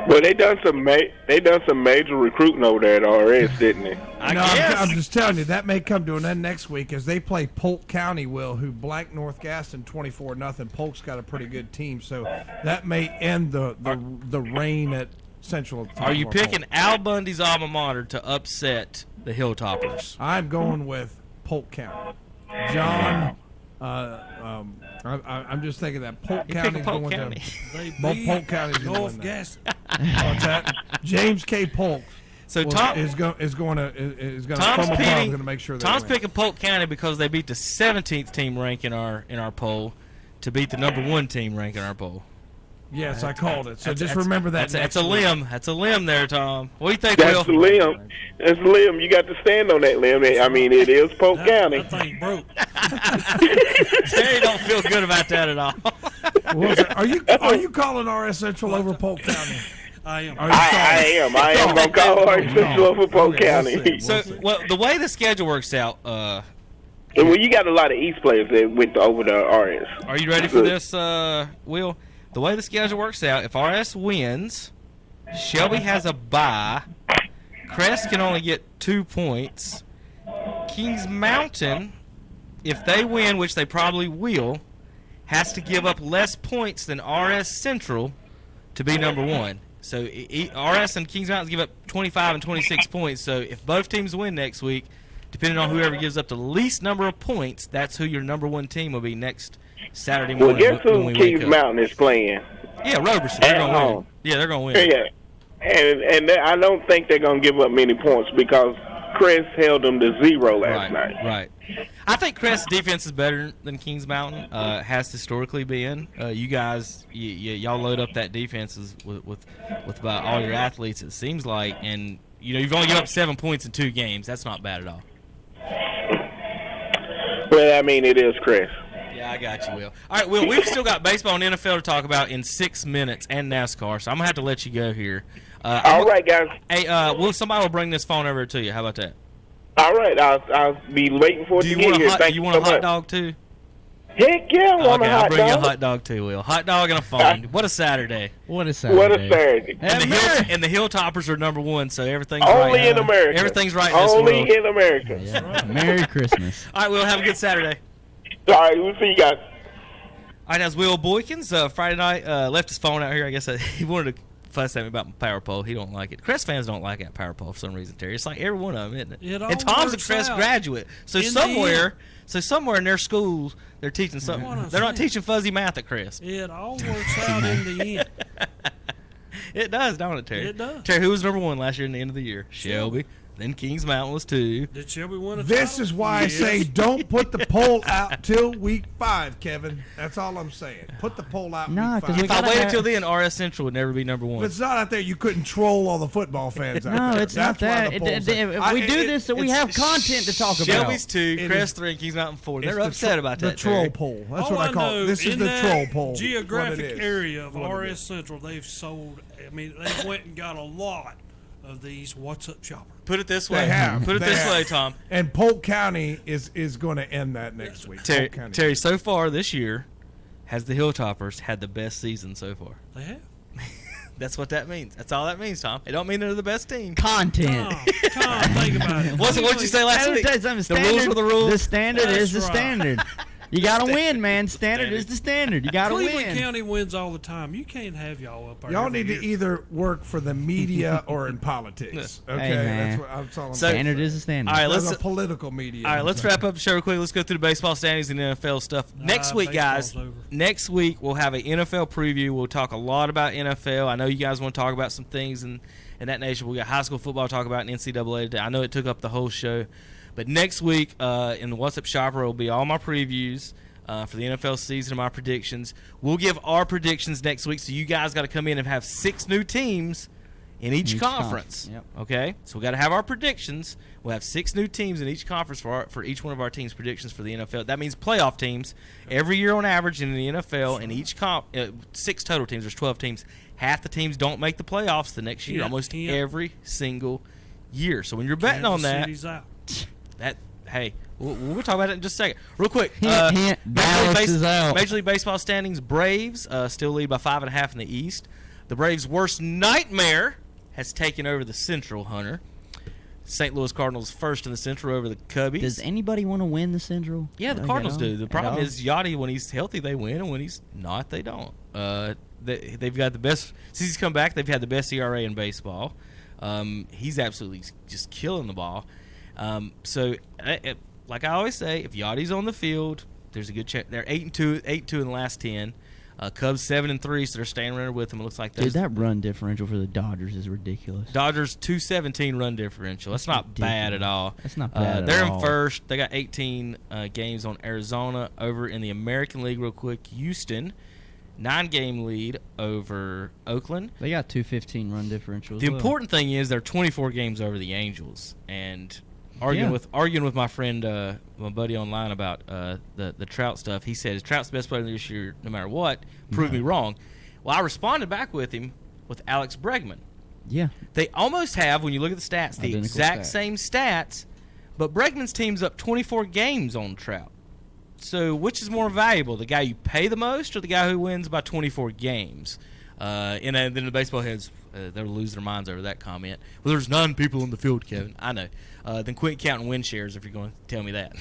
Well, they done some major recruiting over there at RS, didn't they? I'm just telling you that may come to an end next week as they play Polk County. Who blanked North Gaston 24-0. Polk's got a pretty good team, so that may end the reign at Central. Are you picking Al Bundy's alma mater to upset the Hilltoppers? I'm going with Polk County. John. I'm just thinking that Polk County's going County. to. Polk County's going North to. Gaston. What's that? James K. Polk. So Tom is going to from above going to make sure. Tom's win. picking Polk County because they beat the 17th team rank in our poll to beat the number one team rank in our poll. Yes, I called it. So just remember that. That's a limb. That's a limb there, Tom. What do you think, That's Will? a limb. That's a limb. You got to stand on that limb. I mean, it is Polk County. That thing broke. Terry don't feel good about that at all. Are you calling RS Central over Polk County? I am. I am going to call RS Central over Polk County. So, the way the schedule works out. Well, you got a lot of East players that went over the RS. Are you ready for this, Will? The way the schedule works out, if RS wins, Shelby has a bye. Crest can only get 2 points. Kings Mountain, if they win, which they probably will, has to give up less points than RS Central to be number one. So RS and Kings Mountain give up 25 and 26 points. So if both teams win next week, depending on whoever gives up the least number of points, that's who your number one team will be next Saturday morning. Well, guess who Kings Mountain is playing? Yeah, Roberson. They're going to win. Yeah, they're going to win. Yeah, and I don't think they're going to give up many points because Crest held them to 0 last night. Right. I think Crest's defense is better than Kings Mountain. Has historically been. You guys, y'all load up that defense with about all your athletes. It seems like, and you've only given up 7 points in 2 games. That's not bad at all. Well, I mean, it is Crest. Yeah, I got you, Will. All right, Will, we've still got baseball and NFL to talk about in 6 minutes and NASCAR, so I'm going to have to let you go here. All right, guys. Hey, somebody will bring this phone over to you. How about that? All right, I'll be waiting for it to get here. Do you want a hot dog, too? Heck yeah, I want a hot dog. I'll bring you a hot dog, too, Will. Hot dog and a phone. What a Saturday. What a Saturday. And the Hilltoppers are number one, so everything's only right. in America. Everything's right in this world. Only in America. Yeah. Merry Christmas. All right, Will, have a good Saturday. All right, we'll see you guys. All right, that's Will Boykins. Friday night, left his phone out here. I guess he wanted to fuss at me about my power pole. He don't like it. Crest fans don't like that power pole for some reason, Terry. It's like every one of them, isn't it? And Tom's a Crest graduate, so somewhere in their schools they're teaching something. They're not teaching fuzzy math at Crest. It all works out in the end. It does, don't it, Terry? It does. Terry, who was number one last year in the end of the year? Shelby. Then Kings Mountain was 2. Did Shelby win a This title? is why I say don't put the poll out till week 5, Kevin. That's all I'm saying. Put the poll out week 5. If I waited till then, RS Central would never be number one. If it's not out there, you couldn't troll all the football fans out there. No, it's not that. If we do this, so we have content to talk about. Shelby's 2, Crest 3, and Kings Mountain 4. They're upset about that. The troll poll. That's what I call it. This is the troll poll. Geographic area of RS Central, they've sold. I mean, they went and got a lot of these What's Up Shopper. Put it this way. They have. Put it this way, Tom. And Polk County is going to end that next week. Terry, so far this year, has the Hilltoppers had the best season so far? They have. That's what that means. That's all that means, Tom. It don't mean they're the best team. Content. Tom, think about it. What'd you say last week? The rules were the rules. The standard is the standard. You gotta win, man. Standard is the standard. You gotta Cleveland win. County wins all the time. You can't have y'all up there. Y'all need to either work for the media or in politics. Okay, Hey, man. that's all I'm Standard saying. is the standard. All right, That's a political media. All right, let's wrap up the show real quick. Let's go through the baseball standings and NFL stuff. Next week, guys. Next week we'll have an NFL preview. We'll talk a lot about NFL. I know you guys want to talk about some things in that nation. We got high school football to talk about in NCAA today. I know it took up the whole show, but next week in the What's Up Shopper will be all my previews. For the NFL season and my predictions. We'll give our predictions next week, so you guys got to come in and have 6 new teams in each conference. Yep. Okay, so we got to have our predictions. We'll have 6 new teams in each conference for each one of our teams' predictions for the NFL. That means playoff teams every year on average in the NFL. In each 6 total teams. There's 12 teams. Half the teams don't make the playoffs the next year, almost every single year. So when you're betting on that, City's out. Hey, we'll talk about it in just a second. Real quick, Dallas is out. Major League Baseball standings: Braves still lead by 5.5 in the East. The Braves' worst nightmare has taken over the Central, Hunter. St. Louis Cardinals first in the Central over the Cubbies. Does anybody want to win the Central? Yeah, the Cardinals do. The problem is Yachty, when he's healthy, they win, and when he's not, they don't. They've got the best since he's come back. They've had the best ERA in baseball. He's absolutely just killing the ball. So, like I always say, if Yachty's on the field, there's a good chance. They're 8-2 in the last 10. Cubs 7-3, so they're staying runner with them. It looks like that run differential for the Dodgers is ridiculous. Dodgers 217 run differential. That's not bad at all. That's not bad at all. They're in first. They got 18 games on Arizona. Over in the American League, real quick, Houston, 9-game lead over Oakland. They got 215 run differential. The important thing is they're 24 games over the Angels, and arguing with my friend, my buddy online about the Trout stuff. He said Trout's the best player this year, no matter what. Prove me wrong. Well, I responded back with him with Alex Bregman. Yeah, they almost have, when you look at the stats, the exact same stats, but Bregman's team's up 24 games on Trout. So which is more valuable, the guy you pay the most or the guy who wins by 24 games? And then the baseball heads, they'll lose their minds over that comment. Well, there's 9 people in the field, Kevin. I know. Then quit counting win shares if you're going to tell me that.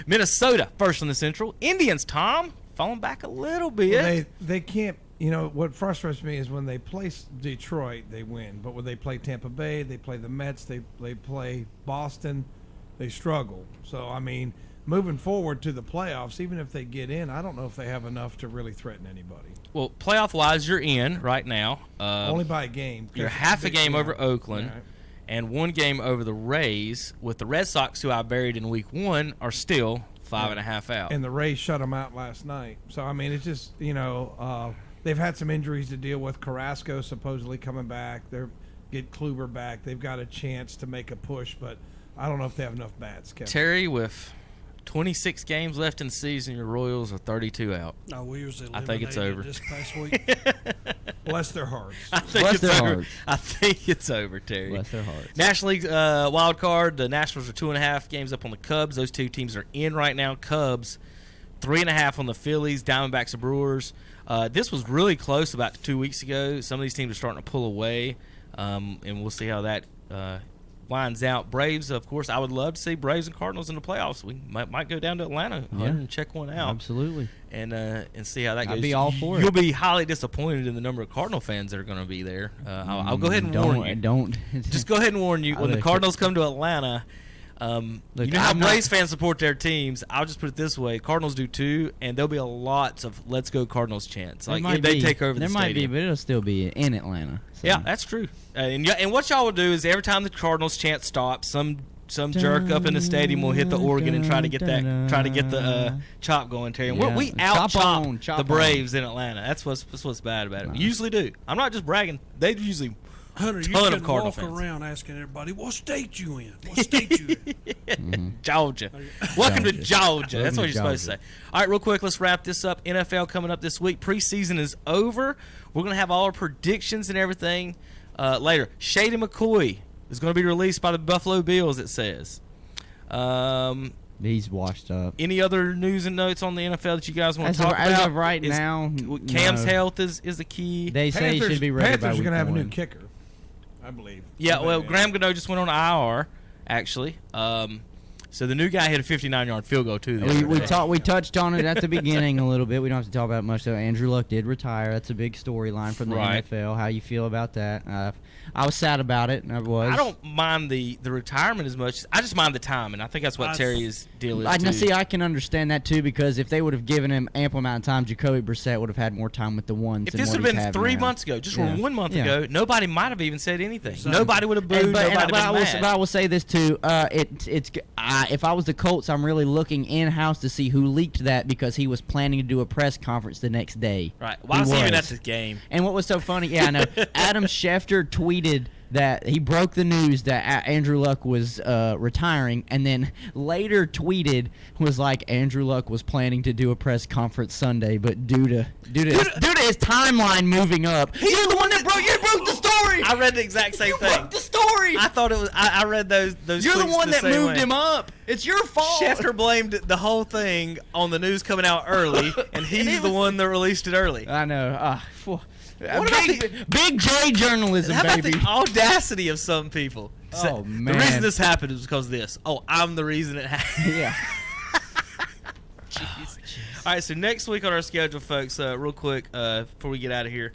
Minnesota, first in the Central. Indians, Tom, falling back a little bit. Well, they can't. You know, what frustrates me is when they play Detroit, they win. But when they play Tampa Bay, they play the Mets, they play Boston, they struggle. So, I mean, moving forward to the playoffs, even if they get in, I don't know if they have enough to really threaten anybody. Well, playoff-wise, you're in right now. Only by a game. You're half a game over Oakland and 1 game over the Rays, with the Red Sox, who I buried in week 1, are still 5.5 out. And the Rays shut them out last night. So, I mean, it's just, they've had some injuries to deal with. Carrasco supposedly coming back. They're get Kluber back. They've got a chance to make a push, but I don't know if they have enough bats, Kevin. Terry, with 26 games left in the season, your Royals are 32 out. No, we was I think it's over. This past week. Bless their hearts. I think it's over, Terry. Bless their hearts. National League wild card. The Nationals are 2.5 games up on the Cubs. Those 2 teams are in right now. Cubs 3.5 on the Phillies. Diamondbacks and Brewers. This was really close about 2 weeks ago. Some of these teams are starting to pull away, and we'll see how that lines out. Braves, of course, I would love to see Braves and Cardinals in the playoffs. We might go down to Atlanta and check one out. Absolutely. And see how that goes. I'd be all for it. You'll be highly disappointed in the number of Cardinal fans that are going to be there. I'll go ahead and warn you. Just go ahead and warn you. When the Cardinals come to Atlanta, you know how Braves fans support their teams. I'll just put it this way: Cardinals do too, and there'll be a lots of "Let's go Cardinals" chants. Like if they take over the stadium. There might be, but it'll still be in Atlanta. So. Yeah, that's true. And what y'all will do is every time the Cardinals chant stops, some jerk up in the stadium will hit the organ and try to get the chop going, Terry. And we out-chop the Braves in Atlanta. That's what's bad about it. We usually do. I'm not just bragging. They usually. Hunter, you can walk around asking everybody, what state you in? What state you in? Georgia. Welcome to Georgia. That's what you're supposed to say. All right, real quick, let's wrap this up. NFL coming up this week. Preseason is over. We're going to have all our predictions and everything later. Shady McCoy is going to be released by the Buffalo Bills, it says. He's washed up. Any other news and notes on the NFL that you guys want to talk about? As of right now, Cam's health is the key. They say he should be ready by week 1. Panthers are going to have a new kicker, I believe. Yeah, well, Graham Gano just went on IR, actually. So the new guy hit a 59-yard field goal, too. We touched on it at the beginning a little bit. We don't have to talk about it much. So Andrew Luck did retire. That's a big storyline from the NFL. How you feel about that? I was sad about it. I don't mind the retirement as much. I just mind the time, and I think that's what Terry's deal is, too. See, I can understand that, too, because if they would have given him ample amount of time, Jacoby Brissett would have had more time with the ones. If this would have been 3 months ago, just 1 month ago, nobody might have even said anything. Nobody would have booed. Nobody would have been mad. But I will say this, too. if I was the Colts, I'm really looking in-house to see who leaked that because he was planning to do a press conference the next day. Right. Why was he even at this game? And what was so funny, I know, Adam Schefter tweeted that he broke the news that Andrew Luck was retiring, and then later tweeted was like Andrew Luck was planning to do a press conference Sunday, but due to his timeline moving up, you're the one that broke the story. I read the exact same thing. Broke the story. I thought it was. I read those. You're the tweets one that same moved way. him up. It's your fault. Schefter blamed the whole thing on the news coming out early, and he's the one that released it early. I know. What Big J journalism, How about baby. the audacity of some people? Oh, man. The reason this happened is because of this. Oh, I'm the reason it happened. Yeah. All right, so next week on our schedule, folks, real quick, before we get out of here,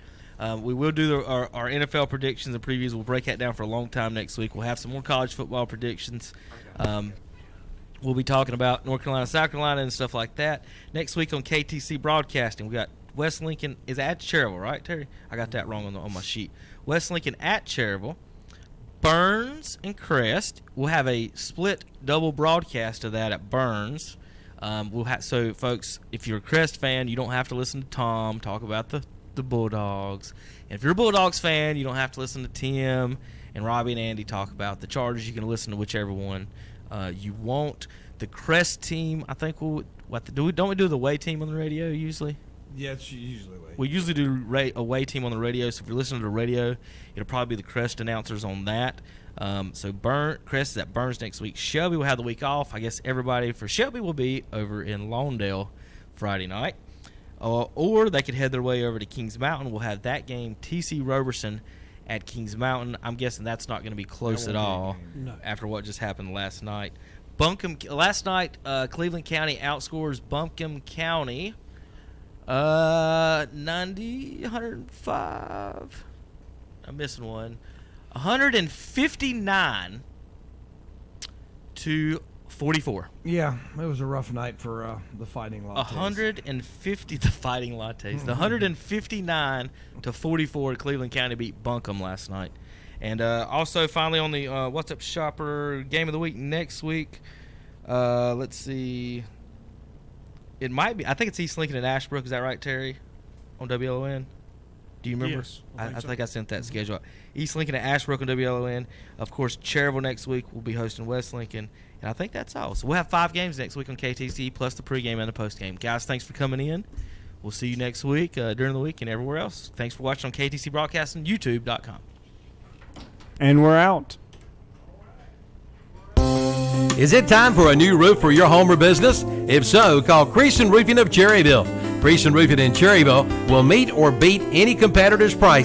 we will do our NFL predictions and previews. We'll break that down for a long time next week. We'll have some more college football predictions. We'll be talking about North Carolina, South Carolina, and stuff like that. Next week on KTC Broadcasting, we got West Lincoln is at Cherryville, right, Terry? I got that wrong on my sheet. West Lincoln at Cherryville. Burns and Crest. We'll have a split double broadcast of that at Burns. So, folks, if you're a Crest fan, you don't have to listen to Tom talk about the Bulldogs. And if you're a Bulldogs fan, you don't have to listen to Tim and Robbie and Andy talk about the Chargers. You can listen to whichever one you want. The Crest team, I think don't we do the away team on the radio usually? Yeah, it's usually away. We usually do away team on the radio, so if you're listening to the radio, it'll probably be the Crest announcers on that. So Crest is at Burns next week. Shelby will have the week off. I guess everybody for Shelby will be over in Lawndale Friday night. Or they could head their way over to Kings Mountain. We'll have that game, TC Roberson at Kings Mountain. I'm guessing that's not going to be close at all after what just happened last night. Last night, Cleveland County outscores Buncombe County 105. I'm missing one. 159 to 44. Yeah, it was a rough night for the Fighting Lattes. 150 the Fighting Lattes. The 159 to 44 Cleveland County beat Buncombe last night. And also finally on the What's Up Shopper game of the week next week. Let's see. It might be. I think it's East Lincoln and Ashbrook. Is that right, Terry? On WLON? Do you remember? Yes, I think I sent that schedule out. East Lincoln and Ashbrook on WLON. Of course, Cherryville next week will be hosting West Lincoln. And I think that's all. So we'll have 5 games next week on KTC, plus the pregame and the postgame. Guys, thanks for coming in. We'll see you next week, during the week, and everywhere else. Thanks for watching on KTC Broadcasting, YouTube.com. And we're out. Is it time for a new roof for your home or business? If so, call Creason Roofing of Cherryville. Creason Roofing in Cherryville will meet or beat any competitor's price